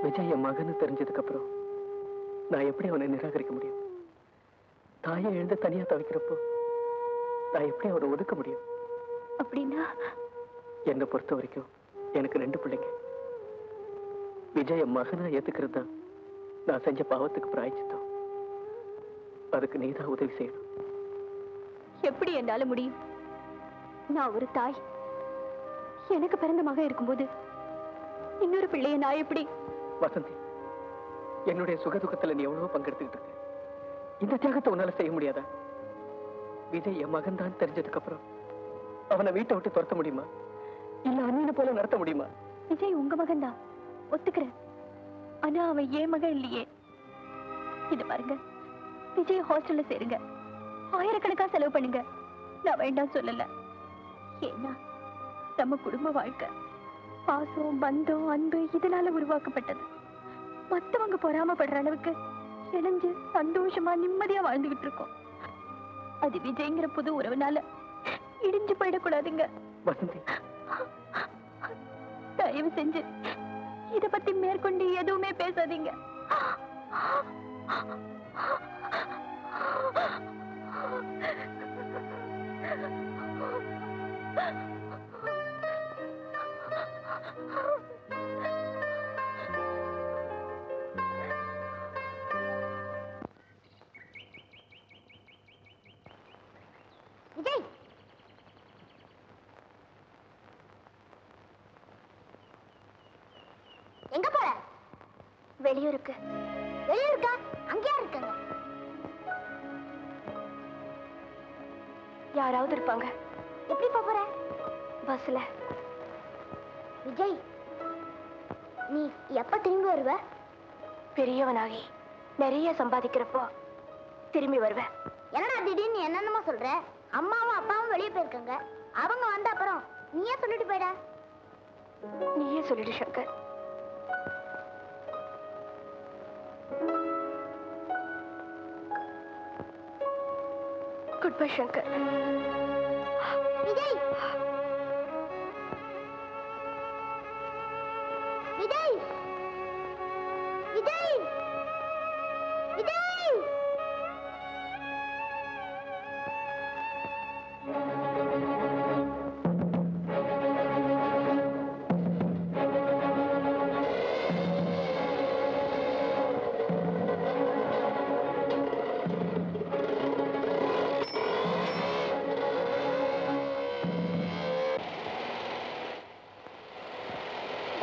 விஜய் என் மகன்னு தெரிஞ்சதுக்கு அப்புறம் நான் எப்படி அவனை நிராகரிக்க முடியும்? தாயை எழுந்து தனியா தவிக்கிறப்போ நான் எப்படி அவனை ஒதுக்க முடியும்? அப்படின்னா என்னை பொறுத்த வரைக்கும் எனக்கு 2 பிள்ளைங்க. விஜய் என் மகனா ஏத்துக்கிறது தான் நான் செஞ்ச பாவத்துக்கு பிராயச்சித்தம். அதுக்கு நீதான் உதவி செய்யணும். எப்படி என்னால முடியும்? நான் ஒரு தாய். எனக்கு பிறந்த மகன் இருக்கும்போது இன்னொரு பிள்ளைய நான் எப்படி? வசந்தி, என்னுடைய சுகதுக்கத்துல நீ எவ்வளவோ பங்கெடுத்துக்கிட்டு இருக்க. இந்த தியாகத்தை உன்னால செய்ய முடியாதா? விஜய் என் மகன் தான் தெரிஞ்சதுக்கு அப்புறம் அவனை வீட்டை விட்டு துரத்த முடியுமா? இல்ல அண்ணனை போல நடத்த முடியுமா? விஜய் உங்க மகன் தான், ஒத்துக்கிறேன். ஆனா அவன் ஏன் மகன் இல்லையே. இத பாருங்க, விஜய் ஹாஸ்டல்ல சேருங்க, ஆயிரக்கணக்கா செலவு பண்ணுங்க, நான் வேண்டாம் சொல்லல. ஏன்னா நம்ம குடும்ப வாழ்க்கை பாசம், பந்தம், அன்பு இதனால உருவாக்கப்பட்டது. மத்தவங்க பொறாமப்படுற அளவுக்கு இணைஞ்சு சந்தோஷமா நிம்மதியா வாழ்ந்துகிட்டு இருக்கோம். அது விஜய்ங்கிற புது உறவுனால இடிஞ்சு போயிடக்கூடாதுங்க. வசந்தி, தயவு செஞ்சு இத பத்தி மேற்கொண்டு எதுவுமே பேசாதீங்க. விஜய், எங்க போற? வெளியூருக்கு. வெளியூருக்கா? அங்கேயா இருக்காங்க? யாராவது இருப்பாங்க. எப்படி போற? பஸ்ல. விஜய், நீ எப்ப திரும்பி வருவ? பெரியவனாகி நிறைய சம்பாதிக்கிறப்போ திரும்பி வருவேன். என்னடா திடீர்னு என்னென்னமா சொல்ற? அம்மாவும் அப்பாவும் வெளியே போயிருக்காங்க. அவங்க வந்த அப்புறம் நீயே சொல்லிட்டு போயிட. நீயே சொல்லிடு Shankar. Good bye Shankar. Vijay, Vijay, Vijay, Vijay.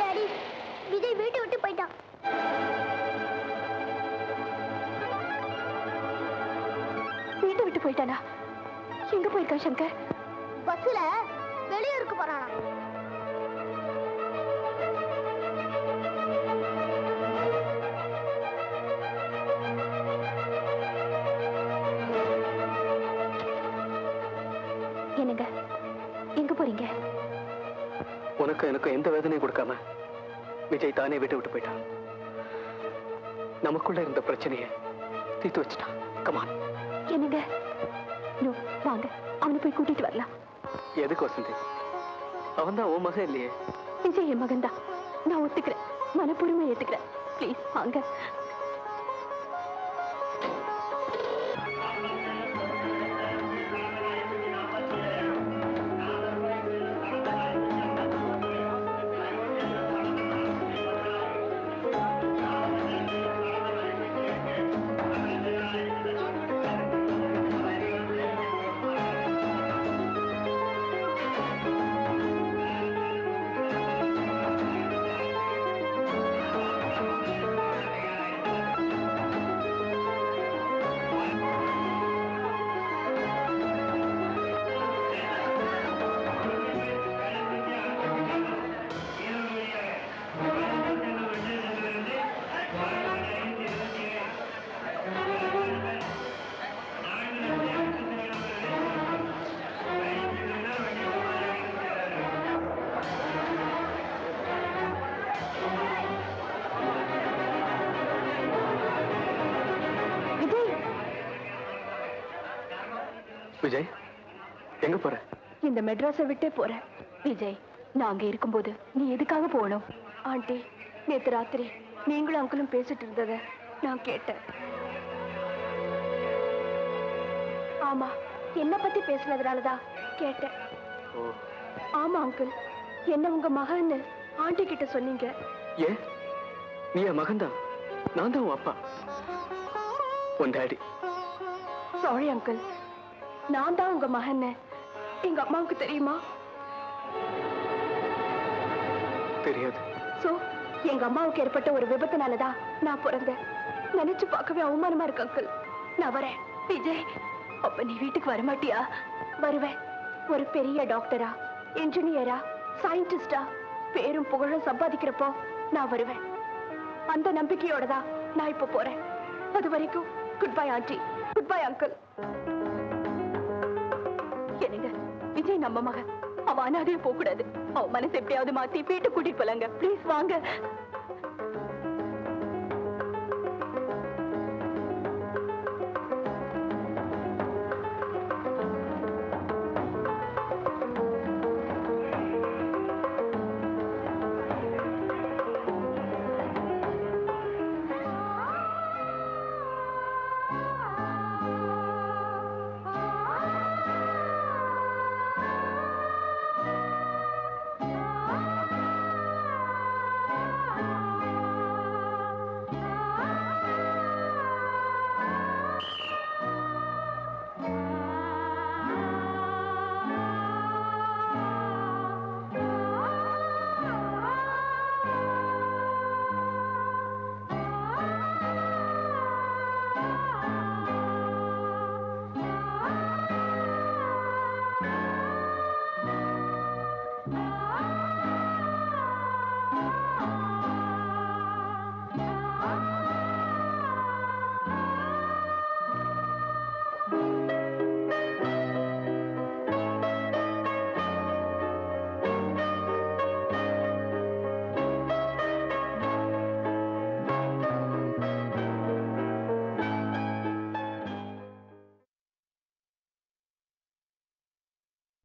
Daddy, Vijay வீட்டை விட்டு போயிட்டான். வீட்டை விட்டு போயிட்டானா? எங்க போயிருக்கான் சங்கர்? பஸ்ல வெளியூருக்கு போறானா? என்னங்க, எங்க போறீங்க? உனக்கு எனக்கு எந்த வேதனையும் கொடுக்காம விஜய் தானே விட்டு விட்டு போயிட்டான். நமக்குள்ள இருந்த பிரச்சனையை தீர்த்து வச்சுட்டான். கமான். என்னங்க, நோ, வாங்க அவனை போய் கூட்டிட்டு வரலாம். எதுக்கு வசந்தி? அவன் தான் உன் மகன் இல்லையே. விஜய் என் மகன் தான், நான் ஒத்துக்கிறேன், மனப்பூர்வமா ஏத்துக்கிறேன். ப்ளீஸ் வாங்க. விஜய் எங்க போற? இந்த மெட்ராஸை விட்டே போறேன். விஜய், நான் அங்க இருக்கும்போது நீ எதுக்காக போகணும்? ஆண்டி, நேத்து ராத்திரி நீங்களும் அங்கிளும் பேசிட்டு இருந்தத நான் கேட்டேன். ஆமா, என்ன பத்தி பேசுனதுனாலதான் கேட்டேன். ஆமா அங்கிள், என்ன உங்க மகன்னு ஆண்டி கிட்ட சொன்னீங்க. ஏன்? நீ என் மகன்தான். நான் தான் உன் அப்பா, உன் டாடி. சாரி அங்கிள், நான் தான் உங்க மகன்னு எங்க அம்மாவுக்கு தெரியுமா? தெரியாது. சோ எங்க அம்மாவுக்கு ஏற்பட்ட ஒரு விபத்துனாலதான் நான் பிறந்தேன். நினைச்சு பார்க்கவே அவமானமா இருக்கு அங்கிள். நான் வரேன். விஜய், அப்ப நீ வீட்டுக்கு வரமாட்டியா? வருவேன். ஒரு பெரிய டாக்டரா, இன்ஜினியரா, சயின்டிஸ்டா பேரும் புகழும் சம்பாதிக்கிறப்போ நான் வருவேன். அந்த நம்பிக்கையோட தான் நான் இப்ப போறேன். அது வரைக்கும் good bye aunty, good bye uncle. என்னங்க, விஜய் நம்ம மகன். அவன் அனாதையா போக கூடாது. அவன் மனசு எப்படியாவது மாத்தி வீட்டுக்கு கூட்டிட்டு போலாங்க. ப்ளீஸ் வாங்க.